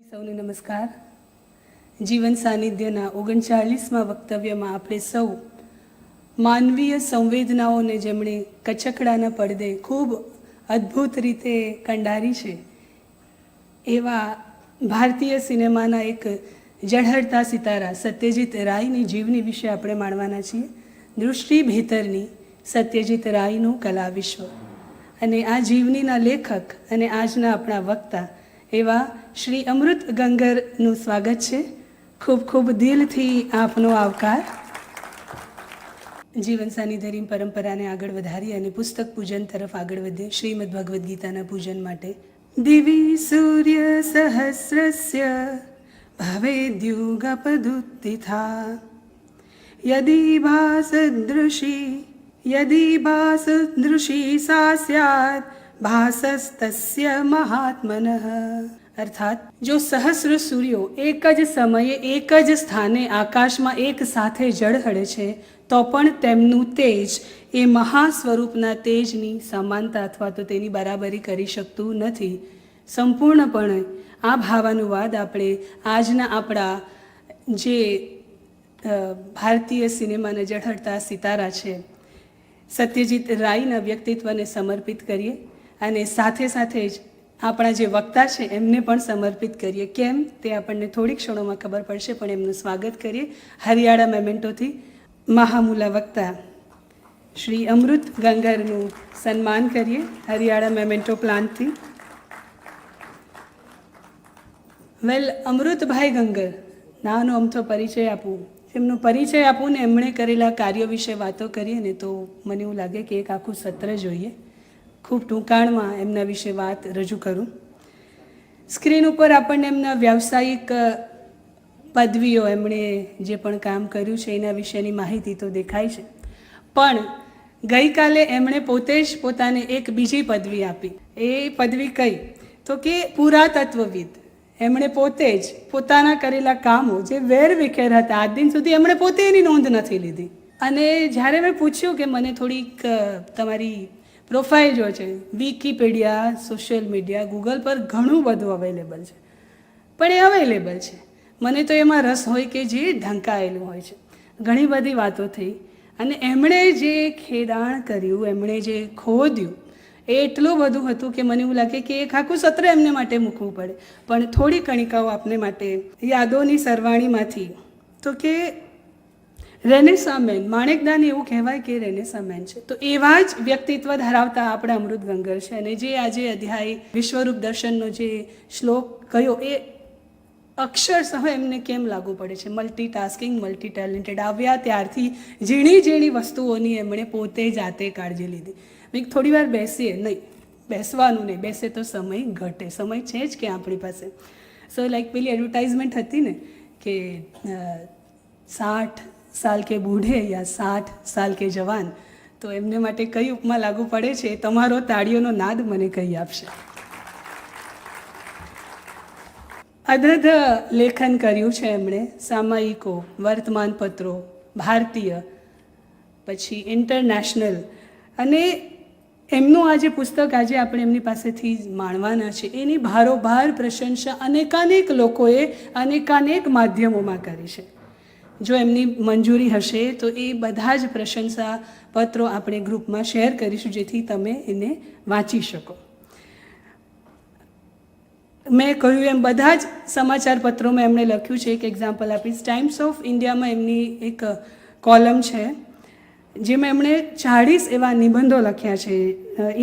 સૌને નમસ્કાર. જીવન સાનિધ્યના 39મા વક્તવ્યમાં આપણે સૌ માનવીય સંવેદનાઓને જેમણે કચકડાના પડદે ખૂબ અદ્ભુત રીતે કંડારી છે એવા ભારતીય સિનેમાના એક ઝળહળતા સિતારા સત્યજીત રાયની જીવની વિશે આપણે માણવાના છીએ. દૃષ્ટિ ભીતરની સત્યજીત રાયનું કલા વિશ્વ અને આ જીવનીના લેખક અને આજના આપણા વક્તા એવા શ્રી અમૃત ગંગરનું સ્વાગત છે. ખૂબ ખૂબ દિલથી આપનો આવકાર. જીવન સાનિધ્યની પરંપરાને આગળ વધારી અને પુસ્તક પૂજન તરફ આગળ વધે. શ્રીમદ ભગવદ્ ગીતાના પૂજન માટે દિવી સૂર્ય સહસ્રસ્ય ભવેદ્યુગપદુત્થિતા યદિ ભાસદૃશી સા સ્યાત ભાસસ્તસ્ય મહાત્મનઃ. અર્થાત જો સહસ્ર સૂર્યો એક જ સમયે એક જ સ્થાને આકાશમાં એક સાથે ઝળહળે છે તો પણ તેમનું તેજ એ મહાસ્વરૂપના તેજની સમાનતા અથવા તો તેની બરાબરી કરી શકતું નથી. સંપૂર્ણપણે આ ભાવાનુવાદ આપણે આજના આપણા જે ભારતીય સિનેમાના ઝળહળતા સિતારા છે સત્યજીત રાયના વ્યક્તિત્વને સમર્પિત કરીએ અને સાથે સાથે જ આપણા જે વક્તા છે એમને પણ સમર્પિત કરીએ. કેમ તે આપણને થોડીક ક્ષણોમાં ખબર પડશે, પણ એમનું સ્વાગત કરીએ. હરિયાળા મેમેન્ટોથી મહામૂલા વક્તા શ્રી અમૃત ગંગરનું સન્માન કરીએ. હરિયાળા મેમેન્ટો પ્લાન્ટથી. અમૃતભાઈ ગંગર, નાનો અમથો પરિચય આપું. એમનો પરિચય આપું ને એમણે કરેલા કાર્યો વિશે વાતો કરીએ ને તો મને એવું લાગે કે એક આખું સત્ર જોઈએ. ખૂબ ટૂંકાણમાં એમના વિશે વાત રજૂ કરું. સ્ક્રીન ઉપર આપણને એમના વ્યાવસાયિક પદવીઓ, એમણે જે પણ કામ કર્યું છે એના વિશેની માહિતી તો દેખાય છે, પણ ગઈકાલે એમણે પોતે જ પોતાને એક બીજી પદવી આપી. એ પદવી કઈ તો કે પુરાતત્વવિદ. એમણે પોતે જ પોતાના કરેલા કામો જે વેરવિખેર હતા આજ દિન સુધી એમણે પોતે એની નોંધ નથી લીધી. અને જ્યારે મેં પૂછ્યું કે મને થોડીક તમારી પ્રોફાઇલ જો છે, વિકીપીડિયા, સોશિયલ મીડિયા, ગૂગલ પર ઘણું બધું અવેલેબલ છે, પણ એ અવેલેબલ છે, મને તો એમાં રસ હોય કે જે ઢંકાયેલું હોય છે. ઘણી બધી વાતો થઈ અને એમણે જે ખેડાણ કર્યું, એમણે જે ખોદ્યું એ એટલું બધું હતું કે મને એવું લાગે કે એક આખું સત્ર એમને માટે મૂકવું પડે. પણ થોડી કણિકાઓ આપને માટે યાદોની સરવાણીમાંથી તો કે રેનેસા મેન, માણેકદાની એવું કહેવાય કે રેનેસા મેન છે. તો એવા જ વ્યક્તિત્વ ધરાવતા આપણા અમૃત ગંગર છે. અને જે આજે અધ્યાય વિશ્વરૂપ દર્શનનો જે શ્લોક કયો એ અક્ષરશઃ એમને કેમ લાગુ પડે છે. Multitasking, multi talented. આવ્યા ત્યારથી ઝીણી ઝીણી વસ્તુઓની એમણે પોતે જાતે કાળજી લીધી. મેં થોડી વાર બેસીએ, નહીં બેસવાનું નહીં, બેસે તો સમય ઘટે. સમય છે જ કે આપણી પાસે. સો લાઈક પેલી એડવર્ટાઇઝમેન્ટ હતી ને કે 60 સાલ કે બૂઢે યા 60 સાલ કે જવાન. તો એમને માટે કઈ ઉપમા લાગુ પડે છે તમારો તાળીઓનો નાદ મને કહી આપશે. અદધ લેખન કર્યું છે એમણે. સામયિકો, વર્તમાનપત્રો, ભારતીય, પછી ઇન્ટરનેશનલ. અને એમનું આ જે પુસ્તક આજે આપણે એમની પાસેથી માણવાના છે એની ભારોભાર પ્રશંસા અનેકાનેક લોકોએ અનેકાનેક માધ્યમોમાં કરી છે. જો એમની મંજૂરી હશે તો એ બધા જ પ્રશંસા પત્રો આપણે ગ્રુપમાં શેર કરીશું જેથી તમે એને વાંચી શકો. મેં કહ્યું એમ બધા જ સમાચાર પત્રોમાં એમણે લખ્યું છે. એક એક્ઝામ્પલ આપીશ. ટાઈમ્સ ઓફ ઇન્ડિયામાં એમની એક કોલમ છે જેમાં એમણે 40 એવા નિબંધો લખ્યા છે.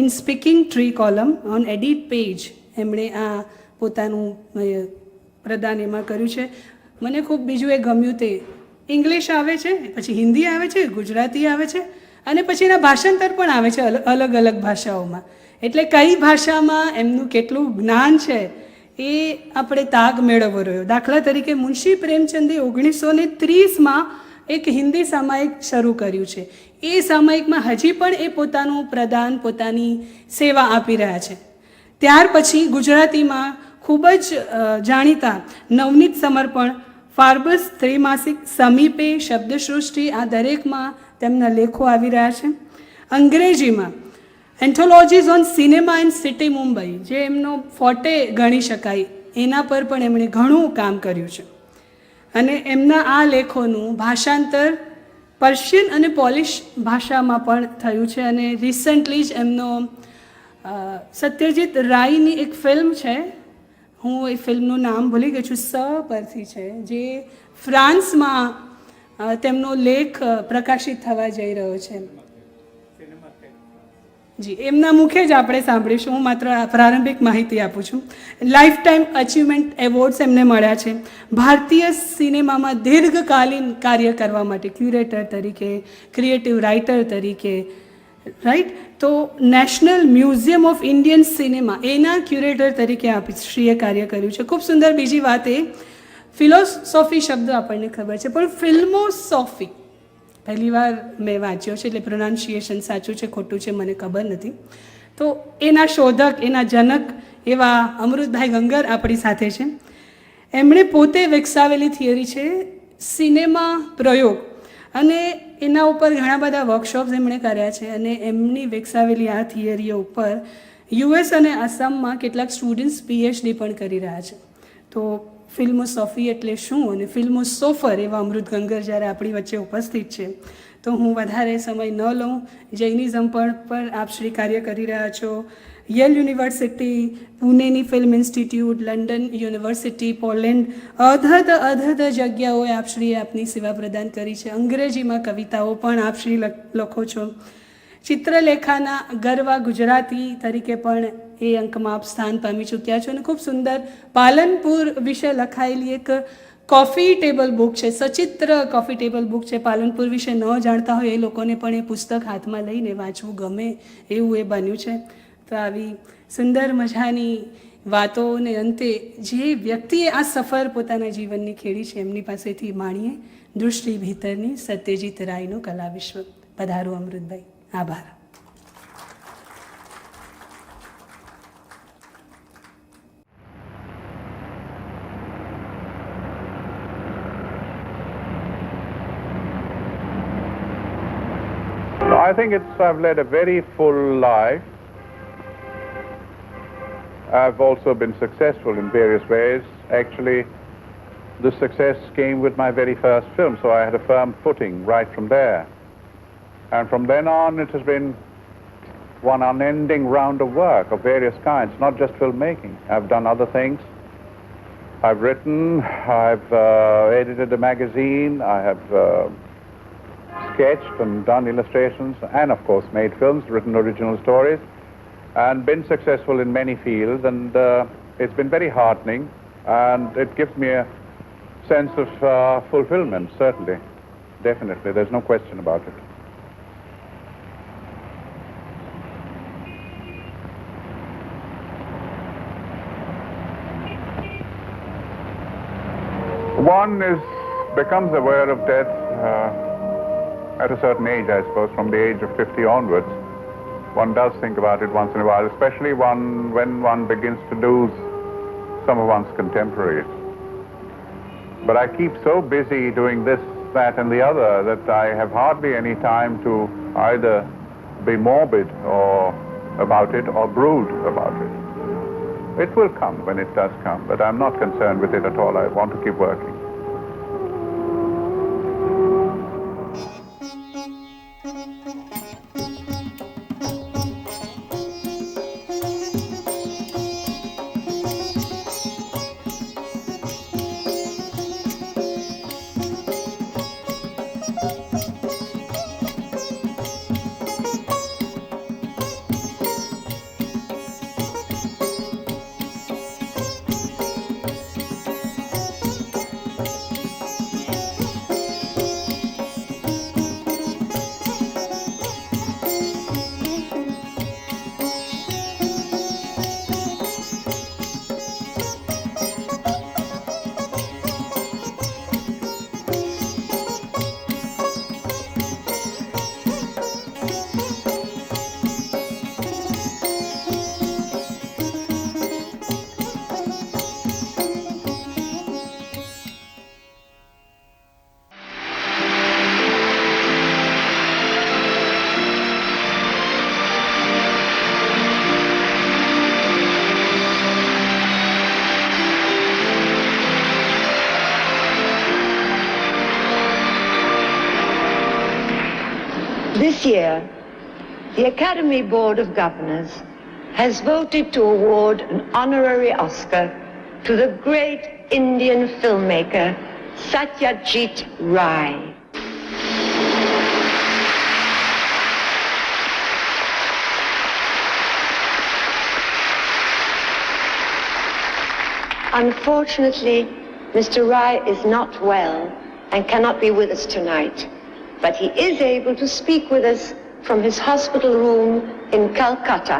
In speaking tree column on edit page એમણે આ પોતાનું પ્રદાન એમાં કર્યું છે. મને ખૂબ બીજું એ ગમ્યું તે ઇંગ્લિશ આવે છે, પછી હિન્દી આવે છે, ગુજરાતી આવે છે અને પછી એના ભાષાંતર પણ આવે છે અલગ અલગ ભાષાઓમાં. એટલે કઈ ભાષામાં એમનું કેટલું જ્ઞાન છે એ આપણે તાગ મેળવવો રહ્યો. દાખલા તરીકે મુનશી પ્રેમચંદે 1930માં એક હિન્દી સામાયિક શરૂ કર્યું છે. એ સામાયિકમાં હજી પણ એ પોતાનું પ્રદાન, પોતાની સેવા આપી રહ્યા છે. ત્યાર પછી ગુજરાતીમાં ખૂબ જ જાણીતા નવનીત સમર્પણ, ફાર્બસ ત્રિમાસિક, સમીપે, શબ્દસૃષ્ટિ, આ દરેકમાં તેમના લેખો આવી રહ્યા છે. અંગ્રેજીમાં anthologies on cinema and city Mumbai, જે એમનો ફોટે ગણી શકાય, એના પર પણ એમણે ઘણું કામ કર્યું છે અને એમના આ લેખોનું ભાષાંતર પર્શિયન અને પોલિશ ભાષામાં પણ થયું છે અને રિસન્ટલી જ એમનો સત્યજીત રાયની એક ફિલ્મ છે, હું એ ફિલ્મનું નામ ભૂલી ગઈ છું, પરથી છે, જે ફ્રાન્સમાં તેમનો લેખ પ્રકાશિત થવા જઈ રહ્યો છે. જી, એમના મુખે જ આપણે સાંભળીશું. હું માત્ર પ્રારંભિક માહિતી આપું છું. લાઈફ ટાઈમ અચીવમેન્ટ એવોર્ડ્સ એમને મળ્યા છે ભારતીય સિનેમામાં દીર્ઘકાલીન કાર્ય કરવા માટે, ક્યુરેટર તરીકે, ક્રિએટિવ રાઇટર તરીકે, રાઈટ. તો national museum of Indian cinema એના ક્યુરેટર તરીકે શ્રીએ કાર્ય કર્યું છે. ખૂબ સુંદર. બીજી વાત એ, ફિલોસોફી શબ્દ આપણને ખબર છે, પણ ફિલ્મોસોફી પહેલી વાર મેં વાંચ્યો છે, એટલે પ્રોનાઉન્સિએશન સાચું છે ખોટું છે મને ખબર નથી. તો એના શોધક, એના જનક એવા અમૃતભાઈ ગંગર આપણી સાથે છે. એમણે પોતે વિકસાવેલી થિયરી છે સિનેમા પ્રયોગ, અને એના ઉપર ઘણા બધા વર્કશોપ્સ એમણે કર્યા છે અને એમની વિકસાવેલી આ થિયરીઓ ઉપર યુએસ અને આસામમાં કેટલાક સ્ટુડન્ટ્સ પીએચડી પણ કરી રહ્યા છે. તો ફિલ્મોસોફી એટલે શું અને ફિલ્મોસોફર એવા અમૃત ગંગર જ્યારે આપણી વચ્ચે ઉપસ્થિત છે, તો હું વધારે સમય ન લઉં. જૈનિઝમ પર આપ શ્રી કાર્ય કરી રહ્યા છો. યેલ યુનિવર્સિટી, પુણેની film institute, London university, Poland, અધધ જગ્યાઓએ આપશ્રીએ આપની સેવા પ્રદાન કરી છે. અંગ્રેજીમાં કવિતાઓ પણ આપશ્રી લખો છો. ચિત્રલેખાના ગરવા ગુજરાતી તરીકે પણ એ અંકમાં આપ સ્થાન પામી ચૂક્યા છો અને ખૂબ સુંદર પાલનપુર વિશે લખાયેલી એક કોફી ટેબલ બુક છે, સચિત્ર કોફી ટેબલ બુક છે. પાલનપુર વિશે ન જાણતા હોય એ લોકોને પણ એ પુસ્તક હાથમાં લઈને વાંચવું ગમે એવું એ બન્યું છે. તો આવી સુંદર મજાની વાતોને અંતે જે વ્યક્તિએ આ સફર પોતાના જીવનની ખેડી છે એમની પાસેથી માણીએ દૃષ્ટિ ભીતરની સત્યજીત રાયનું કલા વિશ્વ. પધારો અમૃતભાઈ. આભાર. I think I've led a very full life. I've also been successful in various ways. Actually, the success came with my very first film, so I had a firm footing right from there. And from then on, it has been one unending round of work of various kinds, not just filmmaking. I've done other things. I've written, I've edited a magazine, I have sketched and done illustrations, and of course made films, written original stories, and been successful in many fields, and it's been very heartening, and it gives me a sense of fulfillment, certainly, definitely, there's no question about it. One becomes aware of death at a certain age, I suppose, from the age of 50 onwards. One does think about it once in a while, especially when one begins to lose some of one's contemporaries. But I keep so busy doing this, that and the other that I have hardly any time to either be morbid about it or brood about it. It will come when it does come, but I'm not concerned with it at all. I want to keep working. This year, the Academy Board of Governors has voted to award an honorary Oscar to the great Indian filmmaker Satyajit Ray. Unfortunately, Mr. Rai is not well and cannot be with us tonight, but he is able to speak with us from his hospital room in Calcutta.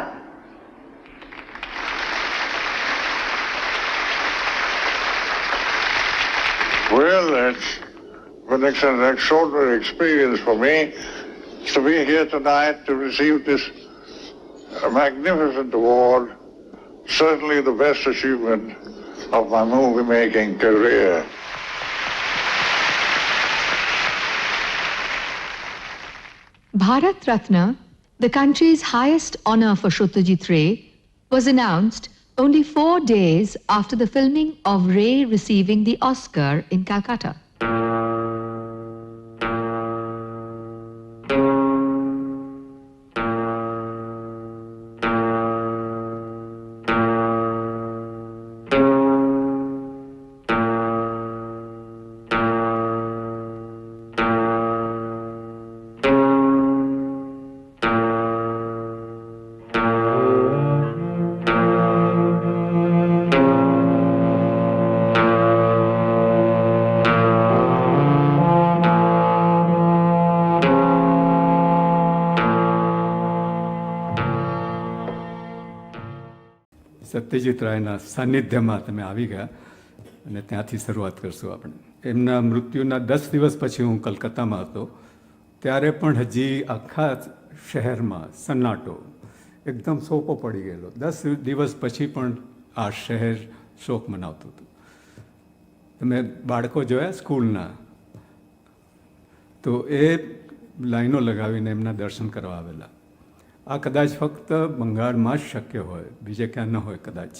Well, it's an extraordinary experience for me to be here tonight to receive this magnificent award, certainly the best achievement of my movie-making career. Bharat Ratna, the country's highest honor for Satyajit Ray, was announced only 4 days after the filming of Ray receiving the Oscar in Calcutta. Satyajit રાયના સાનિધ્યમાં તમે આવી ગયા અને ત્યાંથી શરૂઆત કરશું આપણે. એમના મૃત્યુના 10 દિવસ પછી હું કલકત્તામાં હતો, ત્યારે પણ હજી આખા શહેરમાં સન્નાટો, એકદમ સોપો પડી ગયેલો. 10 દિવસ પછી પણ આ શહેર શોક મનાવતું હતું. તમે બાળકો જોયા સ્કૂલના, તો એ લાઈનો લગાવીને એમના દર્શન કરવા આવેલા. આ કદાચ ફક્ત બંગાળમાં જ શક્ય હોય, બીજે ક્યાં ન હોય કદાચ.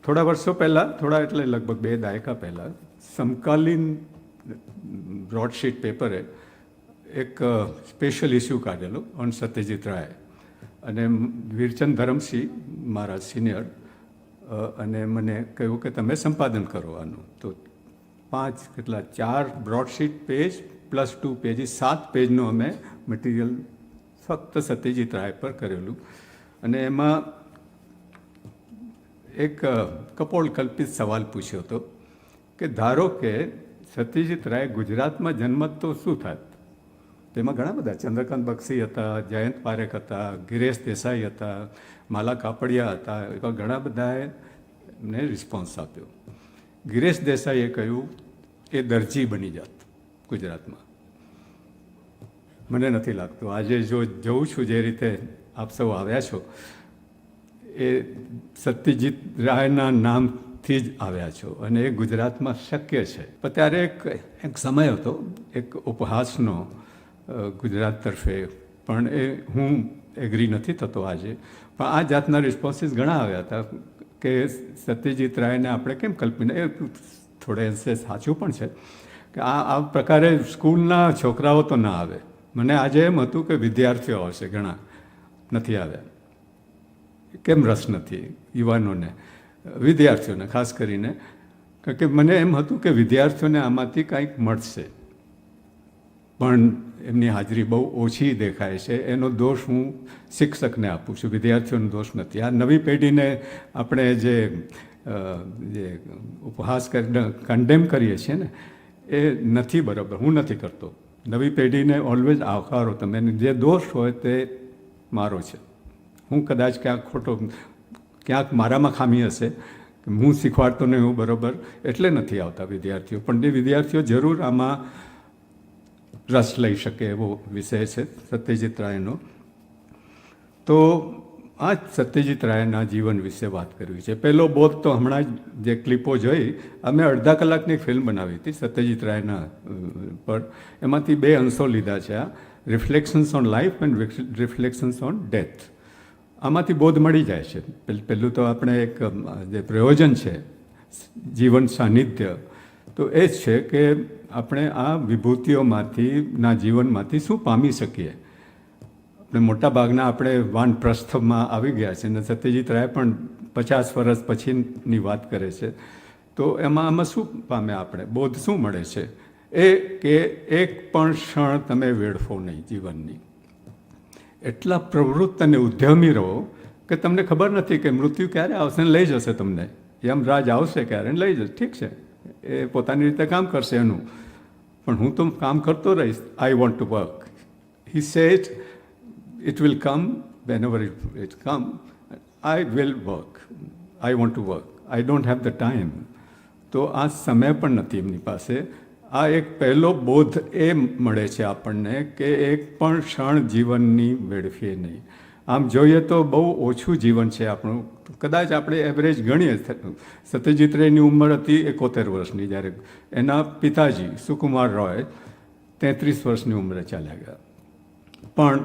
થોડા વર્ષો પહેલાં, થોડા એટલે લગભગ 2 દાયકા પહેલાં, સમકાલીન બ્રોડશીટ પેપરે એક સ્પેશિયલ ઇસ્યુ કાઢેલો ઓન સત્યજીત રાય, અને વીરચંદ ધરમસિંહ મારા સિનિયર અને મને કહ્યું કે તમે સંપાદન કરો આનું. તો 4 બ્રોડશીટ પેજ પ્લસ 2 પેજીસ, 7 પેજનું અમે મટીરિયલ ફક્ત સત્યજીત રાય પર કરેલું. અને એમાં એક કપોળકલ્પિત સવાલ પૂછ્યો હતો કે ધારો કે સત્યજીત રાય ગુજરાતમાં જન્મત તો શું થાત? તેમાં ઘણા બધા, ચંદ્રકાંત બક્ષી હતા, જયંત પારેખ હતા, ગિરેશ દેસાઈ હતા, માલા કાપડિયા હતા, એવા ઘણા બધાએ એમને રિસ્પોન્સ આપ્યો. ગિરેશ દેસાઈએ કહ્યું એ દરજી બની જાત ગુજરાતમાં. મને નથી લાગતું. આજે જો જોઉં છું જે રીતે આપ સૌ આવ્યા છો, એ સત્યજીત રાયના નામથી જ આવ્યા છો અને એ ગુજરાતમાં શક્ય છે. પણ ત્યારે એક સમય હતો, એક ઉપહાસનો ગુજરાત તરફે, પણ એ હું એગ્રી નથી થતો આજે. પણ આ જાતના રિસ્પોન્સીસ ઘણા આવ્યા હતા કે સત્યજીત રાયને આપણે કેમ કલ્પના, એ થોડે અંશે સાચું પણ છે કે આ પ્રકારે સ્કૂલના છોકરાઓ તો ના આવે. મને આજે એમ હતું કે વિદ્યાર્થીઓ આવશે, ઘણા નથી આવ્યા. કેમ રસ નથી યુવાનોને, વિદ્યાર્થીઓને ખાસ કરીને? કારણ કે મને એમ હતું કે વિદ્યાર્થીઓને આમાંથી કંઈક મળશે, પણ એમની હાજરી બહુ ઓછી દેખાય છે. એનો દોષ હું શિક્ષકને આપું છું, વિદ્યાર્થીઓનો દોષ નથી. આ નવી પેઢીને આપણે જે ઉપહાસ કન્ડેમ કરીએ છીએ ને, એ નથી બરાબર. હું નથી કરતો. નવી પેઢીને ઓલવેઝ આવકારો તમે, જે દોષ હોય તે મારો છે. હું કદાચ ક્યાંક ખોટો, ક્યાંક મારામાં ખામી હશે, હું શીખવાડતો નહીં હું બરાબર, એટલે નથી આવતા વિદ્યાર્થીઓ. પણ એ વિદ્યાર્થીઓ જરૂર આમાં રસ લઈ શકે એવો વિષય છે સત્યજીત રાયનો. તો આ જ સત્યજીત રાયના જીવન વિશે વાત કરવી છે. પહેલો બોધ તો હમણાં જ જે ક્લિપો જોઈ, અમે અડધા કલાકની ફિલ્મ બનાવી હતી સત્યજીત રાયના પર. એમાંથી 2 અંશો લીધા છે, આ reflections on life and reflections on death. આમાંથી બોધ મળી જાય છે. પહેલું તો આપણે એક જે પ્રયોજન છે જીવન સાનિધ્ય, તો એ જ છે કે આપણે આ વિભૂતિઓમાંથી ના જીવનમાંથી શું પામી શકીએ. આપણે મોટા ભાગના આપણે વાનપ્રસ્થમાં આવી ગયા છે અને સત્યજીત રાય પણ 50 વર્ષ પછીની વાત કરે છે. તો આમાં શું પામે આપણે, બોધ શું મળે છે? એ કે એક પણ ક્ષણ તમે વેડફો નહીં જીવનની. એટલા પ્રવૃત્ત અને ઉદ્યમી રહો કે તમને ખબર નથી કે મૃત્યુ ક્યારે આવશે ને લઈ જશે તમને. યમરાજ આવશે ક્યારે લઈ જશે, ઠીક છે, એ પોતાની રીતે કામ કરશે એનું, પણ હું તો કામ કરતો રહીશ. I want to work. He said it will come whenever it come. I will work. I want to work. I don't have the time. તો આ સમય પણ નથી એમની પાસે. આ એક પહેલો બોધ એ મળે છે આપણને કે એક પણ ક્ષણ જીવનની વેડફીએ નહીં. આમ જોઈએ તો બહુ ઓછું જીવન છે આપણું. કદાચ આપણે એવરેજ ગણીએ. સત્યજીત રેની ઉંમર હતી 71 વર્ષની, જ્યારે એના પિતાજી સુકુમાર રોય 33 વર્ષની ઉંમરે ચાલ્યા ગયા. પણ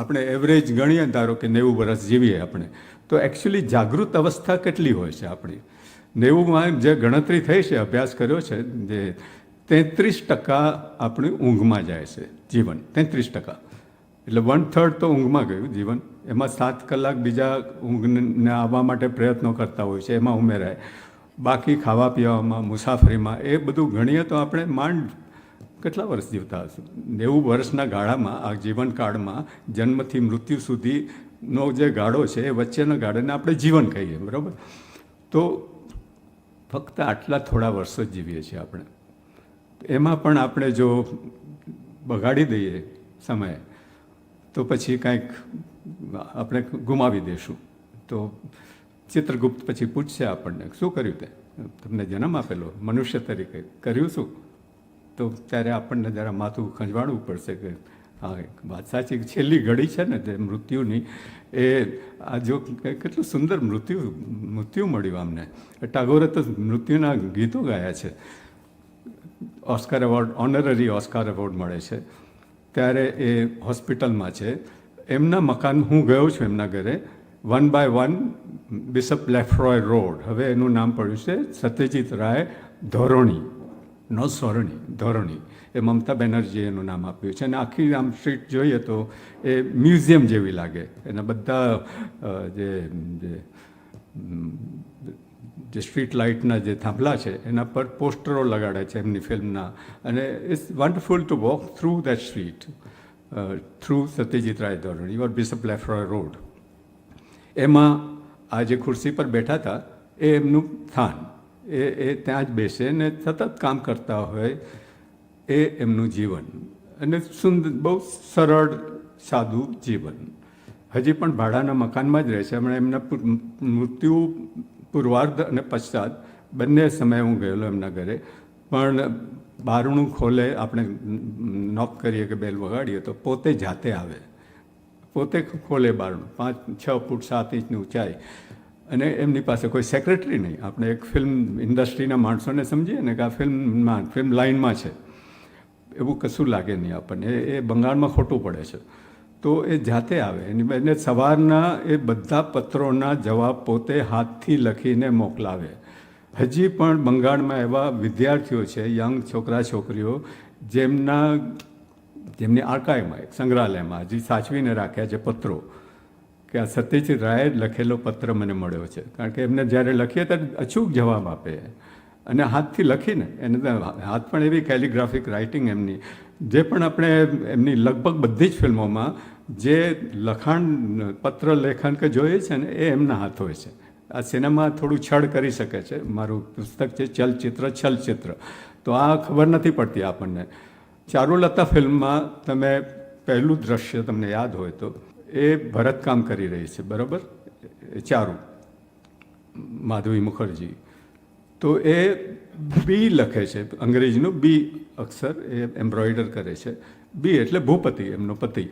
આપણે એવરેજ ગણીએ, ધારો કે 90 વર્ષ જીવીએ આપણે, તો એકચ્યુઅલી જાગૃત અવસ્થા કેટલી હોય છે આપણી? 90માં જે ગણતરી થઈ છે, અભ્યાસ કર્યો છે, જે 33% આપણી ઊંઘમાં જાય છે જીવન. 33%. એટલે 1/3 તો ઊંઘમાં ગયું જીવન. એમાં 7 કલાક બીજા ઊંઘને આવવા માટે પ્રયત્નો કરતા હોય છે, એમાં ઉમેરાય. બાકી ખાવા પીવામાં, મુસાફરીમાં, એ બધું ગણીએ તો આપણે માંડ કેટલા વર્ષ જીવતા હશું? 90 વર્ષના ગાળામાં, આ જીવનકાળમાં જન્મથી મૃત્યુ સુધીનો જે ગાળો છે એ વચ્ચેના ગાળાને આપણે જીવન કહીએ, બરાબર? તો ફક્ત આટલા થોડા વર્ષો જ જીવીએ છીએ આપણે. એમાં પણ આપણે જો બગાડી દઈએ સમય, તો પછી કાંઈક આપણે ગુમાવી દઈશું. તો ચિત્રગુપ્ત પછી પૂછશે આપણને, શું કર્યું તે? તમને જન્મ આપેલો મનુષ્ય તરીકે, કર્યું શું? તો ત્યારે આપણને જરા માથું ખંજવાળવું પડશે કે હા, વાત સાચી. છેલ્લી ઘડી છે ને તે મૃત્યુની, એ આ જો કેટલું સુંદર મૃત્યુ મળ્યું અમને. ટાગોરે તો મૃત્યુના ગીતો ગાયા છે. Oscar award, honorary Oscar award મળે છે. ત્યારે એ હોસ્પિટલમાં છે. એમના મકાન, હું ગયો છું એમના ઘરે. 1 by 1 બિશપ લેફ્રોય રોડ, હવે એનું નામ પડ્યું છે સત્યજીત રાય ધોરણી, નો સોરણી, ધોરણી. એ મમતા બેનર્જીએ એનું નામ આપ્યું છે. અને આખી આમ સ્ટ્રીટ જોઈએ તો એ મ્યુઝિયમ જેવી લાગે. એના બધા જે સ્ટ્રીટ લાઇટના જે થાંભલા છે એના પર પોસ્ટરો લગાડ્યા છે એમની ફિલ્મના. અને it's wonderful to walk through that street, through Satyajit Ray ધોરણી ઓર બિશપ લેફ્રોય રોડ. એમાં આ જે ખુરશી પર બેઠા હતા એ એમનું સ્થાન. એ ત્યાં જ બેસે ને સતત કામ કરતા હોય. એ એમનું જીવન. અને સુંદર, બહુ સરળ સાદું જીવન. હજી પણ ભાડાના મકાનમાં જ રહે છે. હમણાં એમના મૃત્યુ પૂર્વાર્ધ અને પશ્ચાત બંને સમયે હું ગયેલો એમના ઘરે. પણ બારણું ખોલે, આપણે નોક કરીએ કે બેલ વગાડીએ તો પોતે જાતે આવે, પોતે ખોલે બારણું. 5-6 ફૂટ 7 ઇંચની ઊંચાઈ. અને એમની પાસે કોઈ સેક્રેટરી નહીં. આપણે એક ફિલ્મ ઇન્ડસ્ટ્રીના માણસોને સમજીએ ને કે આ ફિલ્મ લાઇનમાં છે, એવું કશું લાગે નહીં આપણને. એ બંગાળમાં ખોટું પડે છે. તો એ જાતે આવે. એને સવારના એ બધા પત્રોના જવાબ પોતે હાથથી લખીને મોકલાવે. હજી પણ બંગાળમાં એવા વિદ્યાર્થીઓ છે, યંગ છોકરા છોકરીઓ, જેમની આર્કાઇવમાં, એક સંગ્રહાલયમાં હજી સાચવીને રાખ્યા છે પત્રો, કે આ સત્યજીત રાયે લખેલો પત્ર મને મળ્યો છે. કારણ કે એમને જ્યારે લખીએ ત્યારે અચૂક જવાબ આપે. અને હાથથી લખીને, એને હાથ પણ એવી કેલિગ્રાફિક રાઇટિંગ એમની, જે પણ આપણે એમની લગભગ બધી જ ફિલ્મોમાં જે લખાણ, પત્ર લેખન કે જોઈએ છે ને, એ એમના હાથ હોય છે. આ સિનેમા થોડું છળ કરી શકે છે. મારું પુસ્તક છે છલચિત્ર. તો આ ખબર નથી પડતી આપણને. ચારુલતા ફિલ્મમાં તમે પહેલું દ્રશ્ય તમને યાદ હોય તો, એ ભરતકામ કરી રહી છે, બરાબર? ચારુ, માધવી મુખર્જી. તો એ બી લખે છે, અંગ્રેજીનું બી અક્ષર એ એમ્બ્રોઇડર કરે છે. બી એટલે ભૂપતિ, એમનો પતિ.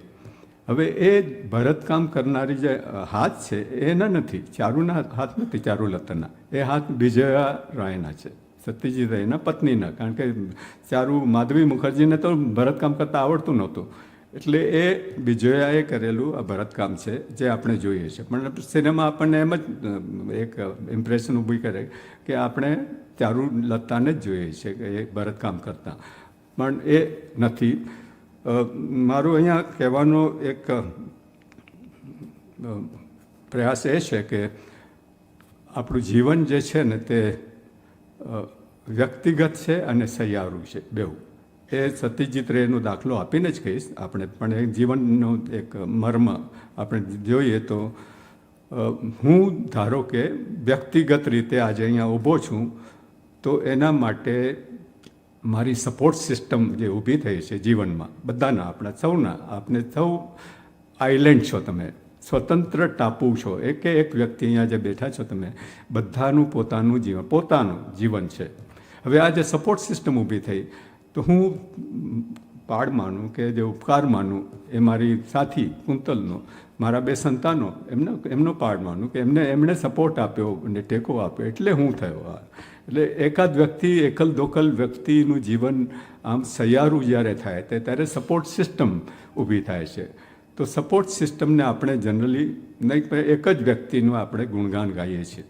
હવે એ ભરતકામ કરનારી જે હાથ છે એના નથી, ચારુના હાથ નથી, ચારુલતાના. એ હાથ વિજયા રાયના છે, સત્યજીત રાયના પત્નીના. કારણ કે ચારુ, માધવી મુખર્જીને તો ભરતકામ કરતાં આવડતું નહોતું. એટલે એ વિજયાએ કરેલું આ ભરતકામ છે જે આપણે જોઈએ છીએ. પણ સિનેમા આપણને એમ જ એક ઇમ્પ્રેશન ઊભી કરે કે આપણે ચારુલતાને જ જોઈએ છીએ કે એ ભરતકામ કરતા. પણ એ નથી. મારું અહીંયા કહેવાનો એક પ્રયાસ એ છે કે આપણું જીવન જે છે ને તે વ્યક્તિગત છે અને સહિયારું છે બેઉ. એ સત્યજીત રેનો દાખલો આપીને જ કહીશ આપણે, પણ એ જીવનનો એક મર્મ આપણે જોઈએ તો હું ધારો કે વ્યક્તિગત રીતે આજે અહીંયા ઊભો છું તો એના માટે મારી સપોર્ટ સિસ્ટમ જે ઊભી થઈ છે જીવનમાં બધાના, આપણા સૌના, આપણે સૌ આઇલેન્ડ છો, તમે સ્વતંત્ર ટાપુ છો, એક વ્યક્તિ અહીંયા જે બેઠા છો તમે, બધાનું પોતાનું જીવન છે. હવે આ જે સપોર્ટ સિસ્ટમ ઊભી થઈ તો હું પાડ માનું કે જે ઉપકાર માનું એ મારી સાથી કુંતલનો, મારા 2 સંતાનો એમનો પાડ માનું કે એમણે સપોર્ટ આપ્યો અને ટેકો આપ્યો એટલે હું થયો. એટલે એકાદ વ્યક્તિ, એકલ દોકલ વ્યક્તિનું જીવન આમ સહિયારું જ્યારે થાય ત્યારે સપોર્ટ સિસ્ટમ ઊભી થાય છે. તો સપોર્ટ સિસ્ટમને આપણે જનરલી નહીં પણ એક જ વ્યક્તિનું આપણે ગુણગાન ગાઈએ છીએ.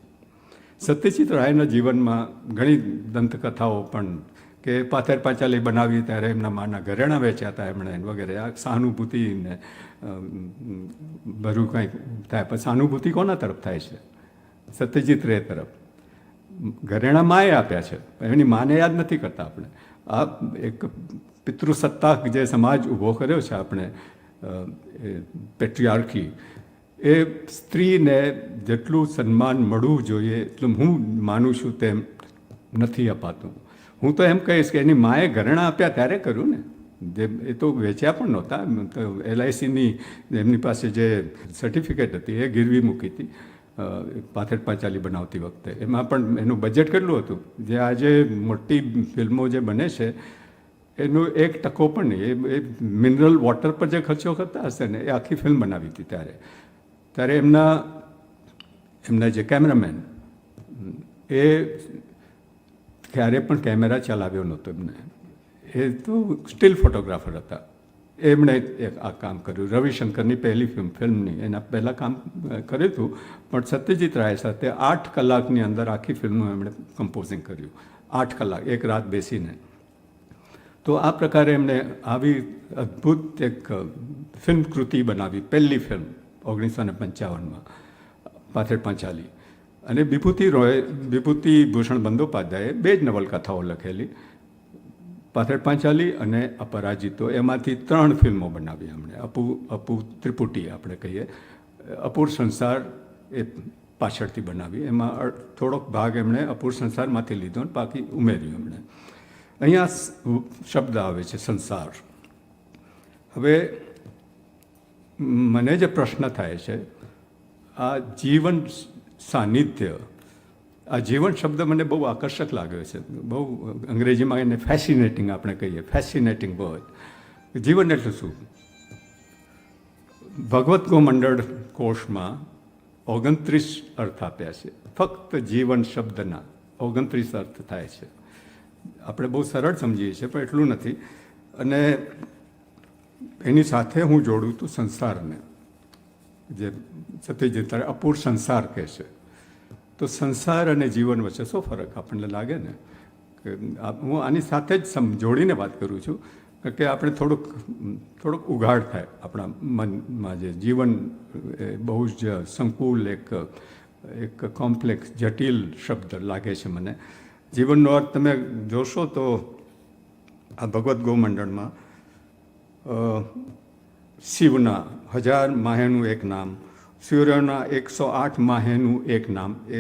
સત્યજીત રાયના જીવનમાં ઘણી દંતકથાઓ પણ, કે પાથર પાંચાલી બનાવી ત્યારે એમના માના ઘરેણાં વેચ્યા હતા એમણે વગેરે, આ સહાનુભૂતિને બધું કંઈક થાય. પણ સહાનુભૂતિ કોના તરફ થાય છે? સત્યજીત રે તરફ. ઘરેણાં માએ આપ્યા છે, એની માને યાદ નથી કરતા આપણે. આ એક પિતૃસત્તાક જે સમાજ ઊભો કર્યો છે આપણે, પેટ્રિયાર્કી, એ સ્ત્રીને જેટલું સન્માન મળવું જોઈએ એટલું હું માનું છું તેમ નથી અપાતું. હું તો એમ કહીશ કે એની માએ ઘરેણાં આપ્યા ત્યારે કર્યું ને, જે એ તો વેચ્યા પણ નહોતા. LICની એમની પાસે જે સર્ટિફિકેટ હતી એ ગીરવી મૂકી હતી પાથર પાંચાલી બનાવતી વખતે. એમાં પણ એનું બજેટ કેટલું હતું? જે આજે મોટી ફિલ્મો જે બને છે એનો 1% પણ નહીં. એ મિનરલ વોટર પર જે ખર્ચો કરતા હશે ને એ આખી ફિલ્મ બનાવી હતી ત્યારે એમના જે કેમેરામેન એ ક્યારે પણ કેમેરા ચલાવ્યો નહોતો એમને, એ તો સ્ટીલ ફોટોગ્રાફર હતા. એમણે આ કામ કર્યું. રવિશંકરની પહેલી ફિલ્મની એના પહેલાં કામ કર્યું હતું, પણ સત્યજીત રાય સાથે 8 કલાકની અંદર આખી ફિલ્મનું એમણે કમ્પોઝિંગ કર્યું. 8 કલાક, એક રાત બેસીને. તો આ પ્રકારે એમણે આવી અદ્ભુત એક ફિલ્મ કૃતિ બનાવી, પહેલી ફિલ્મ 1955માં પાથર પાંચાલી. અને વિભૂતિ ભૂષણ બંદોપાધ્યાયે 2 જ નવલકથાઓ લખેલી, પાથર પાંચાલી અને અપરાજિતો. એમાંથી 3 ફિલ્મો બનાવી એમણે. અપુ ત્રિપુટી આપણે કહીએ. અપૂર સંસાર એ પાછળથી બનાવી. એમાં થોડોક ભાગ એમણે અપૂર સંસારમાંથી લીધો અને બાકી ઉમેર્યું એમણે. અહીંયા શબ્દ આવે છે સંસાર. હવે મને જે પ્રશ્ન થાય છે, આ જીવન સાનિધ્ય, આ જીવન શબ્દ મને બહુ આકર્ષક લાગ્યો છે. બહુ અંગ્રેજીમાં એને ફેસિનેટિંગ આપણે કહીએ, ફેસિનેટિંગ વર્ડ. જીવન એટલે શું? ભગવત ગોમંડળ કોષમાં 29 અર્થ આપ્યા છે. ફક્ત જીવન શબ્દના 29 અર્થ થાય છે. આપણે બહુ સરળ સમજીએ છીએ પણ એટલું નથી. અને એની સાથે હું જોડું તો સંસારને, જે સત્યજીત અપૂર સંસાર કહે છે. તો સંસાર અને જીવન વચ્ચે શું ફરક આપણને લાગે ને? કે હું આની સાથે જ જોડીને વાત કરું છું કે આપણે થોડુંક ઉઘાડ થાય આપણા મનમાં. જે જીવન બહુ જ સંકુલ, એક કોમ્પ્લેક્સ, જટિલ શબ્દ લાગે છે મને. જીવનનો અર્થ તમે જોશો તો આ ભગવદ્ ગોમંડળમાં શિવના 1000 માહેનું એક નામ, સૂર્યના 108 માહેનું એક નામ, એ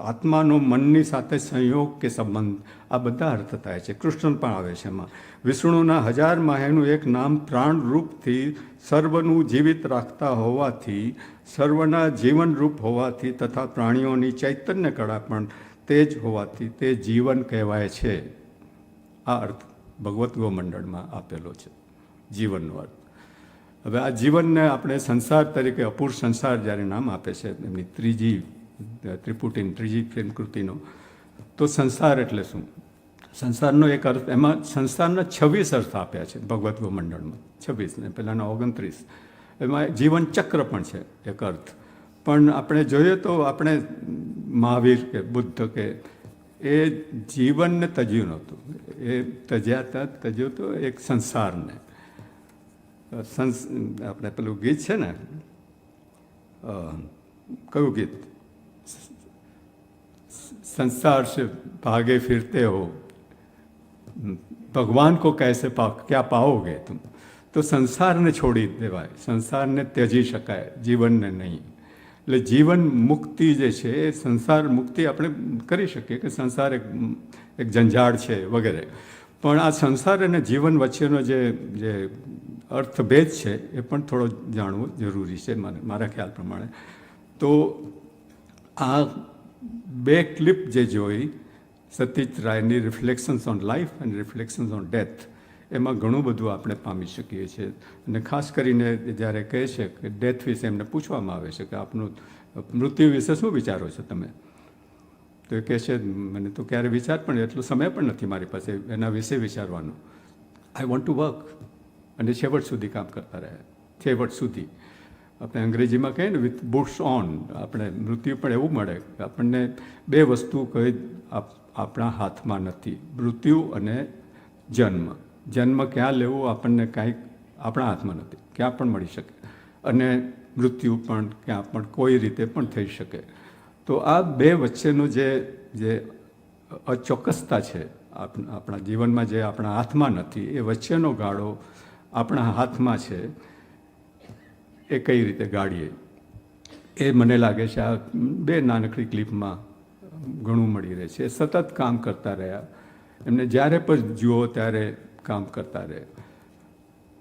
આત્માનો મનની સાથે સંયોગ કે સંબંધ, આ બધા અર્થ થાય છે. કૃષ્ણ પણ આવે છે એમાં. વિષ્ણુના 1000 માહેનું એક નામ પ્રાણરૂપથી સર્વનું જીવિત રાખતા હોવાથી, સર્વના જીવનરૂપ હોવાથી તથા પ્રાણીઓની ચૈતન્ય કળા પણ તે જ હોવાથી તે જીવન કહેવાય છે. આ અર્થ ભગવદ્ ગોમંડળમાં આપેલો છે, જીવનનો અર્થ. હવે આ જીવનને આપણે સંસાર તરીકે, અપૂર સંસાર જ્યારે નામ આપે છે એમની ત્રીજી ફિલ્મ કૃતિનો, તો સંસાર એટલે શું? સંસારનો એક અર્થ, એમાં સંસારના 26 અર્થ આપ્યા છે ભગવદ્ ગોમંડળમાં. 26 ને પહેલાંના 29. એમાં જીવન ચક્ર પણ છે એક અર્થ. પણ આપણે જોઈએ તો આપણે મહાવીર કે બુદ્ધ કે એ જીવનને તજ્યું નહોતું. એ તજ્યું તો એક સંસારને. આપણે પેલું ગીત છે ને, કયું ગીત, સંસાર से भागे फिरते हो ભગવાન કો कैसे क्या पाओगे तुम, તો સંસારને છોડી દેવાય, સંસારને ત્યજી શકાય, જીવનને નહીં. એટલે જીવન મુક્તિ જે છે એ સંસાર મુક્તિ આપણે કરી શકીએ કે સંસાર એક જંજાળ છે વગેરે, પણ આ સંસાર અને જીવન વચ્ચેનો જે અર્થભેદ છે એ પણ થોડો જાણવું જરૂરી છે મારા ખ્યાલ પ્રમાણે. તો આ બે ક્લિપ જે જોઈ સતીશ રાયની reflections on life and reflections on death, એમાં ઘણું બધું આપણે પામી શકીએ છીએ. અને ખાસ કરીને જ્યારે કહે છે કે ડેથ વિશે એમને પૂછવામાં આવે છે કે આપનું મૃત્યુ વિશે શું વિચારો છો તમે, તો એ કહે છે મને તો ક્યારે વિચાર પણ એટલો સમય પણ નથી મારી પાસે એના વિશે વિચારવાનો. I want to work. અને છેવટ સુધી કામ કરતા રહ્યા, છેવટ સુધી. આપણે અંગ્રેજીમાં કહીએ ને વિથ બુટ્સ ઓન, આપણે મૃત્યુ પણ એવું મળે કે આપણને બે વસ્તુ કંઈ આપણા હાથમાં નથી, મૃત્યુ અને જન્મ. જન્મ ક્યાં લેવું આપણને કાંઈક આપણા હાથમાં નથી, ક્યાં પણ મળી શકે, અને મૃત્યુ પણ ક્યાં પણ કોઈ રીતે પણ થઈ શકે. તો આ બે વચ્ચેનો જે અચોક્કસતા છે આપણા જીવનમાં, જે આપણા હાથમાં નથી, એ વચ્ચેનો ગાળો આપણા હાથમાં છે, એ કઈ રીતે ગાળીએ, એ મને લાગે છે આ બે નાનકડી ક્લિપમાં ઘણું મળી રહે છે. સતત કામ કરતા રહ્યા, એમને જ્યારે પણ જુઓ ત્યારે કામ કરતા રહે.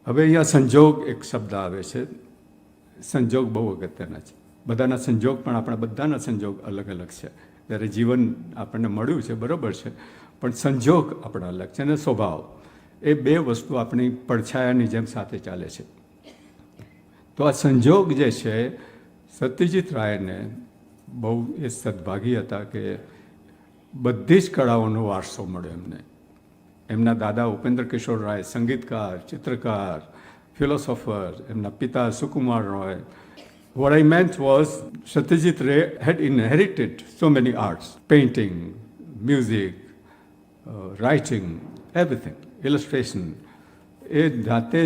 હવે અહીંયા સંજોગ એક શબ્દ આવે છે. સંજોગ બહુ અગત્યના છે. બધાના સંજોગ પણ આપણા બધાના સંજોગ અલગ અલગ છે. જ્યારે જીવન આપણને મળ્યું છે બરાબર છે, પણ સંજોગ આપણા અલગ છે, અને સ્વભાવ, એ બે વસ્તુ આપણી પડછાયાની જેમ સાથે ચાલે છે. તો આ સંજોગ જે છે, સત્યજીત રાયને બહુ એ સદભાગી હતા કે બધી જ કળાઓનો વારસો મળ્યો એમને. એમના દાદા ઉપેન્દ્ર કિશોર રાય સંગીતકાર, ચિત્રકાર, ફિલોસોફર, એમના પિતા Sukumar Roy. What I meant was Satyajit Ray had inherited so many arts, painting, music, writing, everything, illustration. એ જાતે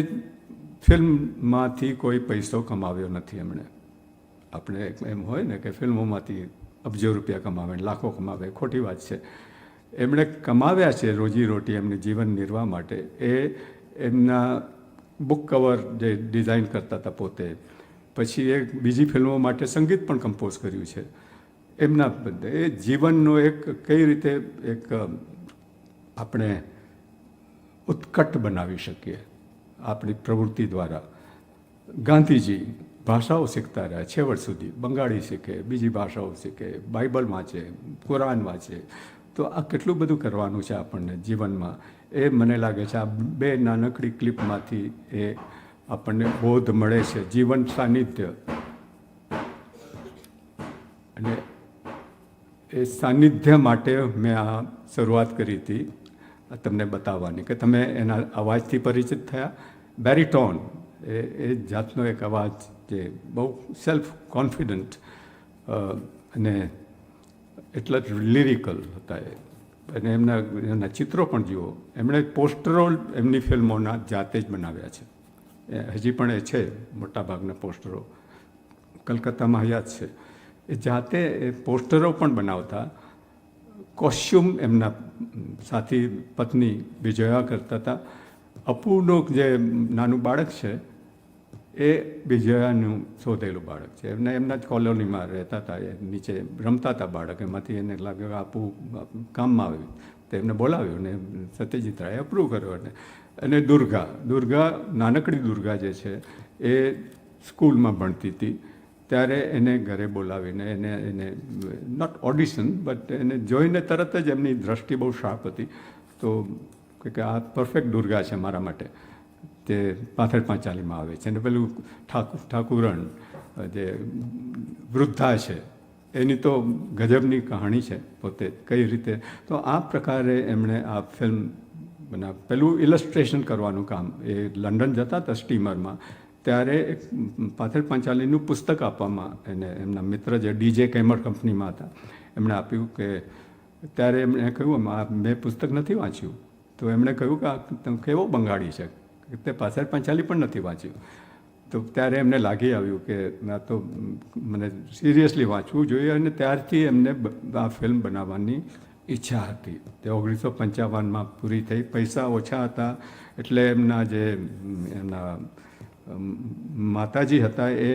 ફિલ્મમાંથી કોઈ પૈસો કમાવ્યો નથી એમણે. આપણે એમ હોય ને કે ફિલ્મોમાંથી અબજો રૂપિયા કમાવે, લાખો કમાવે, ખોટી વાત છે. એમણે કમાવ્યા છે રોજીરોટી એમની જીવન નિર્વાહ માટે. એ એમના બુક કવર જે ડિઝાઇન કરતા હતા પોતે, પછી એ બીજી ફિલ્મો માટે સંગીત પણ કમ્પોઝ કર્યું છે એમના બધે. એ જીવનનો એક કઈ રીતે એક આપણે ઉત્કટ બનાવી શકીએ આપણી પ્રવૃત્તિ દ્વારા. ગાંધીજી ભાષાઓ શીખતા રહ્યા છેવટ સુધી, બંગાળી શીખે, બીજી ભાષાઓ શીખે, બાઇબલ વાંચે, કુરાન વાંચે. તો આ કેટલું બધું કરવાનું છે આપણને જીવનમાં. એ મને લાગે છે આ બે નાનકડી ક્લિપમાંથી એ આપણને બોધ મળે છે, જીવન સાનિધ્ય. અને એ સાનિધ્ય માટે મેં આ શરૂઆત કરી હતી તમને બતાવવાની, કે તમે એના અવાજથી પરિચિત થયા. બેરીટોન એ જાતનો એક અવાજ જે બહુ સેલ્ફ કોન્ફિડન્ટ અને એટલા જ લિરિકલ હતા એ. અને એમના ચિત્રો પણ જુઓ, એમણે પોસ્ટરો એમની ફિલ્મોના જાતે જ બનાવ્યા છે. હજી પણ એ છે, મોટાભાગના પોસ્ટરો કલકત્તામાં યાદ છે. એ જાતે એ પોસ્ટરો પણ બનાવતા. કોસ્ચ્યુમ એમના સાથી પત્ની વિજયા કરતા હતા. અપુનું જે નાનું બાળક છે એ વિજયાનું શોધેલું બાળક છે. એમના જ કોલોનીમાં રહેતા હતા, એ નીચે રમતા હતા બાળક. એમાંથી એને લાગ્યું કે આપું કામમાં આવ્યું, તો એમને બોલાવ્યું ને સત્યજીત રાયે અપ્રૂવ કર્યો. અને દુર્ગા નાનકડી દુર્ગા જે છે એ સ્કૂલમાં ભણતી હતી, ત્યારે એને ઘરે બોલાવીને એને નોટ ઓડિશન બટ એને જોઈને તરત જ એમની દ્રષ્ટિ બહુ શાર્પ હતી. તો કે આ પરફેક્ટ દુર્ગા છે મારા માટે, તે પાથર પાંચાલીમાં આવે છે. અને પેલું ઠાકુરણ જે વૃદ્ધા છે, એની તો ગજબની કહાણી છે પોતે કઈ રીતે. તો આ પ્રકારે એમણે આ ફિલ્મ પેલું ઇલસ્ટ્રેશન કરવાનું કામ. એ લંડન જતા હતા સ્ટીમરમાં, ત્યારે એક પાથર પાંચાલીનું પુસ્તક આપવામાં એને એમના મિત્ર જે ડીજે કેમર કંપનીમાં હતા એમણે આપ્યું. કે ત્યારે એમણે કહ્યું મેં પુસ્તક નથી વાંચ્યું. તો એમણે કહ્યું કે આ તમે કેવો બંગાળી છે, તે પાથર પાંચાલી પણ નથી વાંચ્યું. તો ત્યારે એમને લાગી આવ્યું કે આ તો મને સિરિયસલી વાંચવું જોઈએ, અને ત્યારથી એમને આ ફિલ્મ બનાવવાની ઈચ્છા હતી. તે 1955માં પૂરી થઈ. પૈસા ઓછા હતા એટલે એમના જે એમના માતાજી હતા એ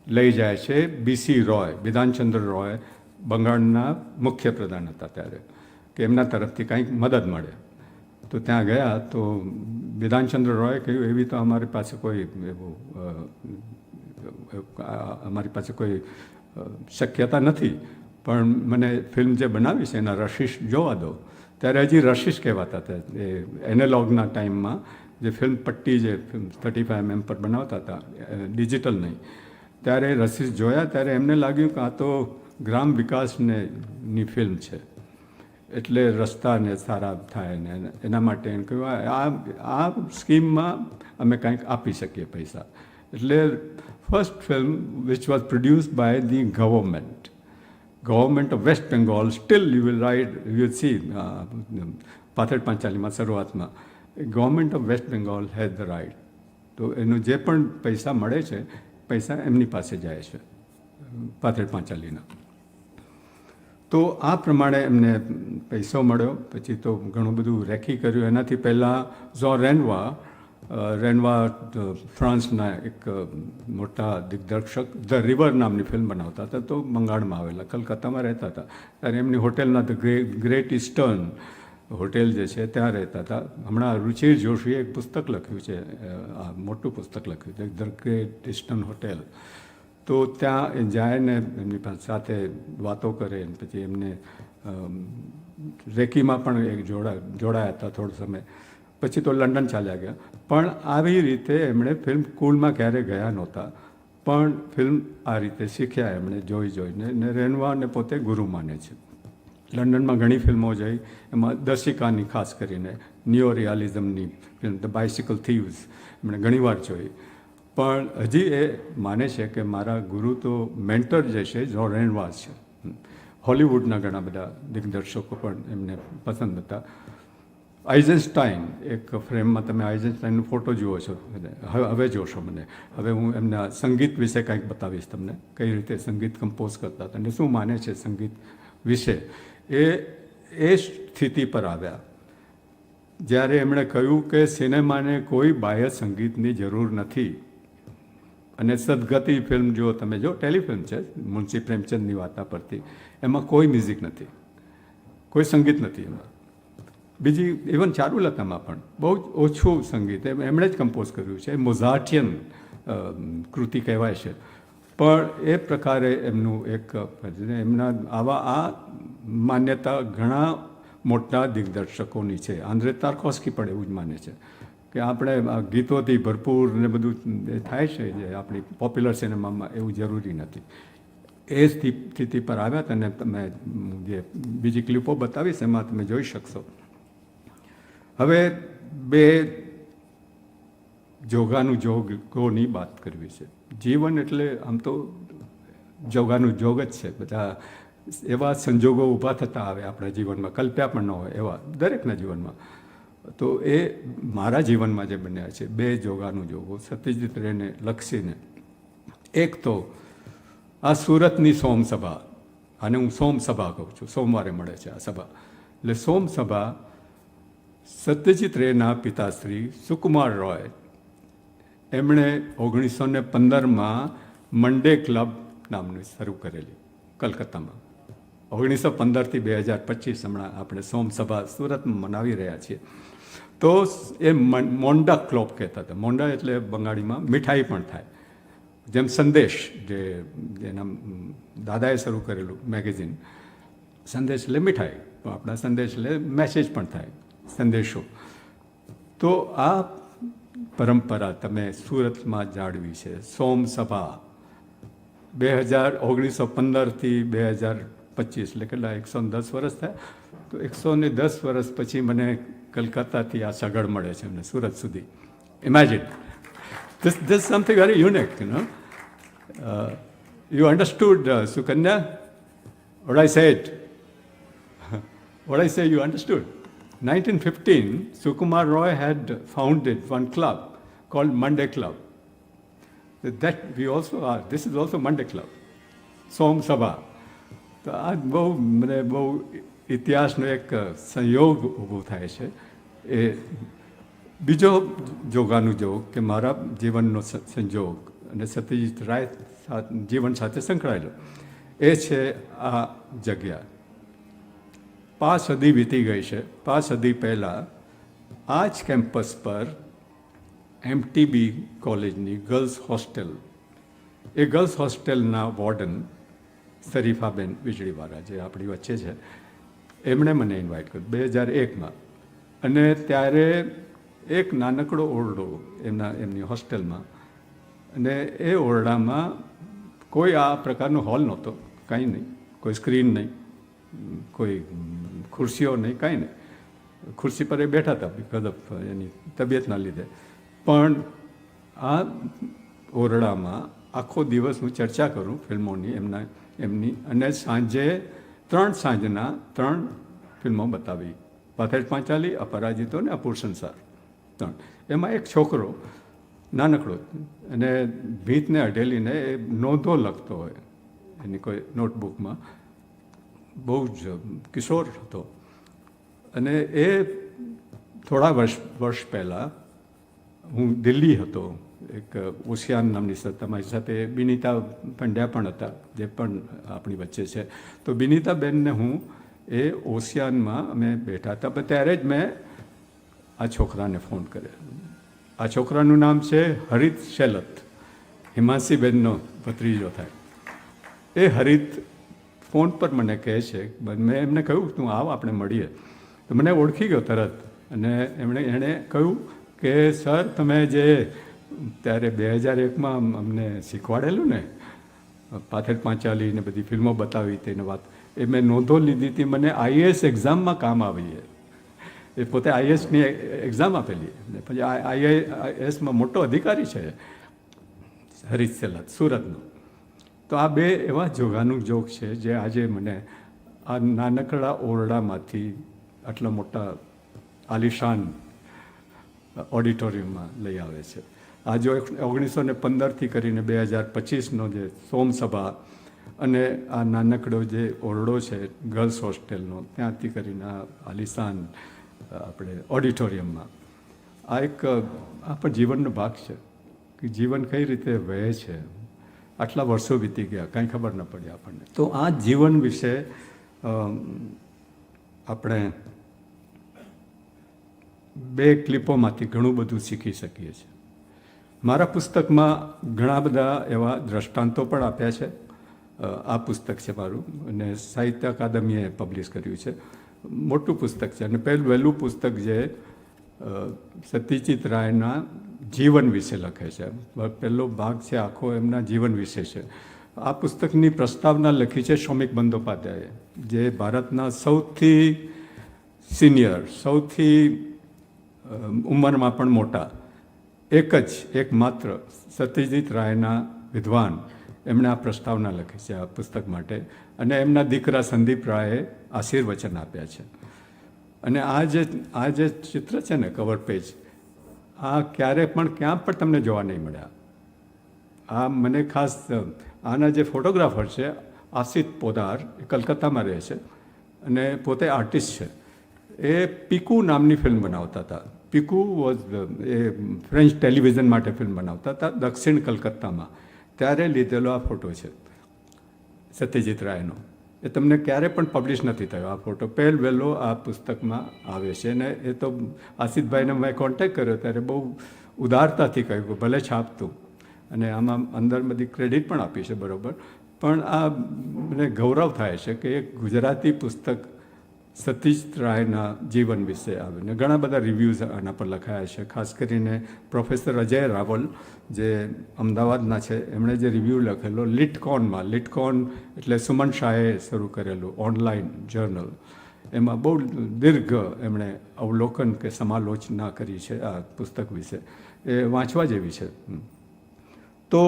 લઈ જાય છે બીસી રોય, બિધાનચંદ્ર રોય, બંગાળના મુખ્ય પ્રધાન હતા ત્યારે, કે એમના તરફથી કંઈક મદદ મળે. તો ત્યાં ગયા તો બિધાનચંદ્ર રોયે કહ્યું એવી તો અમારી પાસે કોઈ શક્યતા નથી, પણ મને ફિલ્મ જે બનાવી છે એના રશિશ જોવા દો. ત્યારે હજી રશિશ કહેવાતા હતા એ એનાલોગના ટાઈમમાં, જે ફિલ્મ પટ્ટી જે 35 mm પર બનાવતા હતા, ડિજિટલ નહીં. ત્યારે રશિશ જોયા ત્યારે એમને લાગ્યું કે આ તો ગ્રામ વિકાસની ફિલ્મ છે, એટલે રસ્તાને સારા થાય ને એના માટે એમ કહ્યું આ સ્કીમમાં અમે કંઈક આપી શકીએ પૈસા. એટલે first film which was produced by the government of West Bengal. Still you will see Pather પાંચાલીમાં શરૂઆતમાં government of West Bengal has the right. તો એનું જે પણ પૈસા મળે છે પૈસા એમની પાસે જાય છે પાથેડ પાંચાલીના. તો આ પ્રમાણે એમને પૈસો મળ્યો. પછી તો ઘણું બધું રેખી કર્યું. એનાથી પહેલાં ઝો રેનવા ફ્રાન્સના એક મોટા દિગ્દર્શક ધ રિવર નામની ફિલ્મ બનાવતા હતા, તો બંગાળમાં આવેલા, કલકત્તામાં રહેતા હતા. ત્યારે એમની હોટેલના ધ ગ્રેટ ઇસ્ટર્ન હોટેલ જે છે ત્યાં રહેતા હતા. હમણાં રુચિર જોશીએ એક પુસ્તક લખ્યું છે, આ મોટું પુસ્તક લખ્યું છે ધ ગ્રેટ ઇસ્ટર્ન હોટેલ. તો ત્યાં જાય ને એમની સાથે વાતો કરે. પછી એમને રેકીમાં પણ એક જોડાયા હતા થોડો સમય. પછી તો લંડન ચાલ્યા ગયા. પણ આવી રીતે એમણે ફિલ્મ સ્કૂલમાં ક્યારેય ગયા નહોતા, પણ ફિલ્મ આ રીતે શીખ્યા એમણે જોઈને. ને રેનવાને પોતે ગુરુ માને છે. લંડનમાં ઘણી ફિલ્મો જોઈ, એમાં દર્શિકાની ખાસ કરીને નિયો રિયાલિઝમની ફિલ્મ ધ બાઇસિકલ થીવ્સ એમણે ઘણીવાર જોઈ. પણ હજી એ માને છે કે મારા ગુરુ તો મેન્ટર જે છે ઝો રેનવાસ છે. હોલિવૂડના ઘણા બધા દિગ્દર્શકો પણ એમને પસંદ હતા. આઇઝનસ્ટાઈન, એક ફ્રેમમાં તમે આઇઝનસ્ટાઈનનો ફોટો જુઓ છો, હવે જોશો મને. હવે હું એમના સંગીત વિશે કંઈક બતાવીશ તમને, કઈ રીતે સંગીત કમ્પોઝ કરતા હતા અને શું માને છે સંગીત વિશે. એ સ્થિતિ પર આવ્યા જ્યારે એમણે કહ્યું કે સિનેમાને કોઈ બાહ્ય સંગીતની જરૂર નથી. અને સદગતિ ફિલ્મ જો તમે જો, ટેલિફિલ્મ છે મુનશી પ્રેમચંદની વાર્તા પરથી, એમાં કોઈ મ્યુઝિક નથી, કોઈ સંગીત નથી એમાં. બીજી ઇવન ચારુલતામાં પણ બહુ જ ઓછું સંગીત એમણે જ કમ્પોઝ કર્યું છે. મોઝાર્ટિયન કૃતિ કહેવાય છે. પણ એ પ્રકારે એમનું એક એમના આવા આ માન્યતા ઘણા મોટા દિગ્દર્શકોની છે. આંદ્રે તાર્કોસ્કી પણ એવું જ માને છે કે આપણે આ ગીતોથી ભરપૂર ને બધું થાય છે જે આપણી પોપ્યુલર સિનેમામાં, એવું જરૂરી નથી. એ સ્થિતિ પર આવ્યા હતા. અને તમે જે બીજી ક્લિપો બતાવીશ એમાં તમે જોઈ શકશો. હવે બે જોગાનું જોગોની વાત કરવી છે. જીવન એટલે આમ તો જોગાનું જોગ જ છે. બધા એવા સંજોગો ઊભા થતા આવે આપણા જીવનમાં, કલ્પ્યા પણ ન હોય એવા દરેકના જીવનમાં. તો એ મારા જીવનમાં જે બન્યા છે બે જોગાનું જોગો સત્યજીત રેને લક્ષીને. એક તો આ સુરતની સોમસભા, આને હું સોમસભા કહું છું, સોમવારે મળે છે આ સભા. એટલે સોમસભા સત્યજીત રેના પિતાશ્રી સુકુમાર રોય એમણે 1915માં મંડે ક્લબ નામનું શરૂ કરેલી કલકત્તામાં. 1915થી 2025 હમણાં આપણે સોમસભા સુરતમાં મનાવી રહ્યા છીએ. તો એ મોન્ડા ક્લબ કહેતા હતા. મોન્ડા એટલે બંગાળીમાં મીઠાઈ પણ થાય. જેમ સંદેશ, જે એના દાદાએ શરૂ કરેલું મેગેઝિન, સંદેશ એટલે મીઠાઈ, તો આપણા સંદેશ એટલે મેસેજ પણ થાય, સંદેશો. તો આ પરંપરા તમે સુરતમાં જાળવી છે. સોમસભા 1915થી 2025 એટલે કેટલા 110 વર્ષ થયા. તો 110 વર્ષ પછી મને કલકત્તાથી આ સગડ મળે છે અમને સુરત સુધી. Imagine, this something very unique, you know. You understood, Sukanya, what I said. What I say you understood. 1915, Sukumar Roy had founded one club called Monday Club. That we also are. This is also Monday Club. સોમ સભા. તો આ બહુ મને બહુ ઇતિહાસનો એક સંયોગ ઊભો થાય છે. એ બીજો જોગાનુજોગ કે મારા જીવનનો સંજોગ અને સત્યજીત રાય જીવન સાથે સંકળાયેલો એ છે આ જગ્યા. 5 સદી વીતી ગઈ છે. 5 સદી પહેલાં આ જ કેમ્પસ પર MTB કોલેજની ગર્લ્સ હોસ્ટેલ, એ ગર્લ્સ હોસ્ટેલના વોર્ડન શરીફાબેન વીજળીવાળા જે આપણી વચ્ચે છે, એમણે મને ઇન્વાઇટ કર્યું 2001માં. અને ત્યારે એક નાનકડો ઓરડો એમની હોસ્ટેલમાં, અને એ ઓરડામાં કોઈ આ પ્રકારનો હોલ નહોતો, કાંઈ નહીં, કોઈ સ્ક્રીન નહીં, કોઈ ખુરશીઓ નહીં, કાંઈ નહીં. ખુરશી પર એ બેઠા હતા બિકોઝ ઓફ એની તબિયતના લીધે. પણ આ ઓરડામાં આખો દિવસ હું ચર્ચા કરું ફિલ્મોની એમની, અને સાંજે 3 સાંજના 3 ફિલ્મો બતાવી, પાથેર પાંચાલી, અપરાજિતો અને અપૂર સંસાર 3. એમાં એક છોકરો નાનકડો અને ભીતને અઢેલીને એ નોંધો લખતો હોય એની કોઈ નોટબુકમાં, બહુ જ કિશોર હતો. અને એ થોડા વર્ષ પહેલાં હું દિલ્હી હતો, એક ઓશિયાન નામની તમારી સાથે બિનિતા પંડ્યા પણ હતા, જે પણ આપણી વચ્ચે છે. તો બિનિતાબેનને હું એ ઓશિયાનમાં અમે બેઠા હતા, પણ ત્યારે જ મેં આ છોકરાને ફોન કર્યો. આ છોકરાનું નામ છે હરિત શેલત, હિમાંશીબેનનો ભત્રીજો થાય. એ હરિત ફોન પર મને કહે છે, મેં એમને કહ્યું તું આવ આપણે મળીએ. તો મને ઓળખી ગયો તરત, અને એણે કહ્યું કે સર તમે જે ત્યારે 2001માં અમને શીખવાડેલું ને, પાથેર પાંચાલી ને બધી ફિલ્મો બતાવી તેને વાત, એ મેં નોંધો લીધી હતી, મને IAS એક્ઝામમાં કામ આવી. એ પોતે IASની એક્ઝામ આપેલી, પછી IASમાં મોટો અધિકારી છે હરીશ સેલત સુરતનો. તો આ 2 એવા જોગાનુજોગ છે જે આજે મને આ નાનકડા ઓરડામાંથી આટલા મોટા આલિશાન ઓડિટોરિયમમાં લઈ આવે છે. આ જો 1915થી કરીને 2025નો જે સોમ સભા અને આ નાનકડો જે ઓરડો છે ગર્લ્સ હોસ્ટેલનો, ત્યાંથી કરીને આ આલિશાન આપણે ઓડિટોરિયમમાં, આ એક આપણા જીવનનો ભાગ છે કે જીવન કઈ રીતે વહે છે. આટલા વર્ષો વીતી ગયા, કાંઈ ખબર ન પડી આપણને. તો આ જીવન વિશે આપણે 2 ક્લિપોમાંથી ઘણું બધું શીખી શકીએ છીએ. મારા પુસ્તકમાં ઘણા બધા એવા દ્રષ્ટાંતો પણ આપ્યા છે. આ પુસ્તક છે મારું, અને સાહિત્ય અકાદમીએ પબ્લિશ કર્યું છે. મોટું પુસ્તક છે, અને વહેલું પુસ્તક જે સત્યજીત રાયના જીવન વિશે લખે છે. પહેલો ભાગ છે આખો એમના જીવન વિશે છે. આ પુસ્તકની પ્રસ્તાવના લખી છે શૌમિક બંદોપાધ્યાયે, જે ભારતના સૌથી સિનિયર, સૌથી ઉંમરમાં પણ મોટા, એકમાત્ર સત્યજીત રાયના વિદ્વાન, એમણે આ પ્રસ્તાવના લખી છે આ પુસ્તક માટે. અને એમના દીકરા સંદીપ રાયે આશીર્વચન આપ્યા છે. અને આ જે ચિત્ર છે ને, કવર પેજ, આ ક્યારે પણ ક્યાં પણ તમને જોવા નહીં મળ્યા. આ મને ખાસ આના જે ફોટોગ્રાફર છે આસિત પોદાર, એ કલકત્તામાં રહે છે અને પોતે આર્ટિસ્ટ છે. એ પીકુ નામની ફિલ્મ બનાવતા હતા. પીકુ વોઝ એ ફ્રેન્ચ ટેલિવિઝન માટે ફિલ્મ બનાવતા હતા દક્ષિણ કલકત્તામાં. ત્યારે લીધેલો આ ફોટો છે સત્યજીત રાયનો. એ તમને ક્યારે પણ પબ્લિશ નથી થયો આ ફોટો, વહેલો આ પુસ્તકમાં આવે છે. ને એ તો આસિતભાઈને મેં કોન્ટેક્ટ કર્યો ત્યારે બહુ ઉદારતાથી કહ્યું કે ભલે છાપતું, અને આમાં અંદર બધી ક્રેડિટ પણ આપી છે બરાબર. પણ આ મને ગૌરવ થાય છે કે એક ગુજરાતી પુસ્તક સતીશ રાયના જીવન વિશે આવે ને ઘણા બધા રિવ્યૂઝ આના પર લખાયા છે. ખાસ કરીને પ્રોફેસર અજય રાવલ જે અમદાવાદના છે, એમણે જે રિવ્યૂ લખેલો લિટકોનમાં, લિટકોન એટલે સુમન શાહે શરૂ કરેલું ઓનલાઈન જર્નલ, એમાં બહુ દીર્ઘ એમણે અવલોકન કે સમાલોચના કરી છે આ પુસ્તક વિશે. એ વાંચવા જેવી છે. તો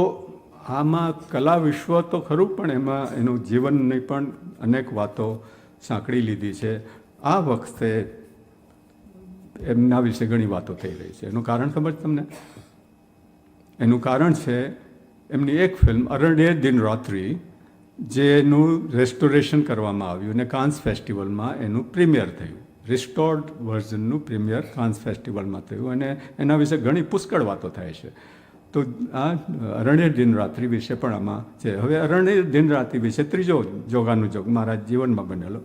આમાં કલા વિશ્વ તો ખરું, પણ એમાં એનું જીવનની પણ અનેક વાતો સાંકળી લીધી છે. આ વખતે એમના વિશે ઘણી વાતો થઈ રહી છે. એનું કારણ ખબર છે તમને? એનું કારણ છે એમની એક ફિલ્મ અરણ્ય દિન રાત્રિ, જેનું રેસ્ટોરેશન કરવામાં આવ્યું અને કાન્સ ફેસ્ટિવલમાં એનું પ્રીમિયર થયું. રિસ્ટોર્ડ વર્ઝનનું પ્રીમિયર કાન્સ ફેસ્ટિવલમાં થયું અને એના વિશે ઘણી પુષ્કળ વાતો થાય છે. તો આ અરણ્ય દિન રાત્રિ વિશે પણ આમાં છે. હવે અરણ્ય દિન રાત્રિ વિશે ત્રીજો જોગાનું જોગ મારા જીવનમાં બનેલો.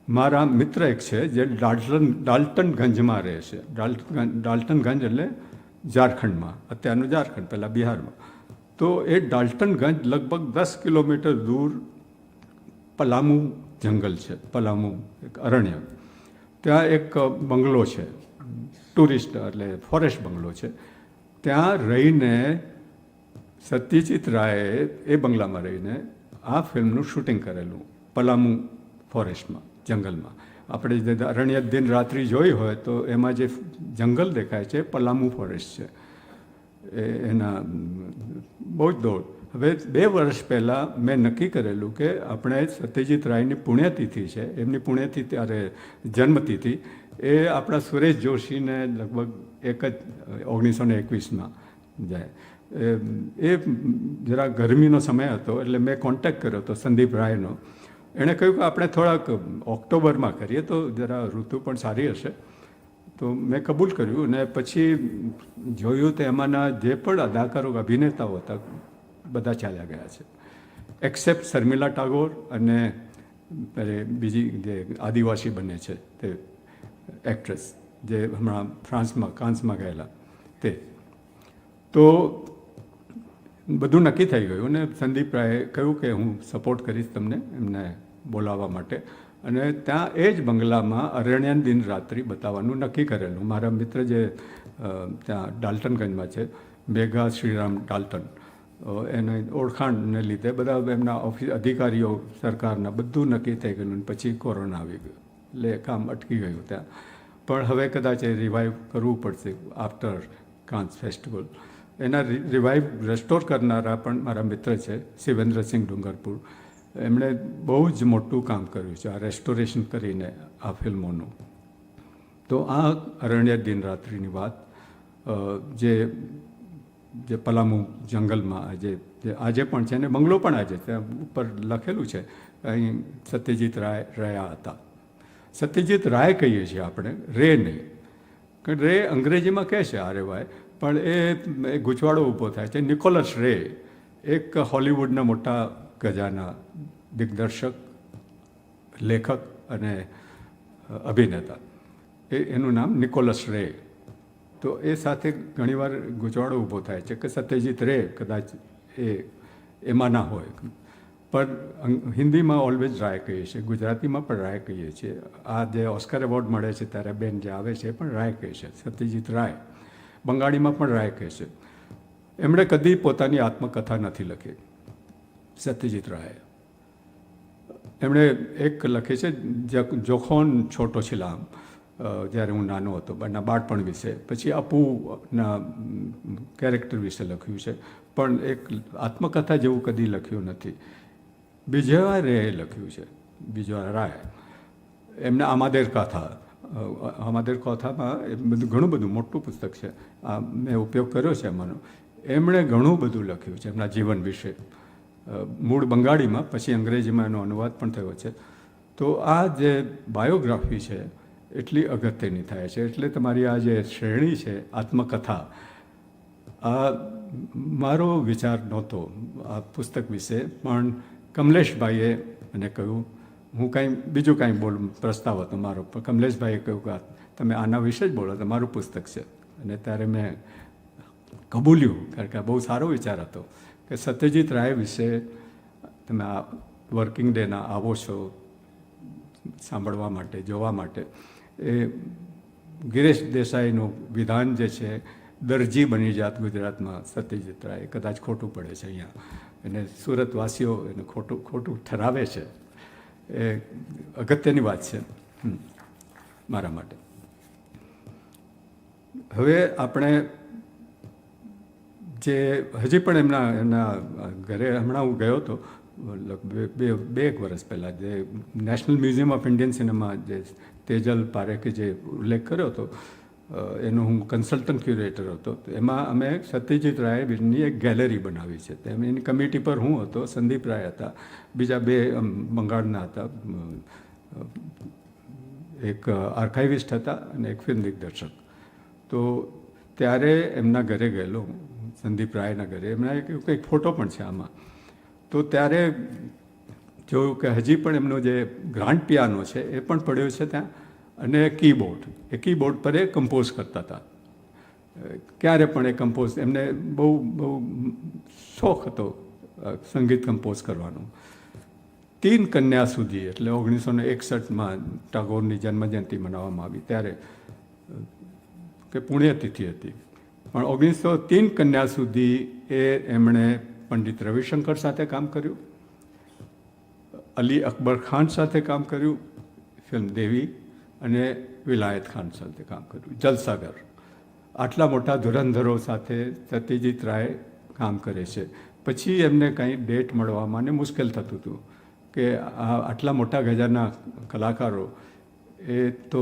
મારા મિત્ર એક છે જે ડાલ્ટનગંજમાં રહે છે. ડાલ્ટનગંજ એટલે ઝારખંડમાં, અત્યારનું ઝારખંડ, પહેલાં બિહારમાં. તો એ ડાલ્ટનગંજ લગભગ 10 કિલોમીટર દૂર પલામુ જંગલ છે, પલામુ એક અરણ્ય. ત્યાં એક બંગલો છે, ટુરિસ્ટ એટલે ફોરેસ્ટ બંગલો છે. ત્યાં રહીને સત્યજીત રાયે એ બંગલામાં રહીને આ ફિલ્મનું શૂટિંગ કરેલું પલામુ ફોરેસ્ટમાં, જંગલમાં. આપણે જે અરણ્ય દિન રાત્રિ જોઈ હોય તો એમાં જે જંગલ દેખાય છે પલામુ ફોરેસ્ટ છે. એના બહુ જ દોડ. હવે 2 વર્ષ પહેલાં મેં નક્કી કરેલું કે આપણે સત્યજીત રાયની પુણ્યતિથિ છે, એમની પુણ્યતિથિ અરે જન્મતિથિ, એ આપણા સુરેશ જોશીને લગભગ એક જ 1921માં જાય. એ જરા ગરમીનો સમય હતો એટલે મેં કોન્ટેક્ટ કર્યો હતો સંદીપ રાયનો. એણે કહ્યું કે આપણે થોડાક ઓક્ટોબરમાં કરીએ તો જરા ઋતુ પણ સારી હશે. તો મેં કબૂલ કર્યું અને પછી જોયું તો એમાંના જે પણ અદાકારો અભિનેતાઓ હતા બધા ચાલ્યા ગયા છે, એક્સેપ્ટ શર્મિલા ટાગોર અને બીજી જે આદિવાસી બને છે તે એક્ટ્રેસ જે હમણાં ફ્રાન્સમાં કાન્સમાં ગયેલા તે. તો બધું નક્કી થઈ ગયું અને સંદીપ રાયે કહ્યું કે હું સપોર્ટ કરીશ તમને એમને બોલાવવા માટે. અને ત્યાં એ જ બંગલામાં અરણ્ય દિન રાત્રિ બતાવવાનું નક્કી કરેલું. મારા મિત્ર જે ત્યાં ડાલ્ટનગંજમાં છે, મેઘા શ્રીરામ ડાલ્ટન, એને ઓળખાણને લીધે બધા એમના ઓફિસ અધિકારીઓ સરકારના બધું નક્કી થઈ ગયું. પછી કોરોના આવી ગયું એટલે કામ અટકી ગયું ત્યાં. પણ હવે કદાચ એ રિવાઈવ કરવું પડશે આફ્ટર કાન્સ ફેસ્ટિવલ. એના રિવાઈવ રેસ્ટોર કરનારા પણ મારા મિત્ર છે શિવેન્દ્રસિંહ ડુંગરપુર. એમણે બહુ જ મોટું કામ કર્યું છે આ રેસ્ટોરેશન કરીને આ ફિલ્મોનું. તો આ અરણ્ય દિન રાત્રિની વાત જે પલામુ જંગલમાં આજે પણ છે ને બંગલો પણ આજે ત્યાં ઉપર લખેલું છે અહીં સત્યજીત રાય રહ્યા હતા. સત્યજીત રાય કહીએ છીએ આપણે, રે નહીં. કારણ રે અંગ્રેજીમાં કહે છે RAY, પણ એ ગૂંચવાડો ઊભો થાય છે. નિકોલસ રે એક હોલિવૂડના મોટા ગજાના દિગ્દર્શક, લેખક અને અભિનેતા. એનું નામ નિકોલસ રે. તો એ સાથે ઘણીવાર ગૂંચવાડો ઊભો થાય છે કે સત્યજીત રે કદાચ એમાં ના હોય. પણ હિન્દીમાં ઓલવેઝ રાય કહીએ છીએ, ગુજરાતીમાં પણ રાય કહીએ છીએ. આ જે ઓસ્કર એવોર્ડ મળે છે ત્યારે બેન જે આવે છે એ પણ રાય કહે છે, સત્યજીત રાય. બંગાળીમાં પણ રાય કહે છે. એમણે કદી પોતાની આત્મકથા નથી લખી સત્યજીત રાયે. એમણે એક લખી છે જોખોન છોટો છિલામ, જ્યારે હું નાનો હતો એના બાળપણ વિશે. પછી અપુના કેરેક્ટર વિશે લખ્યું છે, પણ એક આત્મકથા જેવું કદી લખ્યું નથી. બીજા રેએ લખ્યું છે, બીજા રાય. એમને આમાદેર કથા, આમાદેર કથામાં એ બધું ઘણું બધું મોટું પુસ્તક છે, આ મેં ઉપયોગ કર્યો છે એમાંનો. એમણે ઘણું બધું લખ્યું છે એમના જીવન વિશે, મૂળ બંગાળીમાં, પછી અંગ્રેજીમાં એનો અનુવાદ પણ થયો છે. તો આ જે બાયોગ્રાફી છે એટલી અગત્યની થાય છે. એટલે તમારી આ જે શ્રેણી છે આત્મકથા, આ મારો વિચાર નહોતો આ પુસ્તક વિશે, પણ કમલેશભાઈએ મને કહ્યું, હું કાંઈ બીજું કાંઈ પ્રસ્તાવ હતો મારો, પણ કમલેશભાઈએ કહ્યું કે તમે આના વિશે જ બોલો, તમારું પુસ્તક છે. અને ત્યારે મેં કબૂલ્યું, કારણ કે આ બહુ સારો વિચાર હતો કે સત્યજીત રાય વિશે તમે આ વર્કિંગ ડેના આવો છો સાંભળવા માટે, જોવા માટે. એ ગિરીશ દેસાઈનું વિધાન જે છે, દરજી બની જાત ગુજરાતમાં સત્યજીત રાય, કદાચ ખોટું પડે છે અહીંયા, અને સુરતવાસીઓ એને ખોટું ઠરાવે છે. એ અગત્યની વાત છે મારા માટે. હવે આપણે જે હજી પણ એમના ઘરે હમણાં હું ગયો હતો બે એક વર્ષ પહેલાં, જે national museum of Indian cinema જે તેજલ પારેખે જે ઉલ્લેખ કર્યો હતો, એનો હું કન્સલ્ટન્ટ ક્યુરેટર હતો. તો એમાં અમે સત્યજીત રાયની એક ગેલેરી બનાવી છે. તેમ એની કમિટી પર હું હતો, સંદીપ રાય હતા, બીજા 2 બંગાળના હતા, એક આર્કાઇવિસ્ટ હતા અને એક ફિલ્મ દિગ્દર્શક. તો ત્યારે એમના ઘરે ગયેલો, સંદીપ રાયના ઘરે. એમના એક ફોટો પણ છે આમાં. તો ત્યારે જોયું કે હજી પણ એમનો જે ગ્રાન્ડ પિયાનો છે એ પણ પડ્યો છે ત્યાં, અને કીબોર્ડ. એ કીબોર્ડ પર એ કમ્પોઝ કરતા હતા. ક્યારે પણ એ કમ્પોઝ, એમને બહુ શોખ હતો સંગીત કમ્પોઝ કરવાનો. 3 કન્યા સુધી, એટલે 1961માં ટાગોરની જન્મજયંતિ મનાવવામાં આવી ત્યારે, કે પુણ્યતિથિ હતી, પણ 1903 કન્યા સુધી એમણે પંડિત રવિશંકર સાથે કામ કર્યું, અલી અકબર ખાન સાથે કામ કર્યું, ફિલ્મ દેવી, અને વિલાયત ખાન સાથે કામ કર્યું, જલસાગર. આટલા મોટા ધુરંધરો સાથે સત્યજીત રાય કામ કરે છે. પછી એમને કંઈ ડેટ મળવામાં મુશ્કેલ થતું હતું કે આટલા મોટા ગજાના કલાકારો એ તો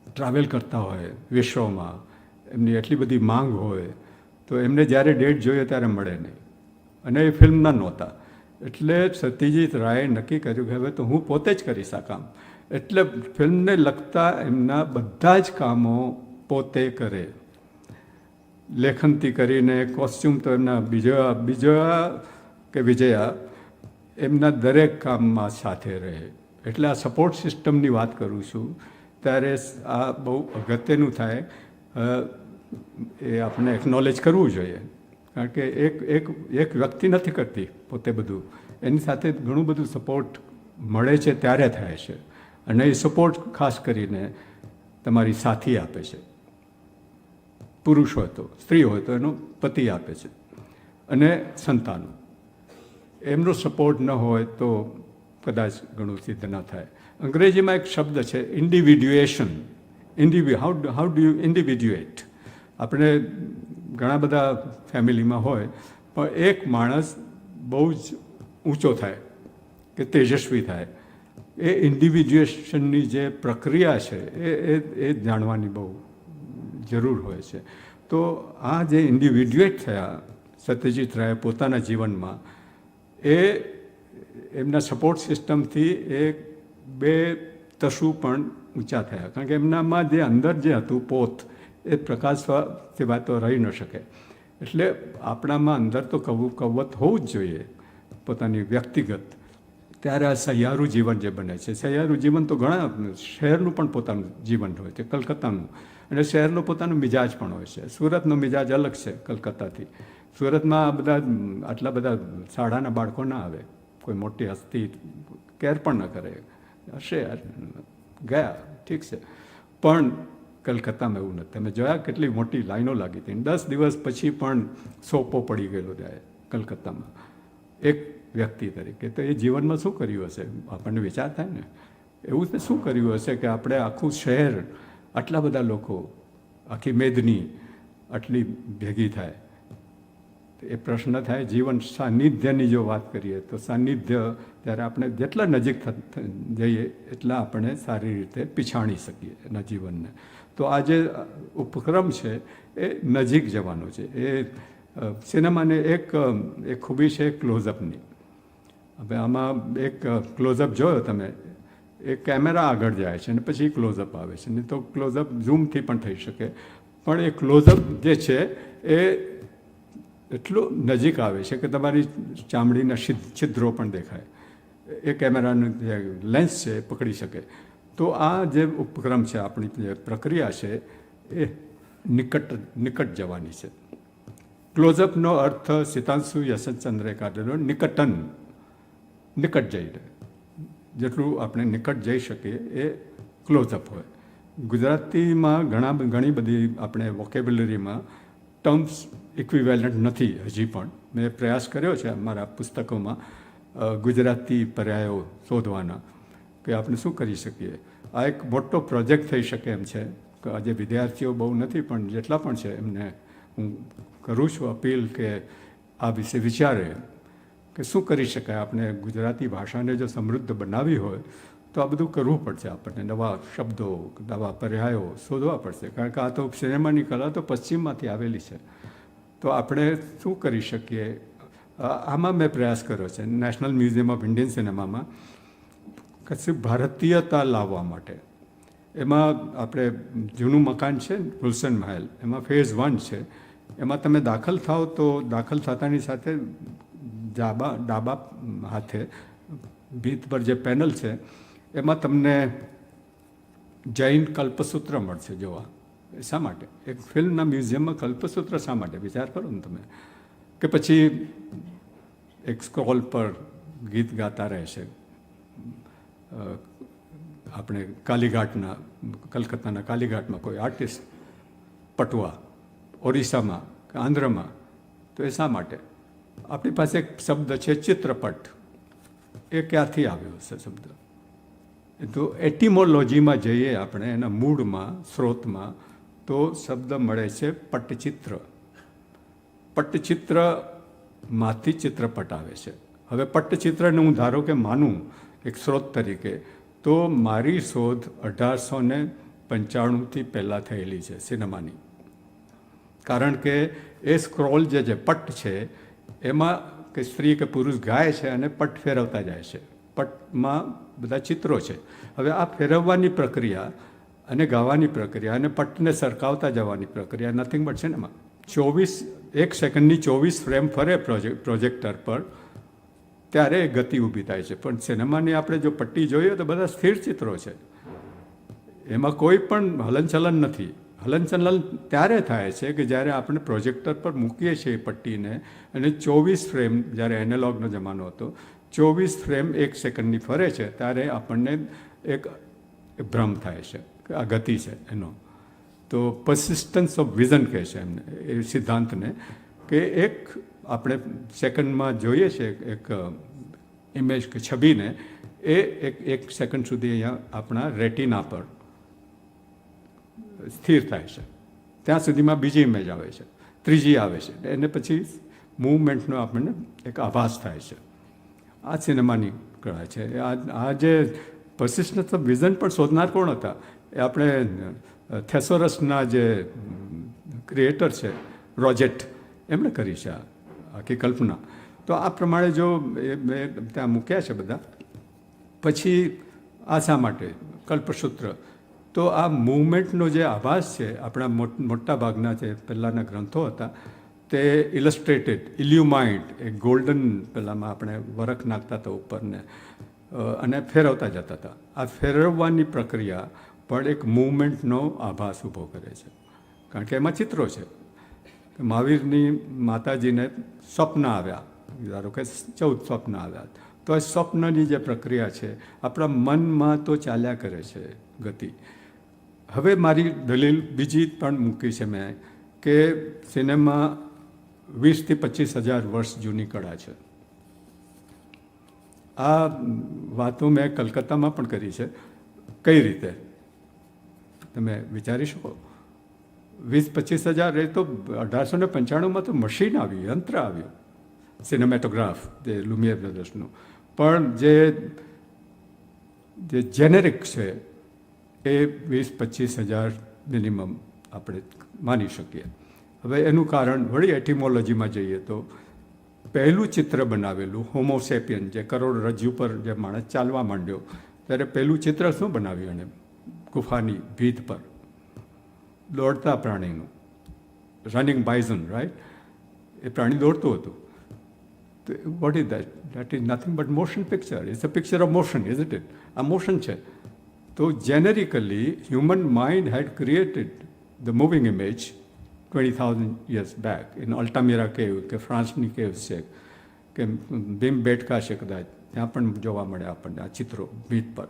ટ્રાવેલ કરતા હોય વિશ્વમાં, એમની એટલી બધી માંગ હોય, તો એમને જ્યારે ડેટ જોઈએ ત્યારે મળે નહીં, અને એ ફિલ્મના નહોતા. એટલે સત્યજીત રાયે નક્કી કર્યું કે હવે તો હું પોતે જ કરીશ આ કામ. એટલે ફિલ્મને લગતા એમના બધા જ કામો પોતે કરે, લેખનથી કરીને કોસ્ચ્યુમ તો એમના બીજા કે વિજયા એમના દરેક કામમાં સાથે રહે. એટલે આ સપોર્ટ સિસ્ટમની વાત કરું છું ત્યારે આ બહુ અગત્યનું થાય, એ આપણે એકનોલેજ કરવું જોઈએ. કારણ કે એક વ્યક્તિ નથી કરતી પોતે બધું, એની સાથે ઘણું બધું સપોર્ટ મળે છે ત્યારે થાય છે. અને એ સપોર્ટ ખાસ કરીને તમારી સાથી આપે છે. પુરુષ હોય તો, સ્ત્રી હોય તો એનો પતિ આપે છે, અને સંતાનો. એમનો સપોર્ટ ન હોય તો કદાચ ઘણું સિદ્ધ ન થાય. અંગ્રેજીમાં એક શબ્દ છે individuation. How do you individuate. આપણે ઘણા બધા ફેમિલીમાં હોય, પણ એક માણસ બહુ જ ઊંચો થાય કે તેજસ્વી થાય, એ ઇન્ડિવિડ્યુએશનની જે પ્રક્રિયા છે એ જાણવાની બહુ જરૂર હોય છે. તો આ જે ઇન્ડિવિડ્યુએટ થયા સત્યજીત રાય પોતાના જીવનમાં, એ એમના સપોર્ટ સિસ્ટમથી 2 તસુ પણ ઊંચા થયા. કારણ કે એમનામાં જે અંદર જે હતું પોત, એ પ્રકાશવા સિવાય તો રહી ન શકે. એટલે આપણામાં અંદર તો કવત હોવું જ જોઈએ પોતાની વ્યક્તિગત. ત્યારે આ સહિયારું જીવન જે બને છે, સહિયારું જીવન તો ઘણા શહેરનું પણ પોતાનું જીવન હોય છે, કલકત્તાનું, અને શહેરનો પોતાનો મિજાજ પણ હોય છે. સુરતનો મિજાજ અલગ છે કલકત્તાથી. સુરતમાં આટલા બધા શાળાના બાળકો ના આવે, કોઈ મોટી હસ્તી કેર પણ ન કરે, હશે ગયા ઠીક છે, પણ કલકત્તામાં એવું નથી. તમે જોયા કેટલી મોટી લાઈનો લાગી હતી, 10 દિવસ પછી પણ સોપો પડી ગયેલો જાય કલકત્તામાં એક વ્યક્તિ તરીકે. તો એ જીવનમાં શું કર્યું હશે, આપણને વિચાર થાય ને. એવું તે શું કર્યું હશે કે આપણે આખું શહેર, આટલા બધા લોકો, આખી મેદની આટલી ભેગી થાય. એ પ્રશ્ન થાય. જીવન સાનિધ્યની જો વાત કરીએ તો સાનિધ્ય ત્યારે આપણે જેટલા નજીક જઈએ એટલા આપણે સારી રીતે પીછાણી શકીએ એના જીવનને. તો આ જે ઉપક્રમ છે એ નજીક જવાનો છે. એ સિનેમાને એક ખૂબી છે ક્લોઝઅપની. હવે આમાં એક ક્લોઝઅપ જોયો તમે, એ કેમેરા આગળ જાય છે અને પછી ક્લોઝઅપ આવે છે. નહીં તો ક્લોઝઅપ ઝૂમથી પણ થઈ શકે, પણ એ ક્લોઝઅપ જે છે એ એટલું નજીક આવે છે કે તમારી ચામડીના છિદ્રો પણ દેખાય. એ કેમેરાનું જે લેન્સ છે એ પકડી શકે. તો આ જે ઉપક્રમ છે, આપણી જે પ્રક્રિયા છે, એ નિકટ જવાની છે. ક્લોઝઅપનો અર્થ સિતાંશુ યશચંદ્રે કાઢેલો નિકટન, નિકટ જઈને જેટલું આપણે નિકટ જઈ શકીએ એ ક્લોઝઅપ હોય. ગુજરાતીમાં ઘણી બધી આપણે વોકેબ્યુલરીમાં ટર્મ્સ ઇક્વિવેલન્ટ નથી હજી પણ. મેં પ્રયાસ કર્યો છે મારા પુસ્તકોમાં ગુજરાતી પર્યાયો શોધવાના, કે આપણે શું કરી શકીએ. આ એક મોટો પ્રોજેક્ટ થઈ શકે એમ છે. કે આજે વિદ્યાર્થીઓ બહુ નથી, પણ જેટલા પણ છે એમને હું કરું છું અપીલ કે આ વિશે વિચારે કે શું કરી શકાય. આપણે ગુજરાતી ભાષાને જો સમૃદ્ધ બનાવવી હોય તો આ બધું કરવું પડશે આપણને, નવા શબ્દો, નવા પર્યાયો શોધવા પડશે, કારણ કે આ તો સિનેમાની કલા તો પશ્ચિમમાંથી આવેલી છે. તો આપણે શું કરી શકીએ? આમાં મેં પ્રયાસ કર્યો છે નેશનલ મ્યુઝિયમ ઓફ ઇન્ડિયન સિનેમામાં કશું ભારતીયતા લાવવા માટે. એમાં આપણે જૂનું મકાન છે ગુલશન મહેલ, એમાં ફેઝ 1 છે. એમાં તમે દાખલ થાઓ તો દાખલ થતાની સાથે ડાબા હાથે ભીત પર જે પેનલ છે એમાં તમને જૈન કલ્પસૂત્ર મળશે જોવા. શા માટે એક ફિલ્મના મ્યુઝિયમમાં કલ્પસૂત્ર શા માટે? વિચાર કરો ને તમે. કે પછી એક સ્ક્રોલ પર ગીત ગાતા રહેશે. આપણે કાલીઘાટના, કલકત્તાના કાલીઘાટમાં કોઈ આર્ટિસ્ટ, પટવા, ઓરિસ્સામાં કે આંધ્રમાં, તો એ શા માટે? આપણી પાસે એક શબ્દ છે ચિત્રપટ. એ ક્યાંથી આવ્યો છે શબ્દ? તો એટિમોલોજીમાં જઈએ આપણે, એના મૂળમાં, સ્ત્રોતમાં, તો શબ્દ મળે છે પટ્ટચિત્ર. પટ્ટચિત્રમાંથી ચિત્રપટ આવે છે. હવે પટ્ટચિત્રને હું ધારો કે માનું એક સ્ત્રોત તરીકે, તો મારી શોધ 1895થી પહેલાં થયેલી છે સિનેમાની. કારણ કે એ સ્ક્રોલ જે પટ્ટ છે એમાં કે સ્ત્રી કે પુરુષ ગાય છે અને પટ્ટ ફેરવતા જાય છે. પટ્ટમાં બધા ચિત્રો છે. હવે આ ફેરવવાની પ્રક્રિયા અને ગાવાની પ્રક્રિયા અને પટ્ટને સરકાવતા જવાની પ્રક્રિયા નથિંગ બટ સિનેમા. 1 સેકન્ડની 24 ફ્રેમ ફરે પ્રોજેક્ટર પર, ત્યારે ગતિ ઊભી થાય છે. પણ સિનેમાની આપણે જો પટ્ટી જોઈએ તો બધા સ્થિર ચિત્રો છે, એમાં કોઈ પણ હલનચલન નથી. હલનચલન ત્યારે થાય છે કે જ્યારે આપણે પ્રોજેક્ટર પર મૂકીએ છીએ પટ્ટીને, અને 24 ફ્રેમ, જ્યારે એનાલોગનો જમાનો હતો, 24 ફ્રેમ 1 સેકન્ડની ફરે છે, ત્યારે આપણને એક ભ્રમ થાય છે કે આ ગતિ છે એનો. તો પરસિસ્ટન્સ ઓફ વિઝન કહે છે એમને, એ સિદ્ધાંતને, કે એક આપણે સેકન્ડમાં જોઈએ છે એક ઇમેજ કે છબીને, એ 1 સેકન્ડ સુધી અહીંયા આપણા રેટિના પર સ્થિર થાય છે. ત્યાં સુધીમાં બીજી ઇમેજ આવે છે, ત્રીજી આવે છે, એને પછી મૂવમેન્ટનો આપણને એક આભાસ થાય છે. આ સિનેમાની કળા છે. આ જે પરસિસ્ટન્સ ઓફ વિઝન પણ શોધનાર કોણ હતા? એ આપણે થેસોરસના જે ક્રિએટર છે રોજેટ, એમણે કરી છે આખી કલ્પના. તો આ પ્રમાણે જો મેં ત્યાં મૂક્યા છે બધા. પછી આ શા માટે કલ્પસૂત્ર? તો આ મૂવમેન્ટનો જે આભાસ છે, આપણા મોટા ભાગના જે પહેલાંના ગ્રંથો હતા તે ઇલસ્ટ્રેટેડ, ઇલ્યુમાઇન્ડ, એ ગોલ્ડન પેલામાં આપણે વરખ નાખતા હતા ઉપરને અને ફેરવતા જતા હતા. આ ફેરવવાની પ્રક્રિયા પણ એક મૂવમેન્ટનો આભાસ ઊભો કરે છે, કારણ કે એમાં ચિત્રો છે. મહાવીરની માતાજીને સ્વપ્ન આવ્યા, ધારો કે 14 સ્વપ્ન આવ્યા, તો એ સ્વપ્નની જે પ્રક્રિયા છે આપણા મનમાં તો ચાલ્યા કરે છે ગતિ. હવે મારી દલીલ બીજી પણ મૂકી છે મેં, કે સિનેમા 20 થી 25,000 વર્ષ જૂની કળા છે. આ વાતો મેં કલકત્તામાં પણ કરી છે. કઈ રીતે તમે વિચારી શકો? 20-25,000 એ તો 1895માં તો મશીન આવ્યું, યંત્ર આવ્યું, સિનેમેટોગ્રાફ, જે લુમિયર બ્રધર્સનું. પણ જે જેનેરિક છે એ 20-25,000 મિનિમમ આપણે માની શકીએ. હવે એનું કારણ વળી એટિમોલોજીમાં જઈએ તો, પહેલું ચિત્ર બનાવેલું હોમોસેપિયન, જે કરોડરજ્જુ પર જે માણસ ચાલવા માંડ્યો, ત્યારે પહેલું ચિત્ર શું બનાવ્યું એણે? ગુફાની ભીત પર દોડતા પ્રાણીનું, રનિંગ બાઇઝન, રાઈટ? એ પ્રાણી દોડતું હતું. તો what is that? That is nothing but motion picture. It's a picture of motion, isn't it? આ મોશન છે. તો generically human mind had created the moving image 20,000 years back in Altamira cave, કે ફ્રાન્સની caves છે, કે ભીમ બેટકા છે કદાચ, ત્યાં પણ જોવા મળે આપણને આ ચિત્રો ભીત પર.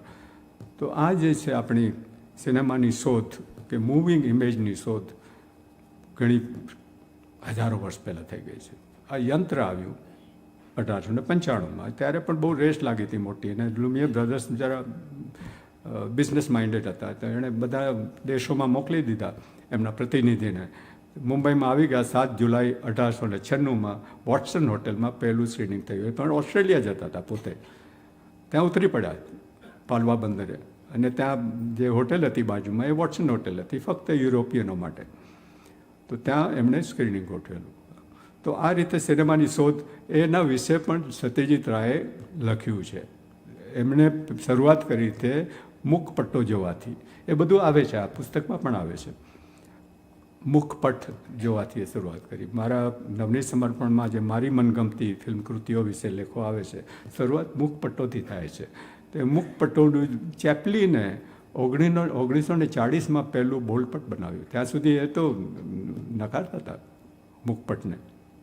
તો આ જે છે આપણી સિનેમાની શોધ, કે મૂવિંગ ઇમેજની શોધ, ઘણી હજારો વર્ષ પહેલાં થઈ ગઈ છે. આ યંત્ર આવ્યું 1895માં, ત્યારે પણ બહુ રેસ લાગી હતી મોટી, અને લુમિયર બ્રધર્સ જરા બિઝનેસ માઇન્ડેડ હતા, તો એણે બધા દેશોમાં મોકલી દીધા એમના પ્રતિનિધિને. મુંબઈમાં આવી ગયા 7 જુલાઈ 1896માં વોટસન હોટેલમાં પહેલું સ્ક્રીનિંગ થયું. પણ ઓસ્ટ્રેલિયા જતા હતા પોતે, ત્યાં ઉતરી પડ્યા પાલવા બંદરે, અને ત્યાં જે હોટેલ હતી બાજુમાં એ વોટસન હોટેલ હતી ફક્ત યુરોપિયનો માટે. તો ત્યાં એમણે સ્ક્રીનિંગ ગોઠવેલું. તો આ રીતે સિનેમાની શોધ એના વિશે પણ સત્યજીત રાયે લખ્યું છે. એમણે શરૂઆત કરી તે મુખપટ્ટો જોવાથી. એ બધું આવે છે, આ પુસ્તકમાં પણ આવે છે. મુખપટ જોવાથી એ શરૂઆત કરી. મારા નવનીત સમર્પણમાં જે મારી મનગમતી ફિલ્મ કૃતિઓ વિશે લેખો આવે છે, શરૂઆત મુખપટ્ટોથી થાય છે. તો મુખપટ્ટોનું ચેપલીને 1940માં પહેલું બોલપટ બનાવ્યું. ત્યાં સુધી એ તો નકારતા હતા મુખપટને,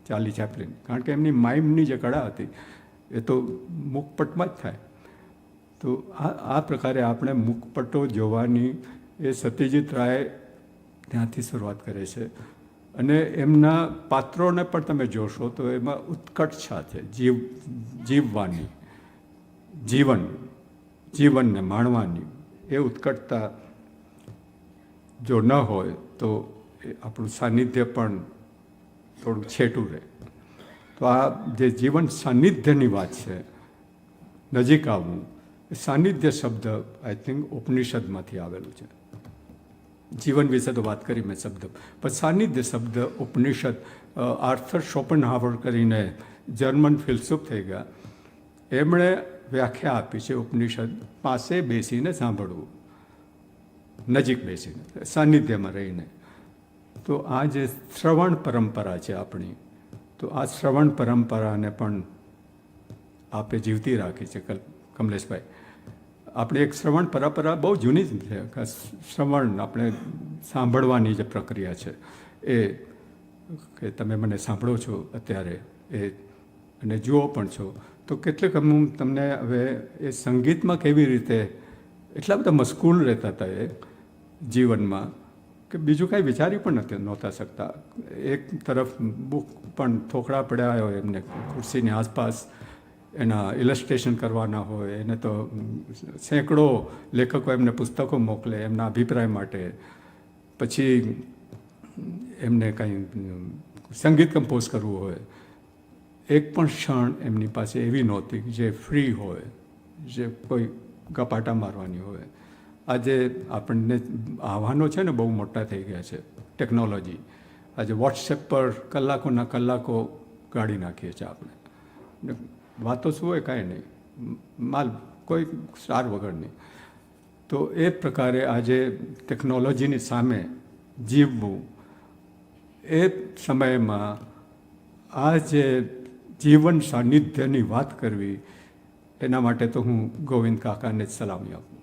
ચાર્લી ચેપલિન, કારણ કે એમની માઇમની જે કળા હતી એ તો મુખપટમાં જ થાય. તો આ પ્રકારે આપણે મુખપટ્ટો જોવાની એ સત્યજીત રાય ત્યાંથી શરૂઆત કરે છે. અને એમના પાત્રોને પણ તમે જોશો તો એમાં ઉત્કટતા છે, જીવવાની, જીવનને માણવાની એ ઉત્કટતા જો ન હોય તો આપણું સાનિધ્ય પણ થોડું છેટું રહે. તો આ જે જીવન સાનિધ્યની વાત છે, નજીક આવવું, સાનિધ્ય શબ્દ આઈ થિંક ઉપનિષદમાંથી આવેલું છે. જીવન વિશે તો વાત કરી મેં શબ્દ, પણ સાનિધ્ય શબ્દ ઉપનિષદ, આર્થર શોપનહાવર કરીને જર્મન ફિલસૂફ થઈ ગયા, એમણે વ્યાખ્યા આપી છે ઉપનિષદ પાસે બેસીને સાંભળવું, નજીક બેસીને, સાનિધ્યમાં રહીને. તો આ જે શ્રવણ પરંપરા છે આપણી, તો આ શ્રવણ પરંપરાને પણ આપે જીવતી રાખી છે કમલેશભાઈ. આપણે એક શ્રવણ પરંપરા બહુ જૂની જ છે. શ્રવણ આપણે સાંભળવાની જે પ્રક્રિયા છે એ કે તમે મને સાંભળો છો અત્યારે એ અને જુઓ પણ છો. તો કેટલીક હું તમને હવે એ સંગીતમાં કેવી રીતે એટલા બધા મશગુલ રહેતા હતા એ જીવનમાં કે બીજું કાંઈ વિચારી પણ નહોતા શકતા. એક તરફ બુક પણ થોકડા પડ્યા હોય એમને ખુરશીની આસપાસ, એના ઇલસ્ટ્રેશન કરવાના હોય, એને તો સેંકડો લેખકો એમને પુસ્તકો મોકલે એમના અભિપ્રાય માટે. પછી એમને કંઈ સંગીત કમ્પોઝ કરવું હોય, એક પણ ક્ષણ એમની પાસે એવી નહોતી જે ફ્રી હોય, જે કોઈ ગપાટા મારવાની હોય. આજે આપણને આહ્વાનો છે ને બહુ મોટા થઈ ગયા છે ટેકનોલોજી. આજે વોટ્સએપ પર કલાકોના કલાકો કાઢી નાખીએ છીએ આપણે. વાતો શું હોય કાંઈ નહીં, માલ કોઈ સાર વગરની. તો એ પ્રકારે આજે ટેકનોલોજીની સામે જીવવું, એ સમયમાં આ જે જીવન સાનિધ્યની વાત કરવી, એના માટે તો હું ગોવિંદ કાકાને જ સલામી આપું.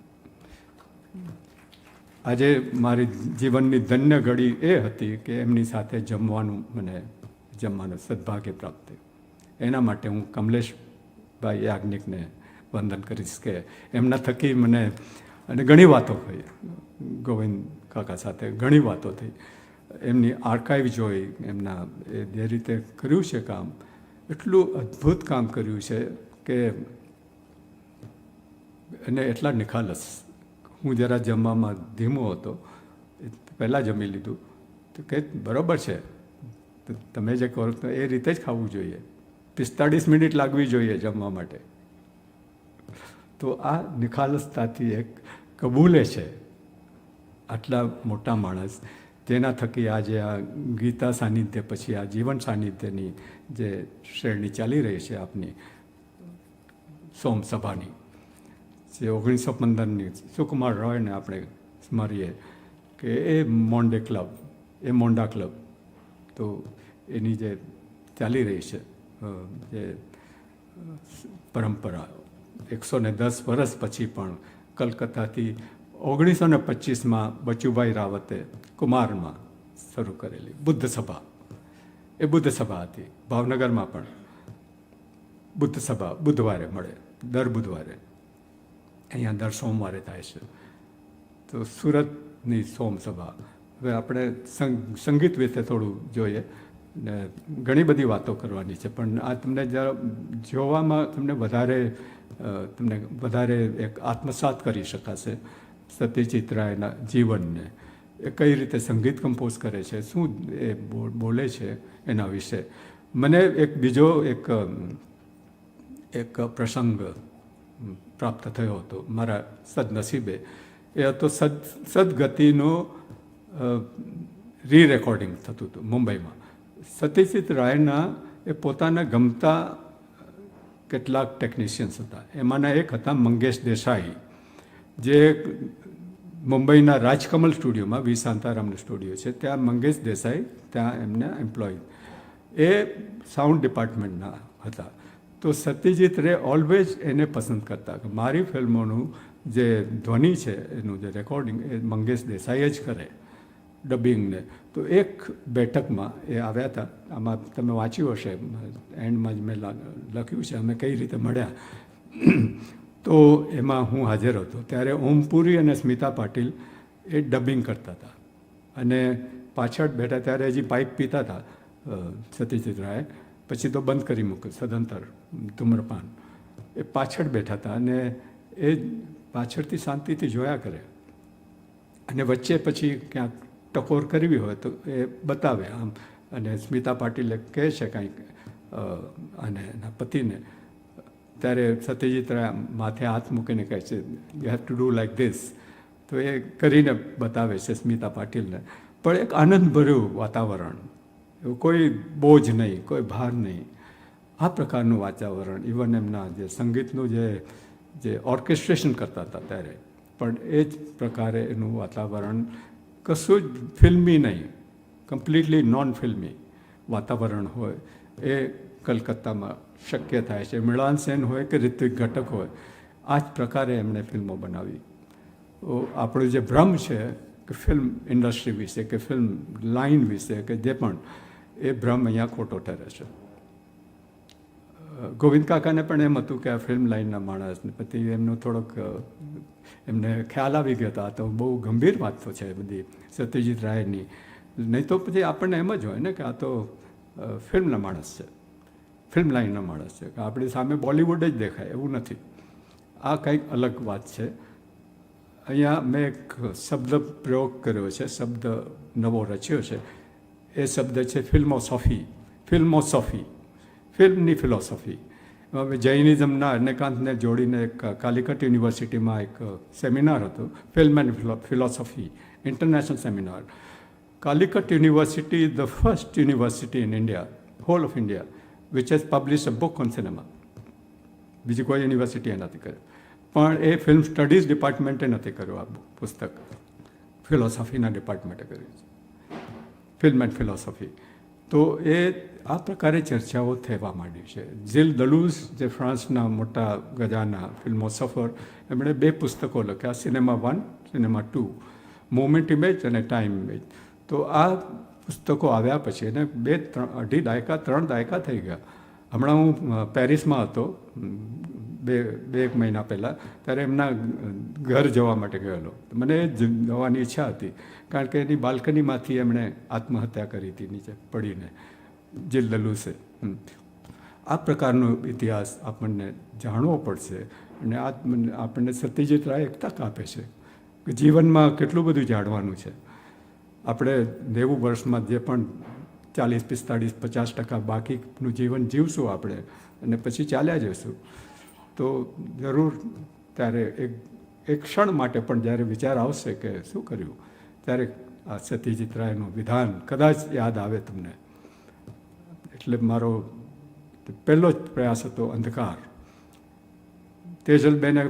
આજે મારી જીવનની ધન્ય ઘડી એ હતી કે એમની સાથે જમવાનું સદભાગ્ય પ્રાપ્ત થયું. એના માટે હું કમલેશભાઈ યાજ્ઞિકને વંદન કરીશ કે એમના થકી મને, અને ઘણી વાતો થઈ ગોવિંદ કાકા સાથે, ઘણી વાતો થઈ. એમની આર્કાઇવ જોઈ, એમના એ જે રીતે કર્યું છે કામ, એટલું અદ્ભુત કામ કર્યું છે કે એને એટલા નિખાલસ. હું જરા જમવામાં ધીમો હતો, પહેલાં જમી લીધું તો કે બરાબર છે, તમે જે કરો તો એ રીતે જ ખાવું જોઈએ, 45 મિનિટ લાગવી જોઈએ જમવા માટે. તો આ નિખાલસતાથી એક કબૂલે છે આટલા મોટા માણસ, જેના થકી આજે આ ગીતા સાનિધ્ય પછી આ જીવન સાનિધ્યની જે શ્રેણી ચાલી રહી છે આપની સોમ સભાની, જે 1915ની સુકુમાર રોયને આપણે સ્મરીએ કે એ મોન્ડે ક્લબ, એ મોન્ડા ક્લબ, તો એની જે ચાલી રહી છે જે પરંપરા 110 વર્ષ પછી પણ કલકત્તાથી 1925માં બચુભાઈ રાવતે કુમારમાં શરૂ કરેલી બુદ્ધ સભા, એ બુદ્ધ સભા હતી. ભાવનગરમાં પણ બુદ્ધ સભા બુધવારે મળે, દર બુધવારે. અહીંયા દર સોમવારે થાય છે. તો સુરતની સોમ સભા. હવે આપણે સંગીત વિશે થોડું જોઈએ ને ઘણી બધી વાતો કરવાની છે, પણ આ તમને જરા જોવામાં તમને વધારે એક આત્મસાત કરી શકાશે સત્યજીત રાયના જીવનને. એ કઈ રીતે સંગીત કમ્પોઝ કરે છે, શું એ બોલે છે એના વિશે. મને એક બીજો એક પ્રસંગ પ્રાપ્ત થયો હતો મારા સદનસીબે. એ હતો સદગતિનો રી રેકોર્ડિંગ થતું હતું મુંબઈમાં. સત્યજીત રાયના એ પોતાના ગમતા કેટલાક ટેકનિશિયન્સ હતા. એમાંના એક હતા મંગેશ દેસાઈ, જે મુંબઈના રાજકમલ સ્ટુડિયોમાં, વી શાંતારામનો સ્ટુડિયો છે ત્યાં મંગેશ દેસાઈ ત્યાં એમને એમ્પ્લોય, એ સાઉન્ડ ડિપાર્ટમેન્ટના હતા. તો સત્યજીત રે ઓલવેઝ એને પસંદ કરતા કે મારી ફિલ્મોનું જે ધ્વનિ છે એનું જે રેકોર્ડિંગ એ મંગેશ દેસાઈ જ કરે, ડબિંગને. તો એક બેઠકમાં એ આવ્યા હતા, આમાં તમે વાંચ્યું હશે, એન્ડમાં જ મેં લખ્યું છે અમે કઈ રીતે મળ્યા. તો એમાં હું હાજર હતો. ત્યારે ઓમપુરી અને સ્મિતા પાટીલ એ ડબિંગ કરતા હતા અને પાછળ બેઠા, ત્યારે હજી પાઇપ પીતા હતા સત્યજીત રાય, પછી તો બંધ કરી મૂક્યું સદંતર ધૂમ્રપાન. એ પાછળ બેઠા હતા અને એ પાછળથી શાંતિથી જોયા કરે અને વચ્ચે પછી ક્યાંક ટકોર કરવી હોય તો એ બતાવે આમ. અને સ્મિતા પાટીલે કહે છે કંઈક અને એના પતિને, ત્યારે સત્યજીત રાય માથે હાથ મૂકીને કહે છે you have to do like this. તો એ કરીને બતાવે છે સ્મિતા પાટીલને. પણ એક આનંદભર્યું વાતાવરણ, એવું કોઈ બોજ નહીં, કોઈ ભાર નહીં, આ પ્રકારનું વાતાવરણ. ઇવન એમના જે સંગીતનું જે ઓર્કેસ્ટ્રેશન કરતા હતા ત્યારે પણ એ જ પ્રકારે એનું વાતાવરણ, કશું જ ફિલ્મી નહીં, કમ્પ્લીટલી નોન ફિલ્મી વાતાવરણ હોય એ કલકત્તામાં શક્ય થાય છે. મૃણાલ સેન હોય કે ઋત્વિક ઘટક હોય, આ જ પ્રકારે એમણે ફિલ્મો બનાવી. આપણું જે ભ્રમ છે કે ફિલ્મ ઇન્ડસ્ટ્રી વિશે કે ફિલ્મ લાઇન વિશે કે જે પણ, એ ભ્રમ અહીંયા ખોટો ઠરે છે. ગોવિંદ કાકાને પણ એમ હતું કે આ ફિલ્મ લાઇનના માણસને, પછી એમનો થોડોક એમને ખ્યાલ આવી ગયો હતો આ તો બહુ ગંભીર વાતો છે બધી સત્યજીત રાયની. નહીં તો પછી આપણને એમ જ હોય ને કે આ તો ફિલ્મના માણસ છે, ફિલ્મ લાઇનના માણસ છે, કે આપણી સામે બોલિવૂડ જ દેખાય એવું નથી. આ કંઈક અલગ વાત છે. અહીંયા મેં એક શબ્દ પ્રયોગ કર્યો છે, શબ્દ નવો રચ્યો છે. એ શબ્દ છે ફિલ્મોસોફી. ફિલ્મની ફિલોસોફી. હવે જૈનિઝમના અનેકાંતને જોડીને એક કાલિકટ યુનિવર્સિટીમાં એક સેમિનાર હતો, film and philosophy international seminar. Calicut university is the first university in India, whole of India, which has publish a book on cinema. બીજી કોઈ યુનિવર્સિટીએ નથી કર્યું, પણ એ ફિલ્મ સ્ટડીઝ ડિપાર્ટમેન્ટે નથી કર્યું. આ પુસ્તક ફિલોસોફીના ડિપાર્ટમેન્ટે કર્યું છે, ફિલ્મ એન્ડ ફિલોસોફી. તો એ આ પ્રકારે ચર્ચાઓ થવા માંડી છે. ઝિલ દલુઝ, જે ફ્રાન્સના મોટા ગજાના ફિલ્મોસોફર, એમણે 2 પુસ્તકો લખ્યા, સિનેમા 1, સિનેમા 2, મોમેન્ટ ઇમેજ અને ટાઈમ ઇમેજ. તો આ પુસ્તકો આવ્યા પછી એને 2-2.5 દાયકા 3 દાયકા થઈ ગયા. હમણાં હું પેરિસમાં હતો 2 મહિના પહેલાં, ત્યારે એમના ઘર જવા માટે ગયેલો. મને જવાની ઈચ્છા હતી, કારણ કે એની બાલ્કનીમાંથી એમણે આત્મહત્યા કરી હતી નીચે પડીને, જીલ દલુસે. આ પ્રકારનો ઇતિહાસ આપણને જાણવો પડશે. અને આપણને સત્યજીત રાય એક તક આપે છે કે જીવનમાં કેટલું બધું જાણવાનું છે. આપણે 90 વર્ષમાં જે પણ 40-45-50% બાકીનું જીવન જીવશું આપણે, અને પછી ચાલ્યા જઈશું. તો જરૂર ત્યારે એક ક્ષણ માટે પણ જ્યારે વિચાર આવશે કે શું કર્યું, ત્યારે આ સત્યજીત રાયનું વિધાન કદાચ યાદ આવે તમને. એટલે મારો પહેલો જ પ્રયાસ હતો અંધકાર. તેજલબેને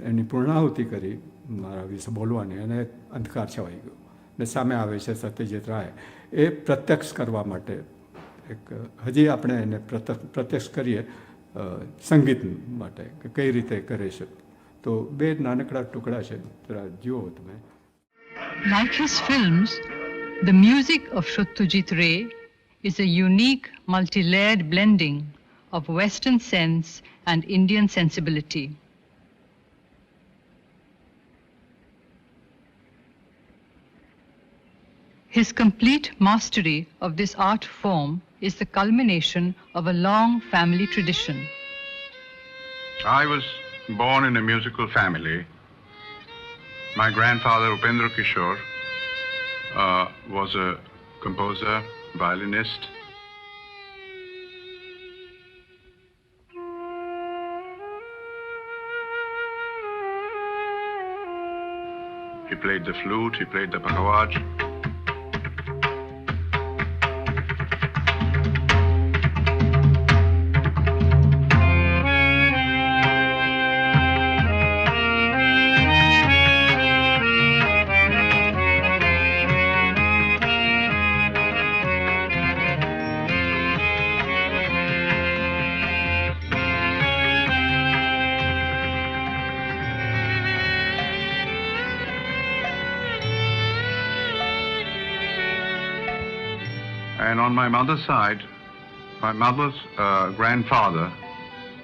એની પૂર્ણાહુતિ કરી મારા વિશે બોલવાની, અને અંધકાર છવાઈ ગયો ને સામે આવે છે સત્યજીત રાય. એ પ્રત્યક્ષ કરવા માટે એક હજી આપણે એને પ્રત્યક્ષ કરીએ સંગીત માટે કે કઈ રીતે કરે છે. તો 2 નાનકડા ટુકડા છે, જરા જુઓ તમે. Like his films, the music of Satyajit Ray is a unique, multi-layered blending of Western sense and Indian sensibility. His complete mastery of this art form is the culmination of a long family tradition. I was born in a musical family. My grandfather, Upendra Kishore, was a composer, violinist. he played the flute, he played the bhagawat. And on my mother's side, my mother's grandfather,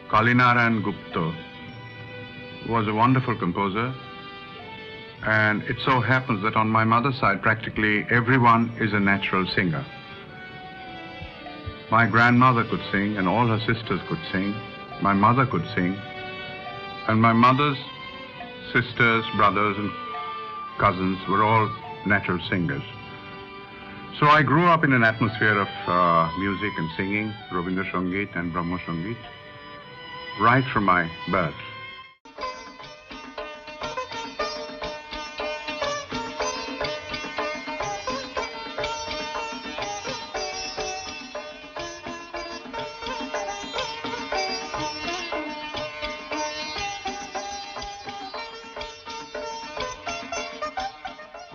Kalinaran Gupta, was a wonderful composer. And it so happens that on my mother's side, practically everyone is a natural singer. My grandmother could sing, and all her sisters could sing. My mother could sing. And my mother's sisters, brothers, and cousins were all natural singers. So I grew up in an atmosphere of music and singing, Rabindra Sangeet and Brahmo Sangeet, right from my birth.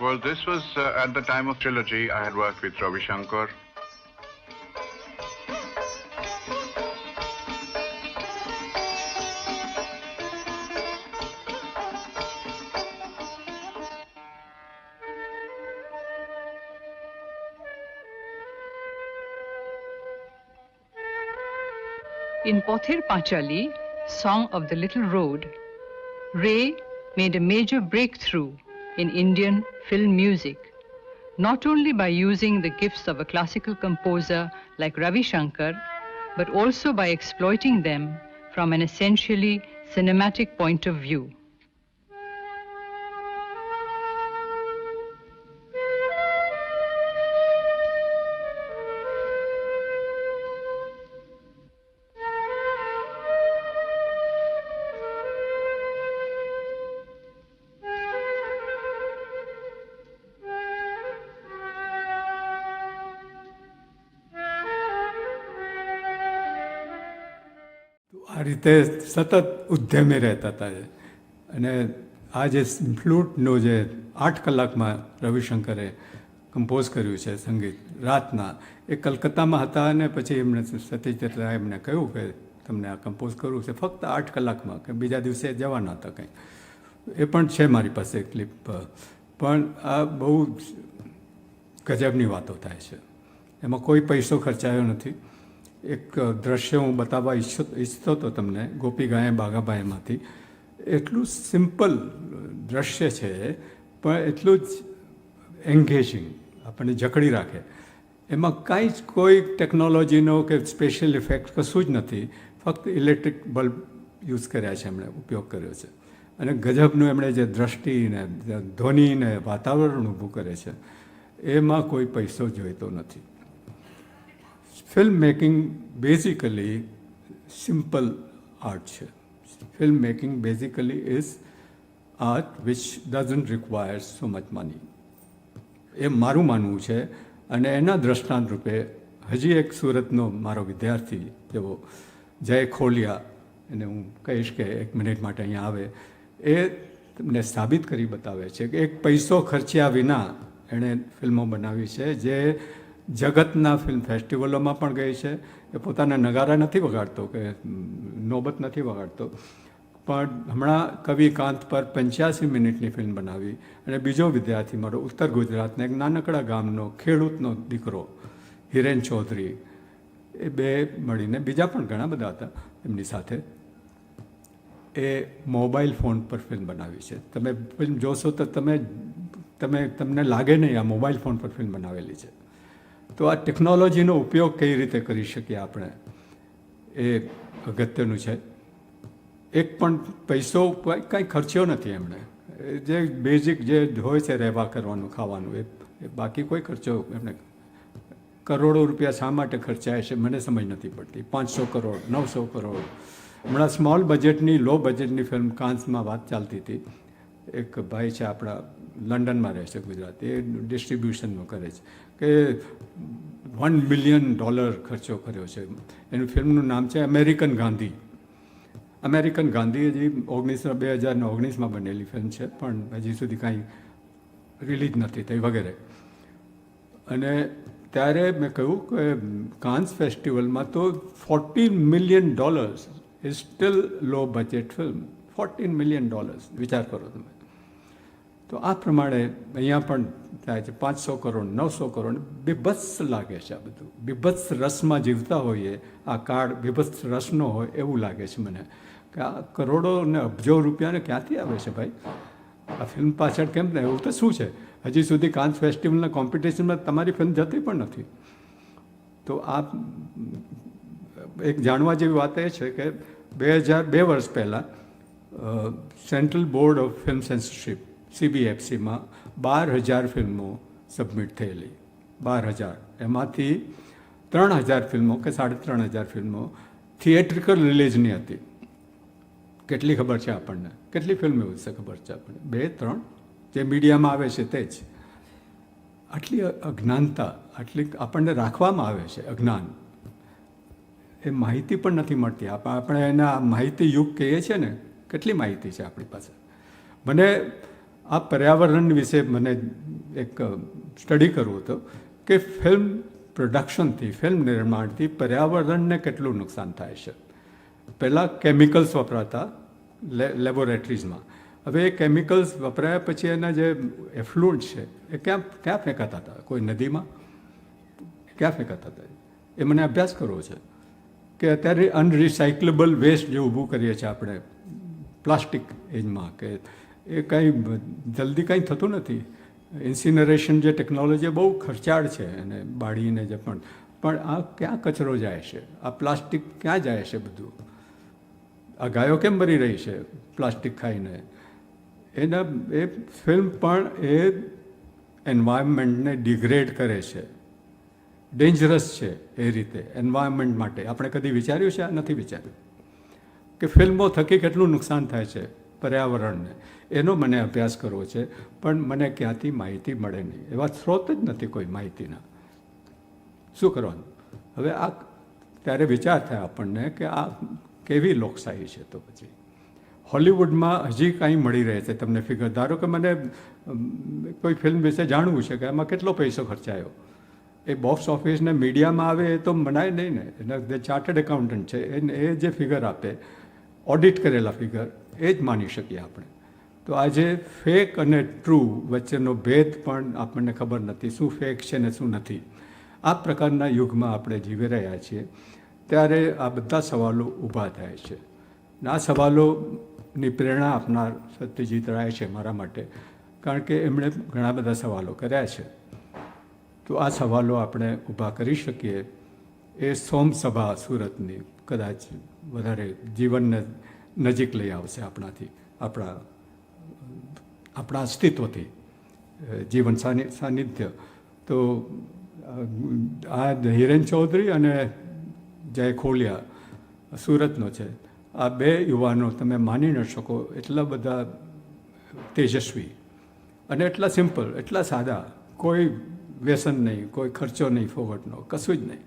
Well, this was at the time of trilogy. I had worked with Ravi Shankar. In Pothir Panchali, Song of the Little Road, Ray made a major breakthrough in Indian film music, not only by using the gifts of a classical composer like Ravi Shankar, but also by exploiting them from an essentially cinematic point of view. આ રીતે સતત ઉદ્યમે રહેતા હતા અને આ જે ફ્લૂટનું જે 8 કલાકમાં રવિશંકરે કમ્પોઝ કર્યું છે સંગીત રાતના, એ કલકત્તામાં હતા અને પછી એમણે સતીશ રાય એમને કહ્યું કે તમને આ કમ્પોઝ કરવું છે ફક્ત 8 કલાકમાં, કે બીજા દિવસે જવાના હતા કંઈ. એ પણ છે મારી પાસે ક્લિપ. પણ આ બહુ ગજબની વાતો થાય છે, એમાં કોઈ પૈસો ખર્ચાયો નથી. એક દ્રશ્ય હું બતાવવા ઈચ્છતો હતો તમને, ગોપી ગાયે બાઘાબાઈમાંથી. એટલું સિમ્પલ દ્રશ્ય છે પણ એટલું જ એન્ગેજિંગ, આપણને જકડી રાખે. એમાં કાંઈ જ કોઈ ટેકનોલોજીનો કે સ્પેશિયલ ઇફેક્ટ કશું જ નથી, ફક્ત ઇલેક્ટ્રિક બલ્બ યુઝ કર્યા છે, એમણે ઉપયોગ કર્યો છે. અને ગજબનું એમણે જે દ્રષ્ટિને ધ્વનિને વાતાવરણ ઊભું કરે છે, એમાં કોઈ પૈસો જોઈતો નથી. Film making basically simple art છે. Film making basically is art which doesn't require so much money. એ મારું માનવું છે. અને એના દ્રષ્ટાંત રૂપે હજી એક સુરતનો મારો વિદ્યાર્થી જેવો જય ખોલિયા, એને હું કહીશ કે 1 મિનિટ માટે અહીંયા આવે, એ તમને સાબિત કરી બતાવે છે કે એક પૈસો ખર્ચ્યા વિના એણે ફિલ્મો બનાવી છે જે જગતના ફિલ્મ ફેસ્ટિવલોમાં પણ ગઈ છે. એ પોતાના નગારા નથી વગાડતો કે નોબત નથી વગાડતો, પણ હમણાં કવિકાંત પર 85 મિનિટની ફિલ્મ બનાવી. અને બીજો વિદ્યાર્થી મારો ઉત્તર ગુજરાતના એક નાનકડા ગામનો ખેડૂતનો દીકરો હિરેન ચૌધરી, એ બે મળીને, બીજા પણ ઘણા બધા હતા એમની સાથે, એ મોબાઈલ ફોન પર ફિલ્મ બનાવી છે. તમે ફિલ્મ જોશો તો તમને લાગે નહીં આ મોબાઈલ ફોન પર ફિલ્મ બનાવેલી છે. તો આ ટેકનોલોજીનો ઉપયોગ કઈ રીતે કરી શકીએ આપણે, એ અગત્યનું છે. એક પણ પૈસો કાંઈ ખર્ચ્યો નથી એમણે. જે બેઝિક જે હોય છે રહેવા કરવાનું, ખાવાનું, એ બાકી કોઈ ખર્ચો એમણે. કરોડો રૂપિયા શા માટે ખર્ચાય છે મને સમજ નથી પડતી. 500 કરોડ, 900 કરોડ. હમણાં સ્મોલ બજેટની, લો બજેટની ફિલ્મ કાન્સમાં વાત ચાલતી હતી, એક ભાઈ છે આપણા લંડનમાં રહે છે ગુજરાત, એ ડિસ્ટ્રીબ્યુશનનું કરે છે, કે $1 બિલિયન ખર્ચો કર્યો છે. એનું ફિલ્મનું નામ છે અમેરિકન ગાંધી. અમેરિકન ગાંધી હજી 2019માં બનેલી ફિલ્મ છે, પણ હજી સુધી કાંઈ રિલીઝ નથી થઈ વગેરે. અને ત્યારે મેં કહ્યું કે કાન્સ ફેસ્ટિવલમાં તો $14 million is still low budget film. $14 million, વિચાર કરો તમે. તો આ પ્રમાણે અહીંયા પણ થાય છે. 500 કરોડ, 900 કરોડ, બીભત્સ લાગે છે આ બધું. બીભત્સ રસમાં જીવતા હોઈએ, આ કાળ બીભત્સ રસનો હોય એવું લાગે છે મને, કે આ કરોડો ને અબજો રૂપિયાને ક્યાંથી આવે છે ભાઈ? આ ફિલ્મ પાછળ કેમ ને? એવું તો શું છે, હજી સુધી કાન્સ ફેસ્ટિવલના કોમ્પિટિશનમાં તમારી ફિલ્મ જતી પણ નથી. તો આ એક જાણવા જેવી વાત એ છે કે 2 વર્ષ પહેલાં central board of film censorship CBFCમાં 12,000 ફિલ્મો સબમિટ થયેલી. 12,000, એમાંથી 3,000 ફિલ્મો કે 3,500 ફિલ્મો થિયેટ્રિકલ રિલીઝની હતી. કેટલી ખબર છે આપણને? કેટલી ફિલ્મ એવું છે ખબર છે આપણને? 2-3 જે મીડિયામાં આવે છે તે જ. આટલી અજ્ઞાનતા, આટલી આપણને રાખવામાં આવે છે અજ્ઞાન. એ માહિતી પણ નથી મળતી. આપણે એના માહિતી યુગ કહીએ છીએ ને, કેટલી માહિતી છે આપણી પાસે. મને આ પર્યાવરણ વિશે મને એક સ્ટડી કરવું હતું કે ફિલ્મ પ્રોડક્શનથી, ફિલ્મ નિર્માણથી પર્યાવરણને કેટલું નુકસાન થાય છે. પહેલાં કેમિકલ્સ વપરાતા લેબોરેટરીઝમાં. હવે એ કેમિકલ્સ વપરાયા પછી એના જે એફ્લુન્ટ છે એ ક્યાં ફેંકાતા હતા? કોઈ નદીમાં? ક્યાં ફેંકાતા હતા? એ મને અભ્યાસ કરવો છે. કે અત્યારે અનરિસાયકલેબલ વેસ્ટ જે ઊભું કરીએ છીએ આપણે પ્લાસ્ટિક એજમાં, કે એ કંઈ જલ્દી કંઈ થતું નથી. ઇન્સિનરેશન જે ટેકનોલોજી બહુ ખર્ચાળ છે અને બાળીને જે પણ આ ક્યાં કચરો જાય છે? આ પ્લાસ્ટિક ક્યાં જાય છે બધું? આ ગાયો કેમ મરી રહી છે પ્લાસ્ટિક ખાઈને? એ ફિલ્મ પણ એ એન્વાયરમેન્ટને ડિગ્રેડ કરે છે. ડેન્જરસ છે એ રીતે એન્વાયરમેન્ટ માટે. આપણે કદી વિચાર્યું છે? આ નથી વિચાર્યું કે ફિલ્મો થકી કેટલું નુકસાન થાય છે પર્યાવરણને. એનો મને અભ્યાસ કરવો છે, પણ મને ક્યાંથી માહિતી મળે નહીં. એવા સ્ત્રોત જ નથી કોઈ માહિતીના. શું કરવાનું? હવે આ ત્યારે વિચાર થાય આપણને કે આ કેવી લોકશાહી છે. તો પછી હોલિવૂડમાં હજી કાંઈ મળી રહે છે તમને ફિગર. ધારો કે મને કોઈ ફિલ્મ વિશે જાણવું છે કે એમાં કેટલો પૈસો ખર્ચાયો, એ બોક્સ ઓફિસને મીડિયામાં આવે એ તો મનાય નહીં ને. એના જે ચાર્ટર્ડ એકાઉન્ટન્ટ છે એ જે ફિગર આપે, ઓડિટ કરેલા ફિગર, એ જ માની શકીએ આપણે. તો આજે ફેક અને ટ્રુ વચ્ચેનો ભેદ પણ આપણને ખબર નથી, શું ફેક છે ને શું નથી. આ પ્રકારના યુગમાં આપણે જીવી રહ્યા છીએ. ત્યારે આ બધા સવાલો ઊભા થાય છે. આ સવાલોની પ્રેરણા આપનાર સત્યજીત રાય છે મારા માટે, કારણ કે એમણે ઘણા બધા સવાલો કર્યા છે. તો આ સવાલો આપણે ઊભા કરી શકીએ. એ સોમસભા સુરતની કદાચ વધારે જીવનને નજીક લઈ આવશે આપણાથી, આપણા અસ્તિત્વથી, જીવન સાનિધ્ય. તો આ હિરેન ચૌધરી અને જય ખોલિયા સુરતનો છે. આ 2 યુવાનો તમે માની ન શકો એટલા બધા તેજસ્વી અને એટલા સિમ્પલ, એટલા સાદા. કોઈ વ્યસન નહીં, કોઈ ખર્ચો નહીં ફોગટનો, કશું જ નહીં.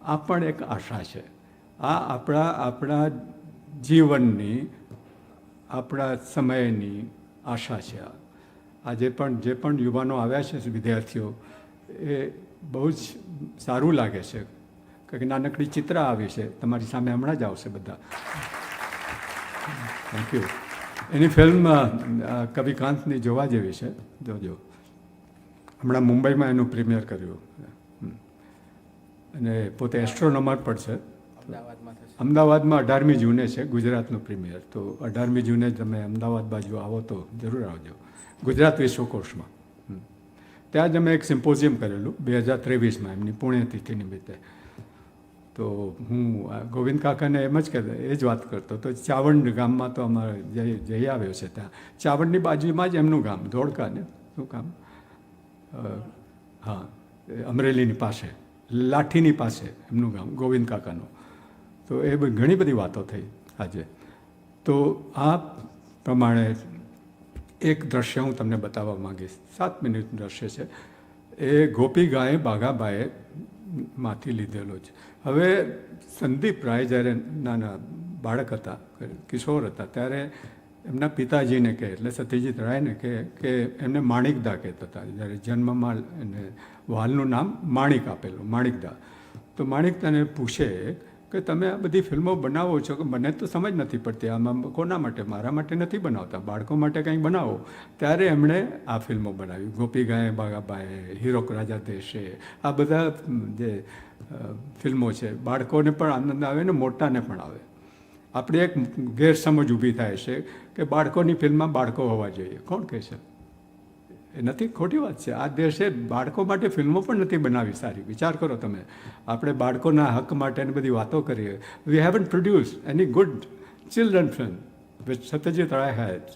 આ પણ એક આશા છે. આ આપણા જીવનની, આપણા સમયની આશા છે. આ જે પણ યુવાનો આવ્યા છે, વિદ્યાર્થીઓ, એ બહુ જ સારું લાગે છે. કે નાનકડી ચિત્ર આવી છે તમારી સામે, હમણાં જ આવશે બધા. Thank you. એની ફિલ્મ કવિકાંતની જોવા જેવી છે, જોજો. હમણાં મુંબઈમાં એનું પ્રીમિયર કર્યું અને પોતે એસ્ટ્રોનોમર પણ છે. અમદાવાદમાં 18મી જૂને છે ગુજરાતનું પ્રીમિયર. તો 18મી જૂને તમે અમદાવાદ બાજુ આવો તો જરૂર આવજો, ગુજરાત વિશ્વકોશમાં. ત્યાં જ અમે એક સિમ્પોઝિયમ કરેલું 2023માં એમની પુણ્યતિથિ નિમિત્તે. તો હું ગોવિંદ કાકાને એમ જ એ જ વાત કરતો. તો ચાવંડ ગામમાં તો અમારે જઈ આવ્યો છે. ત્યાં ચાવંડની બાજુમાં જ એમનું ગામ, ધોળકાને શું ગામ, હા, અમરેલીની પાસે, લાઠીની પાસે એમનું ગામ, ગોવિંદ કાકાનું. તો એ ઘણી બધી વાતો થઈ આજે. તો આ પ્રમાણે એક દ્રશ્ય હું તમને બતાવવા માંગીશ. 7 મિનિટનું દ્રશ્ય છે. એ ગોપી ગાય બાઘાબાએ માંથી લીધેલો છે. હવે સંદીપ રાય જ્યારે નાના બાળક હતા, કિશોર હતા, ત્યારે એમના પિતાજીને કહે, એટલે સત્યજીત રાયને કહે કે એમને માણિકદા કહેતા હતા. જ્યારે જન્મમાં એને વાલનું નામ માણિક આપેલું, માણિકદા. તો માણિકદાને પૂછે કે તમે આ બધી ફિલ્મો બનાવો છો, કે મને તો સમજ નથી પડતી, આમાં કોના માટે? મારા માટે નથી બનાવતા, બાળકો માટે કંઈ બનાવો. ત્યારે એમણે આ ફિલ્મો બનાવી, ગોપી ગાય બાઘાબાએ, હીરોક રાજા દેશે, આ બધા જે ફિલ્મો છે, બાળકોને પણ આનંદ આવે ને મોટાને પણ આવે. આપણે એક ગેરસમજ ઊભી થાય છે કે બાળકોની ફિલ્મમાં બાળકો હોવા જોઈએ. કોણ કહે છે? એ નથી, ખોટી વાત છે. આ દેશે બાળકો માટે ફિલ્મો પણ નથી બનાવી સારી. વિચાર કરો તમે, આપણે બાળકોના હક માટેની બધી વાતો કરીએ. We haven't produce any good children film which Satyajit Ray had,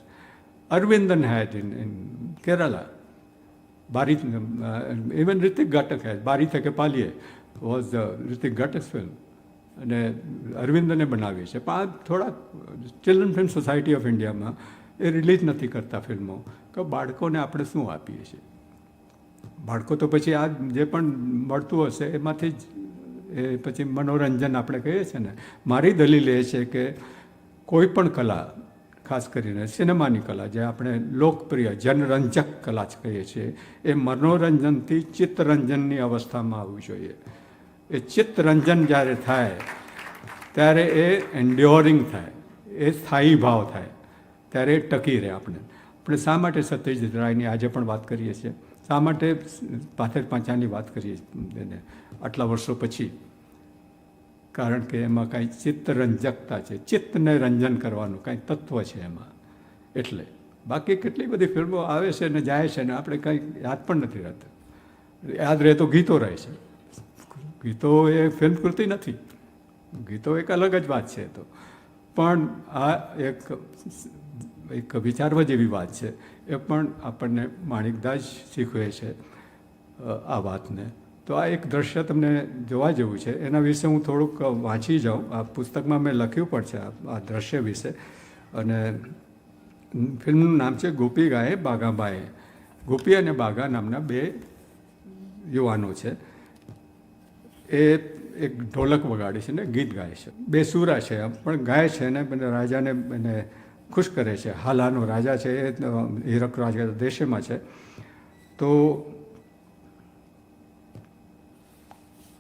Aravindan had in Kerala, બારી, ઇવન રિતિક ઘટક હેડ, બારી થકે પાલીએ વોઝ રિતિક ઘટક ફિલ્મ, અને અરવિંદને બનાવી છે. પણ આ થોડા ચિલ્ડ્રન ફિલ્મ સોસાયટી ઓફ ઇન્ડિયામાં એ રિલીઝ નથી કરતા ફિલ્મો, કે બાળકોને આપણે શું આપીએ છીએ. બાળકો તો પછી આ જે પણ મળતું હશે એમાંથી જ એ પછી મનોરંજન આપણે કહીએ છીએ ને. મારી દલીલ એ છે કે કોઈ પણ કલા, ખાસ કરીને સિનેમાની કલા, જે આપણે લોકપ્રિય જનરંજક કલા કહીએ છીએ, એ મનોરંજનથી ચિત્તરંજનની અવસ્થામાં આવવું જોઈએ. એ ચિત્તરંજન જ્યારે થાય ત્યારે એ એન્ડ્યોરિંગ થાય, એ સ્થાયી ભાવ થાય, ત્યારે એ ટકી રહે. આપણે શા માટે સત્યજીત રાયની આજે પણ વાત કરીએ છીએ? શા માટે પાથેર પાંચાની વાત કરીએ એને આટલા વર્ષો પછી? કારણ કે એમાં કાંઈ ચિત્તરંજકતા છે, ચિત્તને રંજન કરવાનું કાંઈ તત્વ છે એમાં. એટલે બાકી કેટલી બધી ફિલ્મો આવે છે ને જાય છે ને આપણે કાંઈ યાદ પણ નથી રહેતા. યાદ રહે તો ગીતો રહે છે. ગીતો એ ફિલ્મ કૃતિ નથી, ગીતો એક અલગ જ વાત છે. તો પણ આ એક વિચારવા જેવી વાત છે. એ પણ આપણને માણિકદા જ શીખવે છે આ વાતને. તો આ એક દ્રશ્ય તમને જોવા જેવું છે. એના વિશે હું થોડુંક વાંચી જાઉં. આ પુસ્તકમાં મેં લખ્યું પણ છે આ દ્રશ્ય વિશે. અને ફિલ્મનું નામ છે ગોપી ગાય બાઘાબાએ. ગોપી અને બાઘા નામના બે યુવાનો છે. એ એક ઢોલક વગાડે છે ને ગીત ગાય છે. બે સુરા છે પણ ગાય છે ને રાજાને એને ખુશ કરે છે. હાલાનો રાજા છે એ હીરક રાજા દેશમાં છે. તો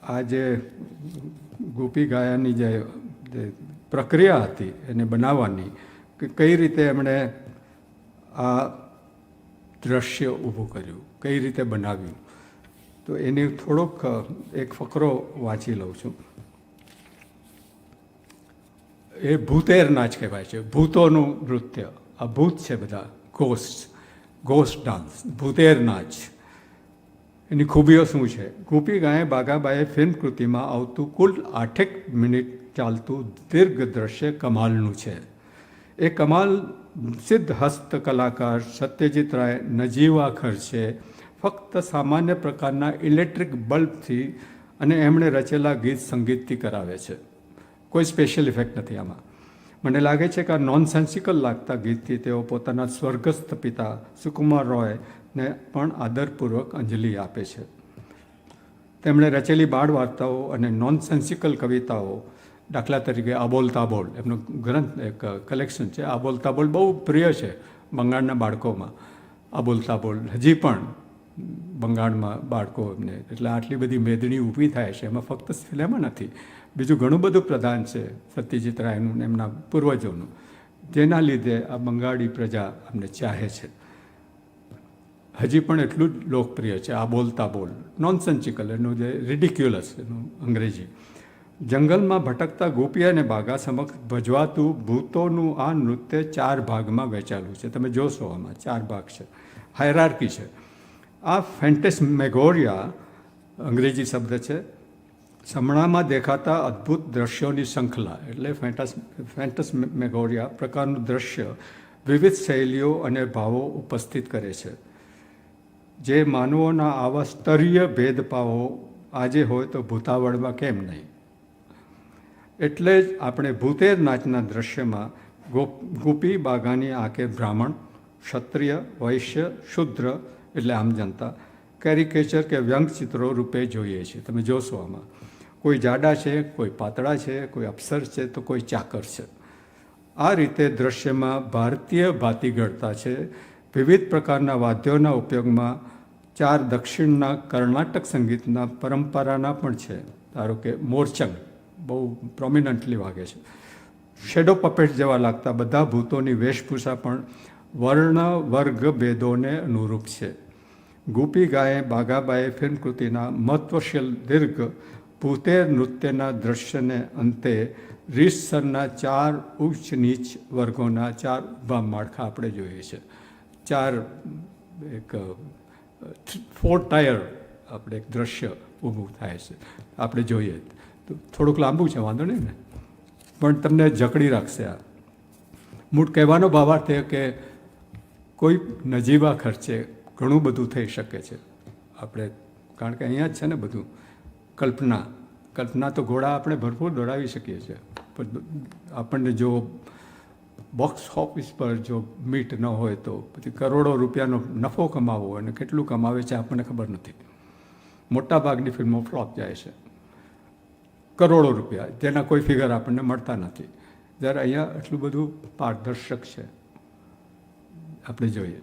આ જે ગોપી ગાયાની જે પ્રક્રિયા હતી એને બનાવવાની, કે કઈ રીતે એમણે આ દ્રશ્ય ઊભું કર્યું, કઈ રીતે બનાવ્યું, તો એની થોડોક એક ફકરો વાંચી લઉં છું. એ ભૂતેર નાચ કહેવાય છે, ભૂતોનું નૃત્ય. આ ભૂત છે બધા, ગોસ્ટ ડાન્સ, ભૂતેર નાચ. એની ખૂબીઓ શું છે? ગોપી ગાય બાઘાબાએ ફિલ્મ કૃતિમાં આવતું કુલ 8 મિનિટ ચાલતું દીર્ઘ દ્રશ્ય કમાલનું છે. એ કમાલ સિદ્ધ હસ્ત કલાકાર સત્યજીત રાય નજીવા ખર્ચે ફક્ત સામાન્ય પ્રકારના ઇલેક્ટ્રિક બલ્બથી અને એમણે રચેલા ગીત સંગીતથી કરાવે છે. કોઈ સ્પેશિયલ ઇફેક્ટ નથી આમાં. મને લાગે છે કે આ નોનસેન્સિકલ લાગતા ગીતથી તેઓ પોતાના સ્વર્ગસ્થ પિતા સુકુમાર રોયને પણ આદરપૂર્વક અંજલિ આપે છે. તેમણે રચેલી બાળ વાર્તાઓ અને નોનસેન્સિકલ કવિતાઓ, દાખલા તરીકે આબોલ તાબોલ, એમનો ગ્રંથ એક કલેક્શન છે. આબોલ તાબોલ બહુ પ્રિય છે બંગાળના બાળકોમાં. આબોલ તાબોલ હજી પણ બંગાળમાં બાળકો એમને, એટલે આટલી બધી મેદણી ઊભી થાય છે. એમાં ફક્ત ફિલ્મ નથી, બીજું ઘણું બધું પ્રધાન છે સત્યજીત રાયનું એમના પૂર્વજોનું, જેના લીધે આ બંગાળી પ્રજા અમને ચાહે છે. હજી પણ એટલું જ લોકપ્રિય છે આ બોલતા બોલ. નોનસેન્સિકલ, એનું જે રિડિક્યુલસ એનું અંગ્રેજી. જંગલમાં ભટકતા ગોપી અને બાઘા સમક્ષ ભજવાતું ભૂતોનું આ નૃત્ય 4 ભાગમાં વહેંચાયેલું છે. તમે જોશો આમાં 4 ભાગ છે, હાયરાર્કી છે. આ ફેન્ટેસ્મેગોરિયા અંગ્રેજી શબ્દ છે. સમણામાં દેખાતા અદ્ભુત દ્રશ્યોની શૃંખલા એટલે ફેન્ટેસ્મેગોરિયા પ્રકારનું દ્રશ્ય વિવિધ શૈલીઓ અને ભાવો ઉપસ્થિત કરે છે, જે માનવોના આવા સ્તરીય ભેદભાવો આજે હોય તો ભૂતાવળમાં કેમ નહીં. એટલે જ આપણે ભૂતેર નાચના દ્રશ્યમાં ગોપી બાઘાની આંખે બ્રાહ્મણ ક્ષત્રિય, વૈશ્ય, શુદ્ર એટલે આમ જનતા કેરિકેચર કે વ્યંગચિત્રો રૂપે જોઈએ છીએ. તમે જોશો આમાં કોઈ જાડા છે, કોઈ પાતળા છે, કોઈ અપ્સર છે, તો કોઈ ચાકર છે. આ રીતે દ્રશ્યમાં ભારતીય ભાતીગળતા છે. વિવિધ પ્રકારના વાદ્યોના ઉપયોગમાં 4 દક્ષિણના કર્ણાટક સંગીતના પરંપરાના પણ છે. ધારો કે મોરચંગ બહુ પ્રોમિનન્ટલી વાગે છે. શેડો પપેટ જેવા લાગતા બધા ભૂતોની વેશભૂષા પણ વર્ણ વર્ગ ભેદોને અનુરૂપ છે. ગોપી ગાયે બાગાબાએ ફિલ્મકૃતિના મહત્વશીલ દીર્ઘ ભૂતેર નૃત્યના દ્રશ્યને અંતે રીતસરના 4 ઉચ્ચ નીચ વર્ગોના 4 ઊભા માળખા આપણે જોઈએ છે. 4 એક 4 ટાયર આપણે એક દ્રશ્ય ઊભું થાય છે. આપણે જોઈએ તો થોડુંક લાંબુ છે, વાંધો નહીં ને, પણ તમને જકડી રાખશે. આ મૂળ કહેવાનો ભાવાર્થ એ કે કોઈ નજીવા ખર્ચે ઘણું બધું થઈ શકે છે. આપણે કારણ કે અહીંયા જ છે ને બધું કલ્પના તો ઘોડા આપણે ભરપૂર દોડાવી શકીએ છીએ, પણ આપણને જો બોક્સ ઓફિસ પર જો મીટ ન હોય તો પછી કરોડો રૂપિયાનો નફો કમાવો અને કેટલું કમાવે છે આપણને ખબર નથી. મોટાભાગની ફિલ્મો ફ્લોપ જાય છે. કરોડો રૂપિયા જેના કોઈ ફિગર આપણને મળતા નથી, જ્યારે અહીંયા એટલું બધું પારદર્શક છે. આપણે જોઈએ.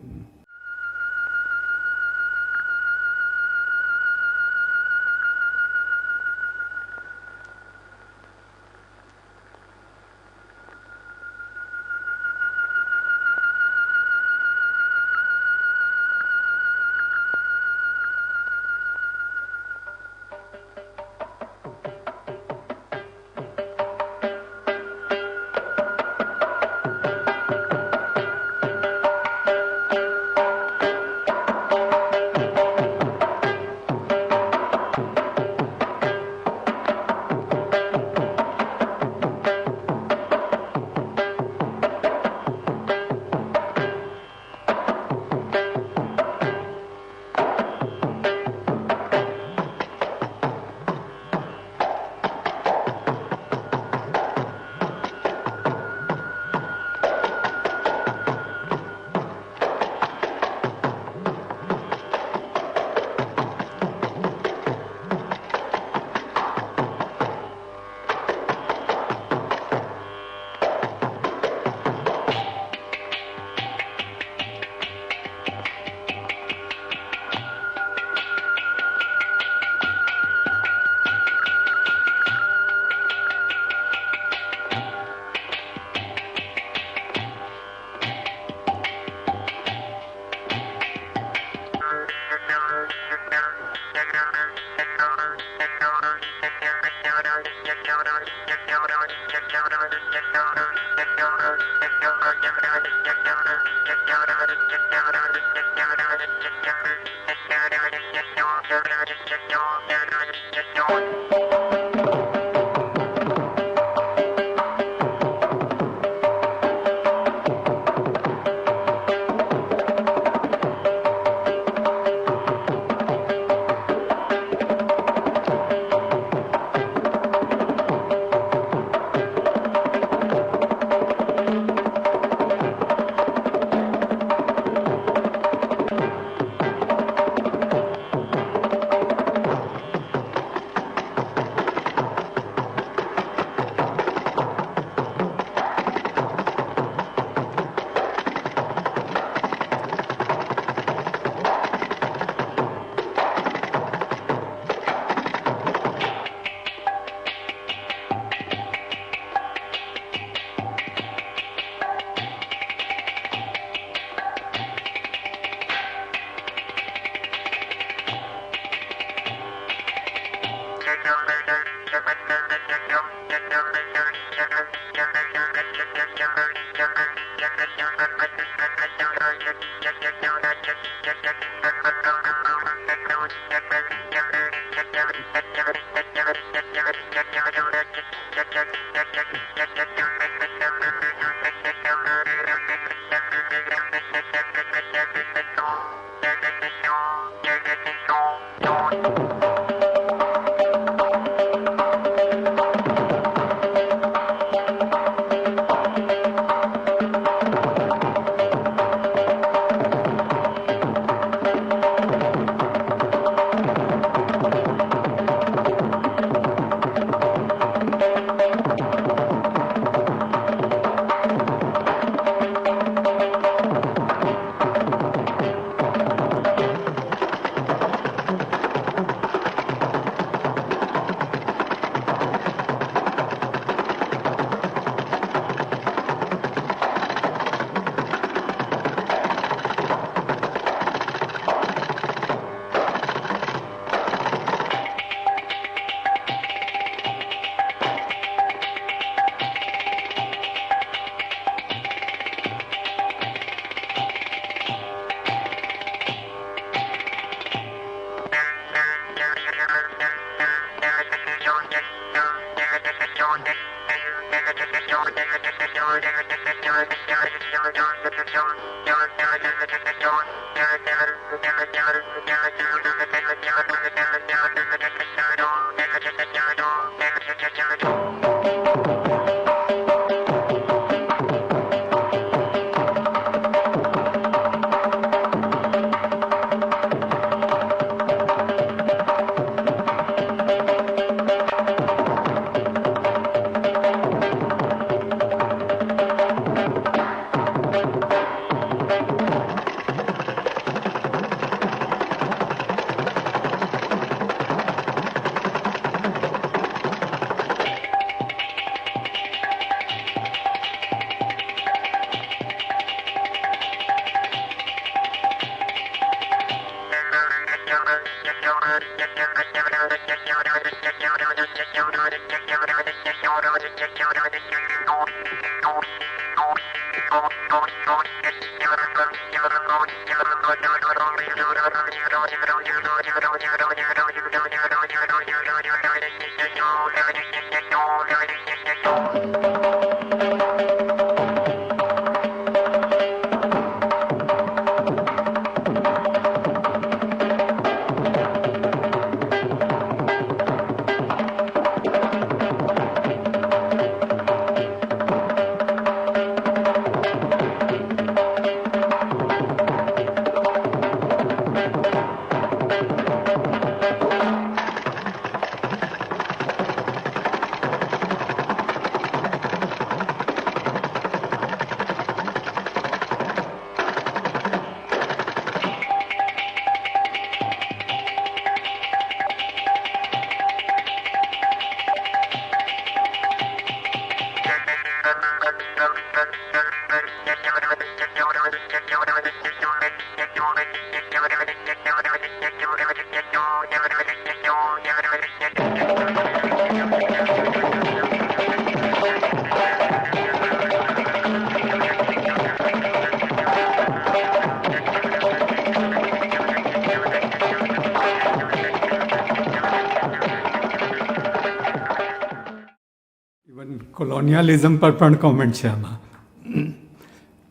કોલોનિયાલિઝમ પર પણ કોમેન્ટ છે આમાં.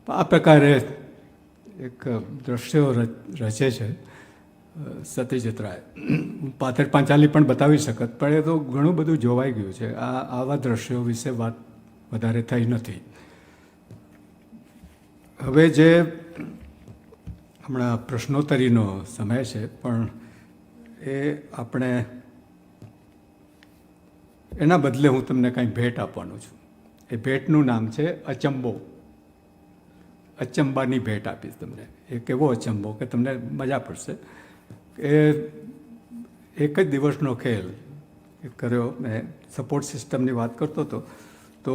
આ પ્રકારે એક દ્રશ્યો રચે છે સત્યજીત રાય. પાથર પાંચાલી પણ બતાવી શકત, પણ એ તો ઘણું બધું જોવાઈ ગયું છે. આવા દ્રશ્યો વિશે વાત વધારે થઈ નથી. હવે જે હમણાં પ્રશ્નોત્તરીનો સમય છે, પણ એ આપણે એના બદલે હું તમને કંઈ ભેટ આપવાનું છું. એ ભેટનું નામ છે અચંબો. અચંબાની ભેટ આપીશ તમને. એ કેવો અચંબો કે તમને મજા પડશે. એ એક જ દિવસનો ખેલ કર્યો. મેં સપોર્ટ સિસ્ટમની વાત કરતો હતો. તો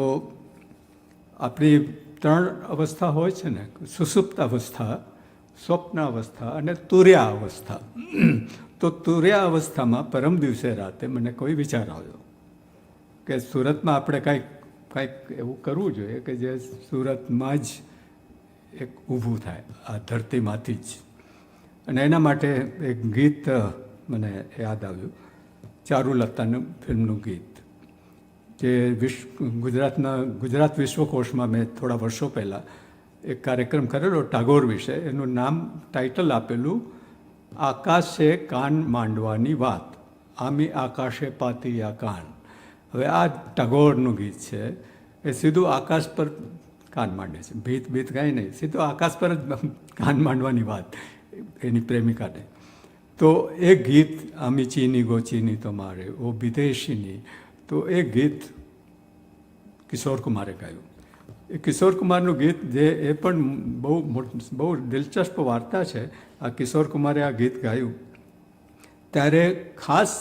આપણી 3 અવસ્થા હોય છે ને, સુષુપ્ત અવસ્થા, સ્વપ્ન અવસ્થા અને તુર્યા અવસ્થા. તો તુર્યા અવસ્થામાં પરમ દિવસે રાતે મને કોઈ વિચાર આવ્યો કે સુરતમાં આપણે કંઈક એવું કરવું જોઈએ કે જે સુરતમાં જ એક ઊભું થાય, આ ધરતીમાંથી જ. અને એના માટે એક ગીત મને યાદ આવ્યું, ચારુલતાનું ફિલ્મનું ગીત, જે ગુજરાત વિશ્વકોશમાં મેં થોડા વર્ષો પહેલાં એક કાર્યક્રમ કરેલો ટાગોર વિશે. એનું નામ, ટાઇટલ આપેલું આકાશે કાન માંડવાની વાત, આમી આકાશે પાતી આ કાન. હવે આ ટાગોરનું ગીત છે. એ સીધું આકાશ પર કાન માંડે છે. ભીત કાંઈ નહીં, સીધું આકાશ પર જ કાન માંડવાની વાત એની પ્રેમિકાને. તો એ ગીત આમી ચીની ગોચીની તો મારે ઓ વિદેશીની, તો એ ગીત કિશોર કુમારે ગાયું. એ કિશોર કુમારનું ગીત, જે એ પણ બહુ દિલચસ્પ વાર્તા છે. આ કિશોર કુમારે આ ગીત ગાયું ત્યારે ખાસ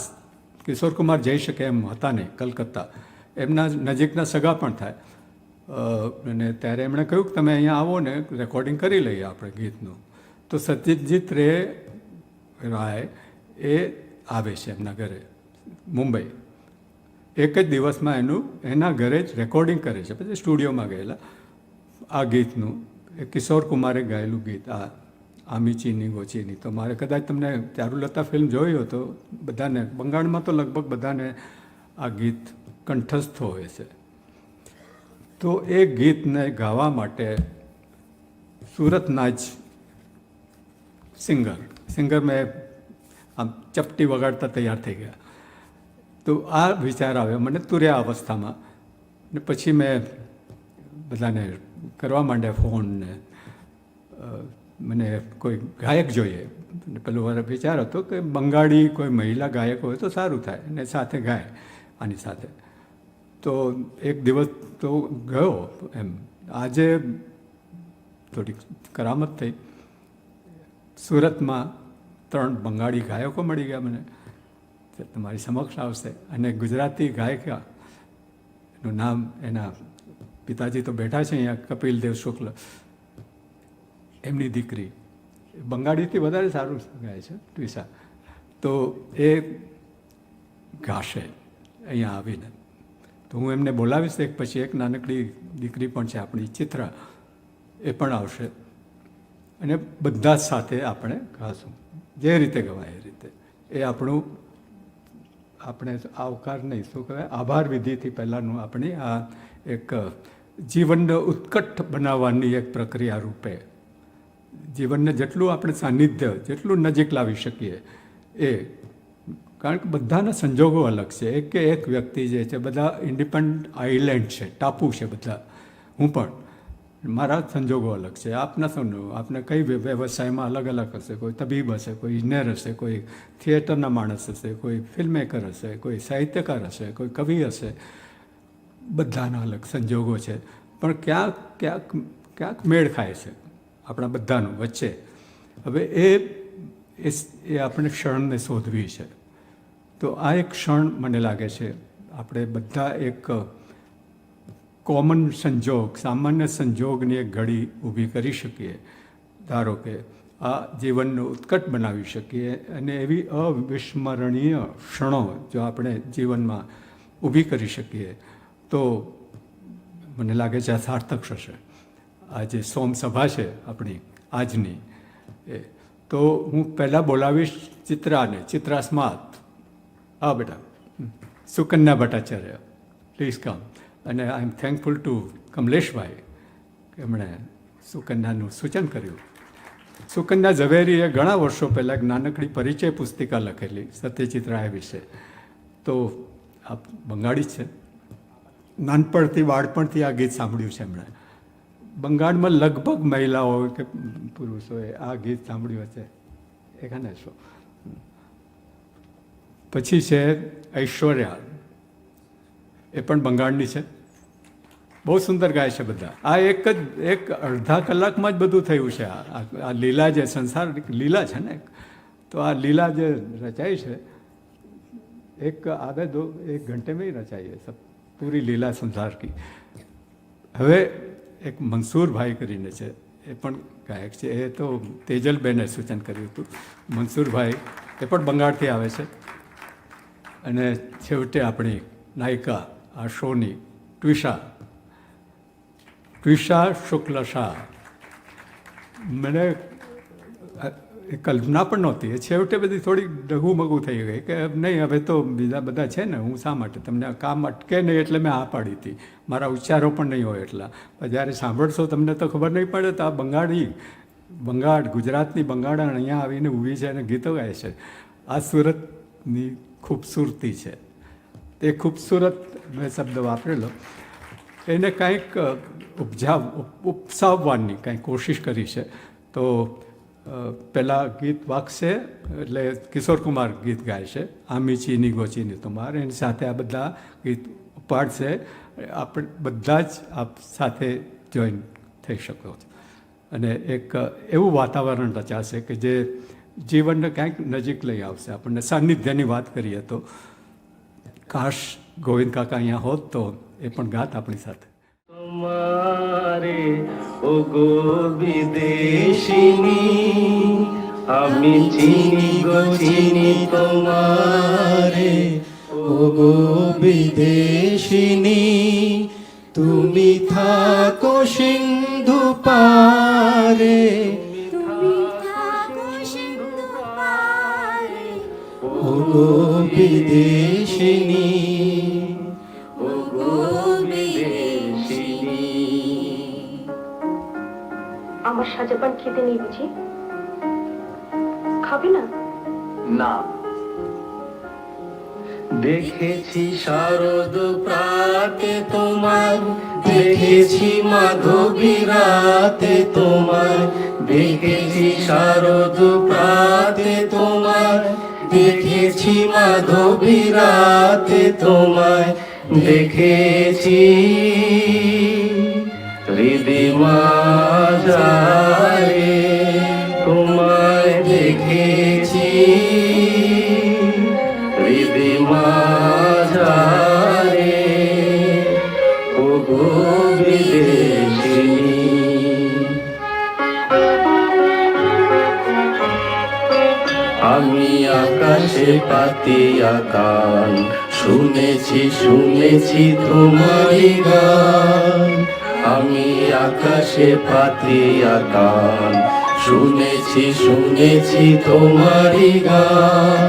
કિશોર કુમાર જઈ શકે એમ હતા નહીં કલકત્તા. એમના નજીકના સગા પણ થાય. અને ત્યારે એમણે કહ્યું કે તમે અહીંયા આવો ને રેકોર્ડિંગ કરી લઈએ આપણે ગીતનું. તો સત્યજીત રાય એ આવે છે એમના ઘરે મુંબઈ. એક જ દિવસમાં એના ઘરે જ રેકોર્ડિંગ કરે છે. પછી સ્ટુડિયોમાં ગયેલા આ ગીતનું, એ કિશોર કુમારે ગાયેલું ગીત, આ આમી ચીની ગોચીની તો મારે. કદાચ તમને ચારુલતા ફિલ્મ જોઈ હોય તો બધાને, બંગાળમાં તો લગભગ બધાને આ ગીત કંઠસ્થ હોય છે. તો એ ગીતને ગાવા માટે સુરતના જ સિંગર મેં આમ ચપટી વગાડતા તૈયાર થઈ ગયા. તો આ વિચાર આવ્યો મને તુર્યા અવસ્થામાં, ને પછી મેં બધાને કરવા માંડ્યા ફોન ને મને કોઈ ગાયક જોઈએ. પેલો વિચાર હતો કે બંગાળી કોઈ મહિલા ગાયક હોય તો સારું થાય અને સાથે ગાય આની સાથે. તો એક દિવસ તો ગયો એમ. આજે થોડીક કરામત થઈ, સુરતમાં 3 બંગાળી ગાયકો મળી ગયા મને, તમારી સમક્ષ આવશે. અને ગુજરાતી ગાયકા એનું નામ, એના પિતાજી તો બેઠા છે અહીંયા, કપિલદેવ શુક્લ, એમની દીકરી બંગાળીથી વધારે સારું ગાય છે, ટ્વિસા. તો એ ગાશે અહીંયા આવીને. તો હું એમને બોલાવીશ. એક પછી એક નાનકડી દીકરી પણ છે આપણી, ચિત્રા, એ પણ આવશે. અને બધા જ સાથે આપણે ગાશું, જે રીતે ગવાય એ રીતે. એ આપણું, આપણે આવકાર નહીં, શું કહેવાય, આભાર વિધિથી પહેલાંનું આપણી આ એક જીવનને ઉત્કટ બનાવવાની એક પ્રક્રિયા રૂપે, જીવનને જેટલું આપણે સાનિધ્ય, જેટલું નજીક લાવી શકીએ એ. કારણ કે બધાના સંજોગો અલગ છે. એક કે એક વ્યક્તિ જે છે, બધા ઇન્ડિપેન્ડન્ટ આઇલેન્ડ છે, ટાપુ છે બધા. હું પણ, મારા સંજોગો અલગ છે, આપના સંજોગો, આપને કઈ વ્યવસાયમાં અલગ અલગ હશે. કોઈ તબીબ હશે, કોઈ ઇજનેર હશે, કોઈ થિયેટરના માણસ હશે, કોઈ ફિલ્મમેકર હશે, કોઈ સાહિત્યકાર હશે, કોઈ કવિ હશે. બધાના અલગ સંજોગો છે, પણ ક્યાંક ક્યાંક ક્યાંક મેળ ખાય છે આપણા બધાનું વચ્ચે. હવે એ આપણે ક્ષણને શોધવી છે. તો આ એક ક્ષણ મને લાગે છે આપણે બધા એક કોમન સંજોગ, સામાન્ય સંજોગની એક ઘડી ઊભી કરી શકીએ. ધારો કે આ જીવનને ઉત્કટ બનાવી શકીએ અને એવી અવિસ્મરણીય ક્ષણો જો આપણે જીવનમાં ઊભી કરી શકીએ તો મને લાગે છે આ સાર્થક થશે. આ જે સોમસભા છે આપણી આજની, એ તો હું પહેલાં બોલાવીશ ચિત્રાને, ચિત્રા સ્માત. હા બેટા, સુકન્યા ભટ્ટાચાર્ય, પ્લીઝ કમ. અને આઈ એમ થેન્કફુલ ટુ કમલેશભાઈ કે એમણે સુકન્યાનું સૂચન કર્યું. સુકન્યા ઝવેરીએ ઘણા વર્ષો પહેલાં એક નાનકડી પરિચય પુસ્તિકા લખેલી સત્યજીત રાય વિશે. તો આ બંગાળી જ છે. નાનપણથી, બાળપણથી આ ગીત સાંભળ્યું છે એમણે. બંગાળમાં લગભગ મહિલાઓ કે પુરુષોએ આ ગીત સાંભળ્યું હશે. એ ખાને શું. પછી છે ઐશ્વર્યા, એ પણ બંગાળની છે, બહુ સુંદર ગાય છે બધા. આ એક અડધા કલાકમાં જ બધું થયું છે. આ લીલા જે સંસાર લીલા છે ને, તો આ લીલા જે રચાઈ છે એક આધે 1 ઘંटे में ही रचाई है सब पूरी लीला संसार की. હવે એક મંસૂરભાઈ કરીને છે, એ પણ ગાયક છે. એ તો તેજલબેને સૂચન કર્યું હતું. મંસૂરભાઈ એ પણ બંગાળથી આવે છે. અને છેવટે આપણી નાયિકા આ શોની ટ્વિશા શુક્લ શાહ. મને એ કલ્પના પણ નહોતી. એ છેવટે બધી થોડી ડગુમગું થઈ ગઈ કે નહીં, હવે તો બીજા બધા છે ને, હું શા માટે, તમને કામ અટકે નહીં એટલે મેં આ પાડી હતી. મારા ઉચ્ચારો પણ નહીં હોય એટલા. પણ જ્યારે સાંભળશો તમને તો ખબર નહીં પડે. તો આ બંગાળ, ગુજરાતની બંગાળણ અહીંયા આવીને ઊભી છે અને ગીતો ગાય છે. આ સુરતની ખૂબસૂરતી છે. એ ખૂબસૂરત મેં શબ્દ વાપરેલો. એને કંઈક ઉપસાવવાની કંઈક કોશિશ કરી છે. તો પહેલાં ગીત વાગશે એટલે કિશોર કુમાર ગીત ગાય છે, આમી ચીની ગોચીની તુમાર. એની સાથે આ બધા ગીત ઉપાડશે. આપણે બધા જ આપ સાથે જોઈન થઈ શકો છો અને એક એવું વાતાવરણ રચાશે કે જે જીવનને ક્યાંક નજીક લઈ આવશે. આપણને સાનિધ્યની વાત કરીએ તો કાશ ગોવિંદ કાકા અહીંયા હોત તો એ પણ ગાત આપણી સાથે. তোমারে ও গো বিদেশিনী আমি চিনি গো চিনি তোমারে ও গো বিদেশিনী তুমি থাকো সিন্ধু পারে ও গো বিদেশিনী ও সাজাবার খিদে নেই বুঝি? খাবে না? না, দেখেছি শারদ প্রাতে তোমায়, দেখেছি মাধবী রাতে তোমায়, দেখেছি শারদ প্রাতে তোমায়, দেখেছি মাধবী রাতে তোমায়, দেখেছি হৃদয় মাঝারে তোমায়, দেখেছি হৃদয় মাঝারে ওগো বিদেশিনী। আমি আকাশে পাতিয়া কান, শুনেছি শুনেছি তোমারই গান। আমি আকাশে পাতিয়া কান, শুনেছি শুনেছি তোমারই গান।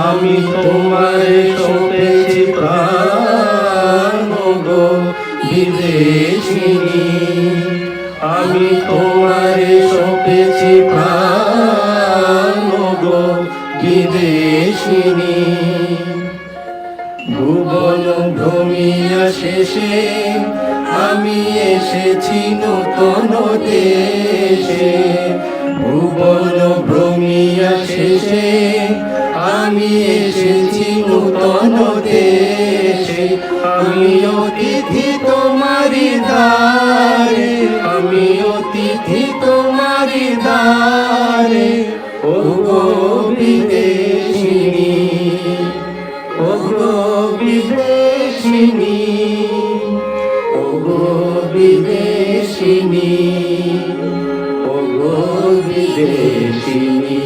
আমি তোমারে সপেছি প্রাণ গো বিদেশিনী, আমি তোমারে সপেছি প্রাণ গো বিদেশিনী। ভুবন ভ্রমিয়া শেষে আমি এসেছি নূতন দেশে, ভুবন ভ্রমিয়া শেষে আমি এসেছি নূতন দেশে। আমি অতিথি তোমারি দ্বারে, আমি অতিথি তোমারি দ্বারে ওগো বিদেশিনী, ওগো বিদেশিনী, ওগো বিদেশিনী, ওগো বিদেশিনী।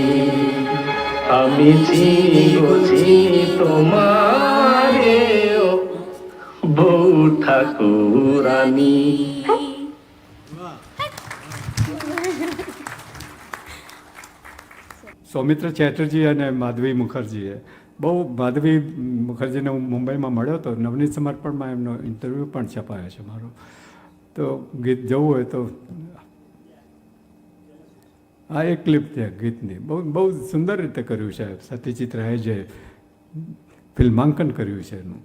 আমি চিনি গো চিনি তোমারে বউ ঠাকুরানী। સૌમિત્ર ચેટર્જી અને માધવી મુખર્જીએ બહુ, માધવી મુખર્જીને હું મુંબઈમાં મળ્યો હતો, નવનીત સમર્પણમાં એમનો ઇન્ટરવ્યૂ પણ છપાયો છે મારો. તો ગીત જવું હોય તો આ એક ક્લિપ છે ગીતની, બહુ બહુ સુંદર રીતે કર્યું છે સત્યજીત રાયે જે ફિલ્માંકન કર્યું છે એનું.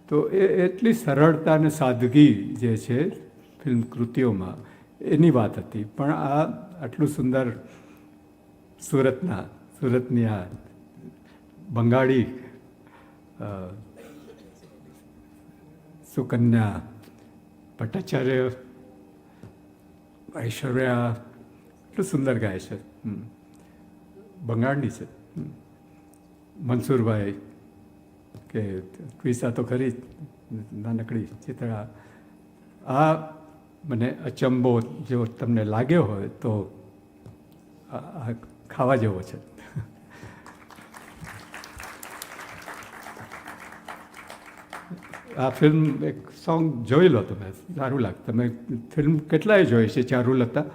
તો એ એટલી સરળતા અને સાદગી જે છે ફિલ્મ કૃતિઓમાં એની વાત હતી. પણ આ આટલું સુંદર સુરતની આ બંગાળી સુકન્યા ભટ્ટાચાર્ય, ઐશ્વર્યા એટલું સુંદર ગાય છે. બંગાળની છે. મનસુરભાઈ કે ક્વિસા તો ખરી નાનકડી ચિત્રા. આ મને અચંબો જો તમને લાગ્યો હોય તો આ ખાવા જેવો છે. આ ફિલ્મ એક સોંગ જોઈ લો તમે, સારું લાગે. તમે ફિલ્મ કેટલાય જોઈ છે ચારુલતા?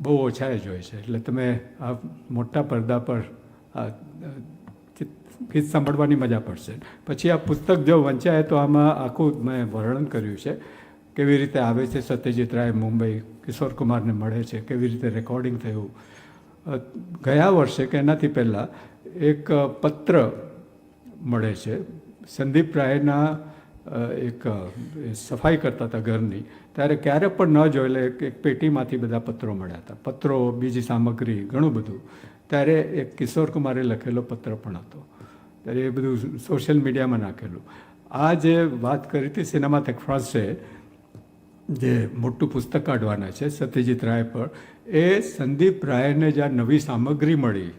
બહુ ઓછાએ જોઈ છે. એટલે તમે આ મોટા પડદા પર આ ગીત સાંભળવાની મજા પડશે. પછી આ પુસ્તક જો વંચાય તો આમાં આખું મેં વર્ણન કર્યું છે કેવી રીતે આવે છે સત્યજીત રાય મુંબઈ, કિશોર કુમારને મળે છે, કેવી રીતે રેકોર્ડિંગ થયું. ગયા વર્ષે કે એનાથી પહેલાં એક પત્ર મળે છે સંદીપ રાયના, એક સફાઈ કરતા હતા ઘરની, ત્યારે ક્યારે પણ ન જોયેલે એક પેટીમાંથી બધા પત્રો મળ્યા હતા. પત્રો, બીજી સામગ્રી, ઘણું બધું. ત્યારે એક કિશોર કુમારે લખેલો પત્ર પણ હતો. ત્યારે એ બધું સોશિયલ મીડિયામાં નાખેલું. આ જે વાત કરી હતી સિનેમાથેક ફ્રાન્સે જે મોટું પુસ્તક કાઢવાના છે સત્યજીત રાય પર, એ સંદીપ રાયને જ્યાં નવી સામગ્રી મળી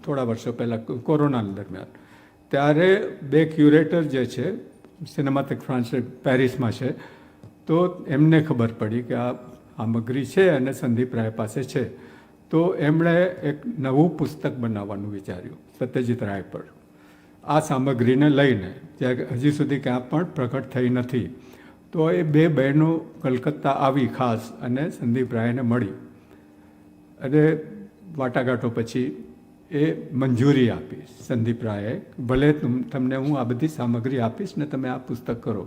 થોડા વર્ષો પહેલાં કોરોના દરમિયાન, ત્યારે બે ક્યુરેટર જે છે સિનેમાથેક ફ્રાન્સ પેરિસમાં છે, તો એમને ખબર પડી કે આ સામગ્રી છે અને સંદીપ રાય પાસે છે. તો એમણે એક નવું પુસ્તક બનાવવાનું વિચાર્યું સત્યજીત રાય પર, આ સામગ્રીને લઈને, જે હજી સુધી ક્યાં પણ પ્રગટ થઈ નથી. તો એ બે બહેનો કલકત્તા આવી ખાસ અને સંદીપ રાયને મળી અને વાટાઘાટો પછી એ મંજૂરી આપી સંદીપ રાયે, ભલે તમને હું આ બધી સામગ્રી આપીશ ને તમે આ પુસ્તક કરો.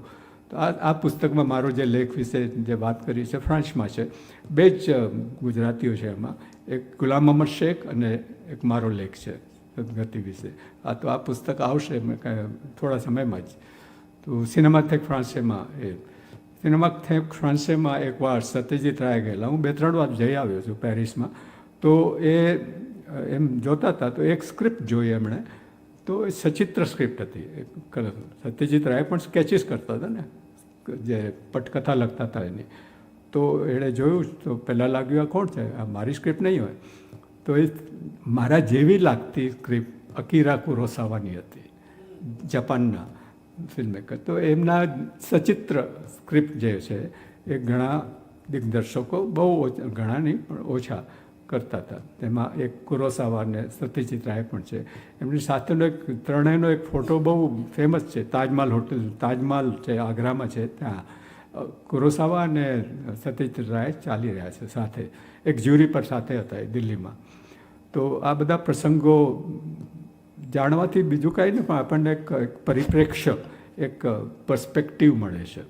તો આ પુસ્તકમાં મારો જે લેખ વિશે જે વાત કરી છે ફ્રાન્સમાં છે. બે જ ગુજરાતીઓ છે એમાં, એક ગુલામ અહમદ શેખ અને એક મારો લેખ છે સદગતિ વિશે. તો આ પુસ્તક આવશે થોડા સમયમાં જ. તો સિનેમાથેક ફ્રાન્સેમાં સિનેમાથેક ફ્રાન્સેમાં એકવાર સત્યજીત રાય ગયેલા. હું 2-3 વાર જઈ આવ્યો છું પેરિસમાં. તો એ એમ જોતા હતા તો એક સ્ક્રિપ્ટ જોઈ એમણે, તો એ સચિત્ર સ્ક્રિપ્ટ હતી. સત્યજીત રાય પણ સ્કેચીસ કરતા હતા ને, જે પટકથા લખતા હતા એની. તો એણે જોયું તો પહેલાં લાગ્યું આ કોણ છે, આ મારી સ્ક્રિપ્ટ નહીં હોય. તો એ મારા જેવી લાગતી સ્ક્રિપ્ટ અકીરા કુરોસાવાની હતી, જાપાનના ફિલ્મમેકર. તો એમના સચિત્ર સ્ક્રિપ્ટ જે છે એ ઘણા દિગ્દર્શકો, બહુ ઘણા નહીં પણ ઓછા કરતા હતા. તેમાં એક કુરોસાવા અને સત્યજીત રાય પણ છે. એમની સાથેનો ત્રણેયનો એક ફોટો બહુ ફેમસ છે. તાજમહાલ છે આગ્રામાં છે, ત્યાં કુરોસાવા અને સત્યજીત રાય ચાલી રહ્યા છે સાથે. એક જ્યુરી પર સાથે હતા એ દિલ્હીમાં. તો આ બધા પ્રસંગો જાણવાથી બીજું કાંઈ નહીં, પણ આપણને એક પરિપ્રેક્ષ્ય, એક પર્સ્પેક્ટિવ મળે છે.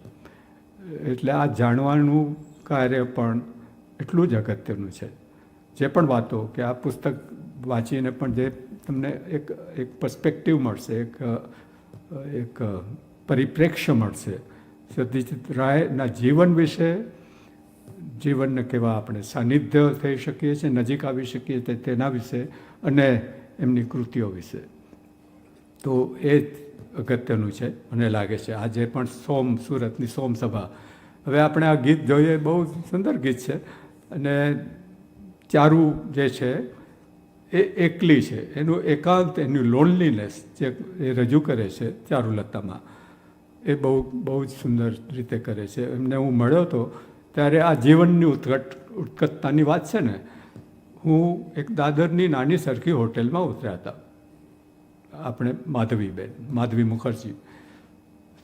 એટલે આ જાણવાનું કાર્ય પણ એટલું જ અગત્યનું છે. જે પણ વાતો કે આ પુસ્તક વાંચીને પણ જે તમને એક પર્સ્પેક્ટિવ મળશે, એક પરિપ્રેક્ષ્ય મળશે સત્યજીત રાયના જીવન વિશે, જીવનને કેવા આપણે સાનિધ્ય થઈ શકીએ છીએ, નજીક આવી શકીએ છીએ તેના વિશે, અને એમની કૃતિઓ વિશે. તો એ અગત્યનું છે મને લાગે છે. આજે પણ સુરતની સોમસભા, હવે આપણે આ ગીત જોઈએ, બહુ સુંદર ગીત છે. અને ચારુ જે છે એ એકલી છે, એનું એકાંત, એનું લોનલીનેસ જે એ રજૂ કરે છે ચારુલતામાં, એ બહુ જ સુંદર રીતે કરે છે. એમને હું મળ્યો હતો ત્યારે આ જીવનની ઉત્કટતાની વાત છે ને. હું એક દાદરની નાની સરખી હોટેલમાં ઉતર્યા હતા, આપણે માધવી મુખર્જી.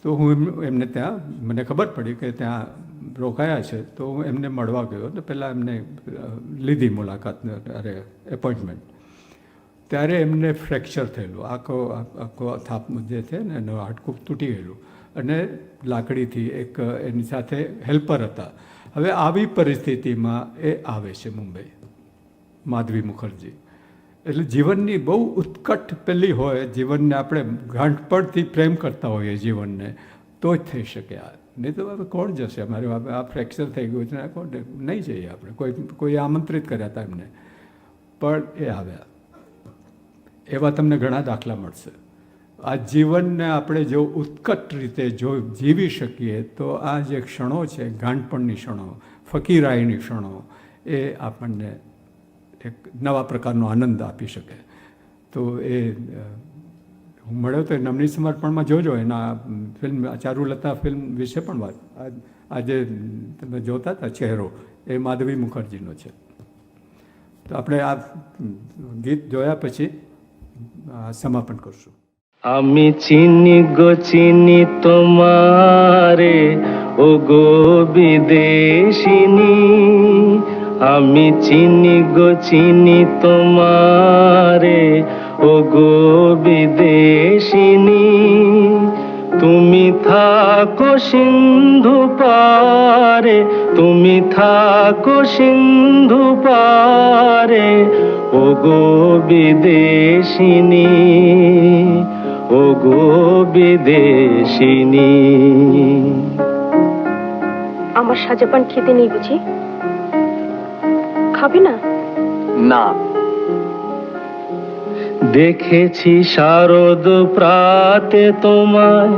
તો હું એમને ત્યાં, મને ખબર પડી કે ત્યાં રોકાયા છે, તો હું એમને મળવા ગયો. તો પહેલાં એમને લીધી મુલાકાત, એપોઇન્ટમેન્ટ. ત્યારે એમને ફ્રેક્ચર થયેલું, આખો થાપ જે છે ને એનું હાડકું તૂટી ગયેલું, અને લાકડીથી એક એની સાથે હેલ્પર હતા. હવે આવી પરિસ્થિતિમાં એ આવે છે મુંબઈ, માધવી મુખર્જી. એટલે જીવનની બહુ ઉત્કટ પેલી હોય, જીવનને આપણે ગાંઠપણથી પ્રેમ કરતા હોઈએ જીવનને, તો જ થઈ શકે. આ નહીં તો હવે કોણ જશે? અમારે આ ફ્રેક્ચર થઈ ગયું છે, કોણ નહીં જઈએ આપણે. કોઈ આમંત્રિત કર્યા હતા એમને, પણ એ આવ્યા. એવા તમને ઘણા દાખલા મળશે. આ જીવનને આપણે જો ઉત્કટ રીતે જો જીવી શકીએ તો આ જે ક્ષણો છે, ગાંઠપણની ક્ષણો, ફકીરાઈની ક્ષણો, એ આપણને એક નવા પ્રકારનો આનંદ આપી શકે. તો એ હું મળ્યો તો નમની સમર્પણમાં જોજો, એના ફિલ્મ ચારુલતા ફિલ્મ વિશે પણ વાત. આજે તમે જોતા હતા ચહેરો, એ માધવી મુખર્જીનો છે. તો આપણે આ ગીત જોયા પછી સમાપન કરશું. আমি চিনি গো চিনি তোমারে ও গো বিদেশিনী, আমি চিনি গো চিনি তোমারে ও গো বিদেশিনী। তুমি থাকো সিন্ধু পারে, তুমি থাকো সিন্ধু পারে ও গো বিদেশিনী, ও গো বিদেশিনী। আমার সাজাপান খেতে নেই বুঝি? খাবে না? না। দেখেছি শারদ প্রাতে তোমায়,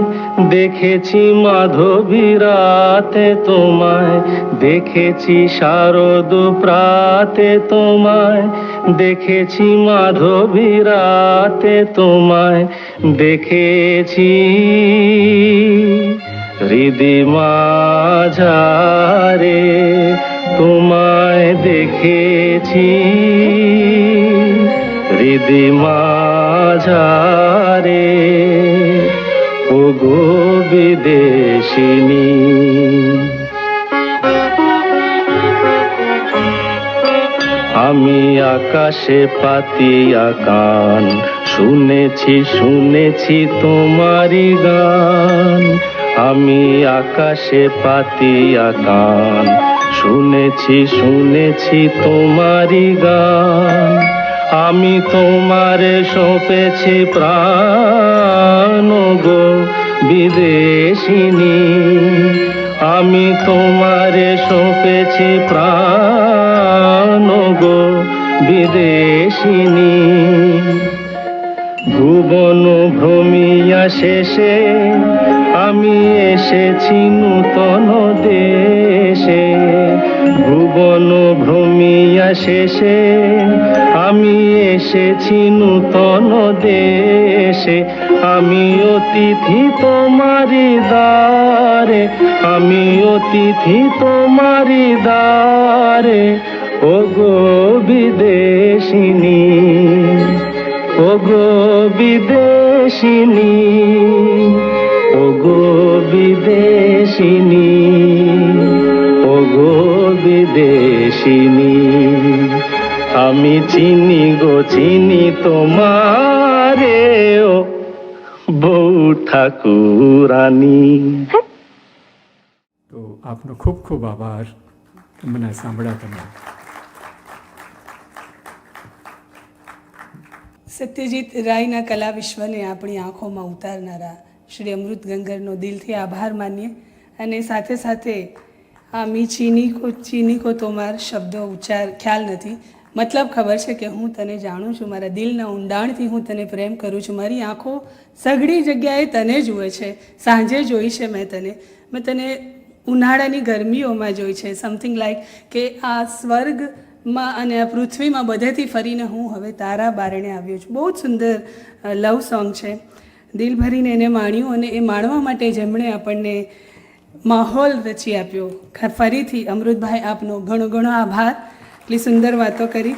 দেখেছি মাধবী রাতে তোমায়, দেখেছি শারদ প্রাতে তোমায়, দেখেছি মাধবী রাতে তোমায়, দেখেছি হৃদি মাঝারে তোমায়, দেখেছি হৃদি মাঝারে ও গো বিদেশিনী। আমি আকাশে পাতিয়া কান, শুনেছি শুনেছি তোমারি গান, আমি আকাশে পাতিয়া কান, শুনেছি শুনেছি তোমারই গান। আমি তোমারে সঁপেছি প্রাণ গো বিদেশিনী, আমি তোমারে সঁপেছি প্রাণ গো বিদেশিনী। ভুবন ভ্রমিয়া শেষে আমি এসেছি নূতন দেশে, ভুবন ভ্রমিয়া শেষে আমি এসেছি নূতন দেশে। আমি অতিথি তোমারি দ্বারে, আমি অতিথি তোমারি দ্বারে, ও গো বিদেশিনী, ও গো বিদেশিনী, ও গো বিদেশিনী, ও গো বিদেশিনী। আমি চিনি গো চিনি তোমারে, ও বউ ઠાકુરાની. તો આપનો ખૂબ ખૂબ આભાર મને સાંભળ્યા તમે. સત્યજીત રાયના કલા વિશ્વને આપણી આંખોમાં ઉતારનારા શ્રી અમૃત ગંગરનો દિલથી આભાર માનીએ. અને સાથે સાથે આ મી ચીની કો તોમાર શબ્દો ઉચ્ચાર ખ્યાલ નથી, મતલબ ખબર છે કે હું તને જાણું છું, મારા દિલના ઊંડાણથી હું તને પ્રેમ કરું છું, મારી આંખો સઘળી જગ્યાએ તને જુએ છે. સાંજે જોઈ છે મેં તને ઉનાળાની ગરમીઓમાં જોઈ છે. સમથિંગ લાઈક કે આ સ્વર્ગમાં અને આ પૃથ્વીમાં બધેથી ફરીને હું હવે તારા બારણે આવ્યો છું. બહુ જ સુંદર લવ સોંગ છે. દિલ ભરીને એને માણ્યું અને એ માણવા માટે જેમણે આપણને માહોલ રચી આપ્યો. ફરીથી અમૃતભાઈ આપનો ઘણો ઘણો આભાર. એટલી સુંદર વાતો કરી.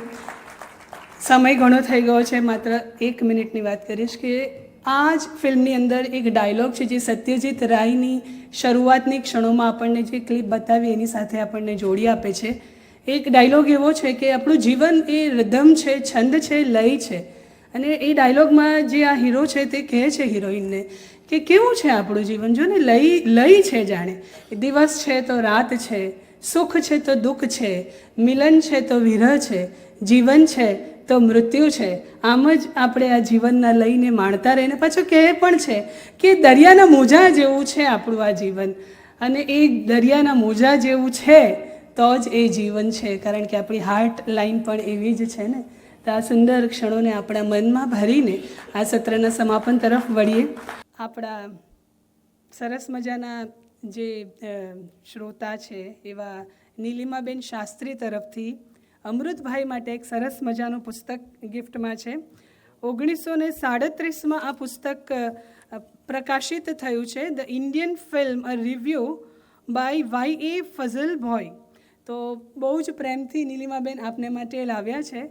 સમય ઘણો થઈ ગયો છે, માત્ર 1 મિનિટની વાત કરીશ કે આ જ ફિલ્મની અંદર એક ડાયલોગ છે જે સત્યજીત રાયની શરૂઆતની ક્ષણોમાં આપણને જે ક્લિપ બતાવી એની સાથે આપણને જોડી આપે છે. એક ડાયલોગ એવો છે કે આપણું જીવન એ રિધમ છે, છંદ છે, લય છે. અને એ ડાયલોગમાં જે આ હીરો છે તે કહે છે હિરોઈનને કે કેવું છે આપણું જીવન, જો ને લય છે, જાણે દિવસ છે તો રાત છે, સુખ છે તો દુઃખ છે, મિલન છે તો વિરહ છે, જીવન છે તો મૃત્યુ છે. આમ જ આપણે આ જીવનના લઈને માણતા રહીને પાછું કહે પણ છે કે દરિયાના મોજા જેવું છે આપણું આ જીવન, અને એ દરિયાના મોજા જેવું છે તો જ એ જીવન છે, કારણ કે આપણી હાર્ટ લાઈન પણ એવી જ છે ને. તો આ સુંદર ક્ષણોને આપણા મનમાં ભરીને આ સત્રના સમાપન તરફ વળીએ. આપણા સરસ મજાના જે શ્રોતા છે એવા નીલિમાબેન શાસ્ત્રી તરફથી અમૃતભાઈ માટે એક સરસ મજાનું પુસ્તક ગિફ્ટમાં છે. 1937માં આ પુસ્તક પ્રકાશિત થયું છે, the Indian film a review by Y.A. Fazalbhoy. તો બહુ જ પ્રેમથી નીલિમાબેન આપને માટે લાવ્યા છે.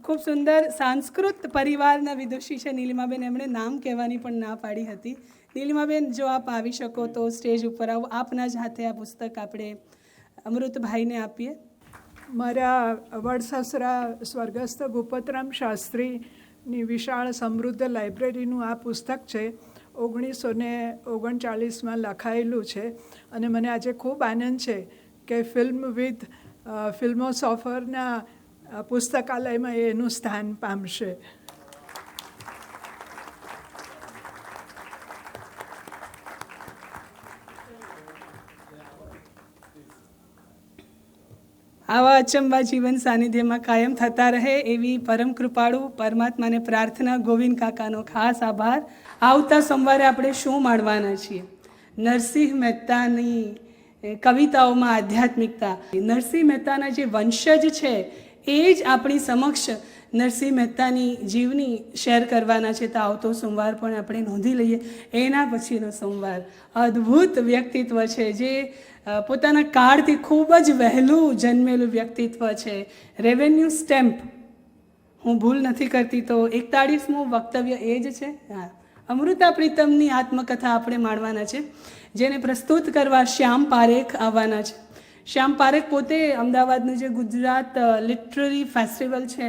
ખૂબ સુંદર સંસ્કૃત પરિવારના વિદુષી છે નીલિમાબેન, એમણે નામ કહેવાની પણ ના પાડી હતી. નીલિમાબેન, જો આપ આવી શકો તો સ્ટેજ ઉપર આવો. આપના જ હાથે આ પુસ્તક આપણે અમૃતભાઈને આપીએ. મારા વડસસરા સ્વર્ગસ્થ ભૂપતરામ શાસ્ત્રીની વિશાળ સમૃદ્ધ લાઇબ્રેરીનું આ પુસ્તક છે. 1939માં લખાયેલું છે અને મને આજે ખૂબ આનંદ છે કે ફિલ્મ વિથ ફિલ્મોસોફરના પુસ્તકાલયમાં એનું સ્થાન પામશે. આવા અચંબા જીવન સાનિધ્યમાં કાયમ થતા રહે એવી પરમ કૃપાળુ પરમાત્માને પ્રાર્થના. ગોવિંદ કાકાનો ખાસ આભાર. આવતા સોમવારે આપણે શું માણવાના છીએ? નરસિંહ મહેતાની કવિતાઓમાં આધ્યાત્મિકતા. નરસિંહ મહેતાના જે વંશજ છે એ જ આપણી સમક્ષ નરસિંહ મહેતાની જીવની શેર કરવાના છે. તો આવતો સોમવાર પણ આપણે નોંધી લઈએ. એના પછીનો સોમવાર અદ્ભુત વ્યક્તિત્વ છે, જે પોતાના કાળથી ખૂબ જ વહેલું જન્મેલું વ્યક્તિત્વ છે. રેવન્યુ સ્ટેમ્પ, હું ભૂલ નથી કરતી તો 41મું વક્તવ્ય એ જ છે. હા, અમૃતા પ્રીતમની આત્મકથા આપણે માણવાના છે, જેને પ્રસ્તુત કરવા શ્યામ પારેખ આવવાના છે. શ્યામ પારેખ પોતે અમદાવાદનું જે ગુજરાત લિટરરી ફેસ્ટિવલ છે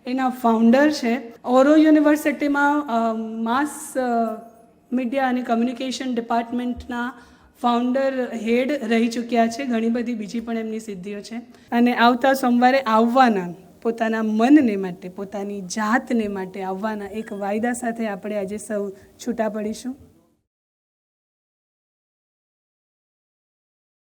એના ફાઉન્ડર છે. ઓરો યુનિવર્સિટીમાં માસ મીડિયા અને કમ્યુનિકેશન ડિપાર્ટમેન્ટના ફાઉન્ડર હેડ રહી ચૂક્યા છે. ઘણી બધી બીજી પણ એમની સિદ્ધિઓ છે અને આવતા સોમવારે આવવાના પોતાના મનને માટે, પોતાની જાતને માટે આવવાના એક વાયદા સાથે આપણે આજે સૌ છૂટા પડીશું.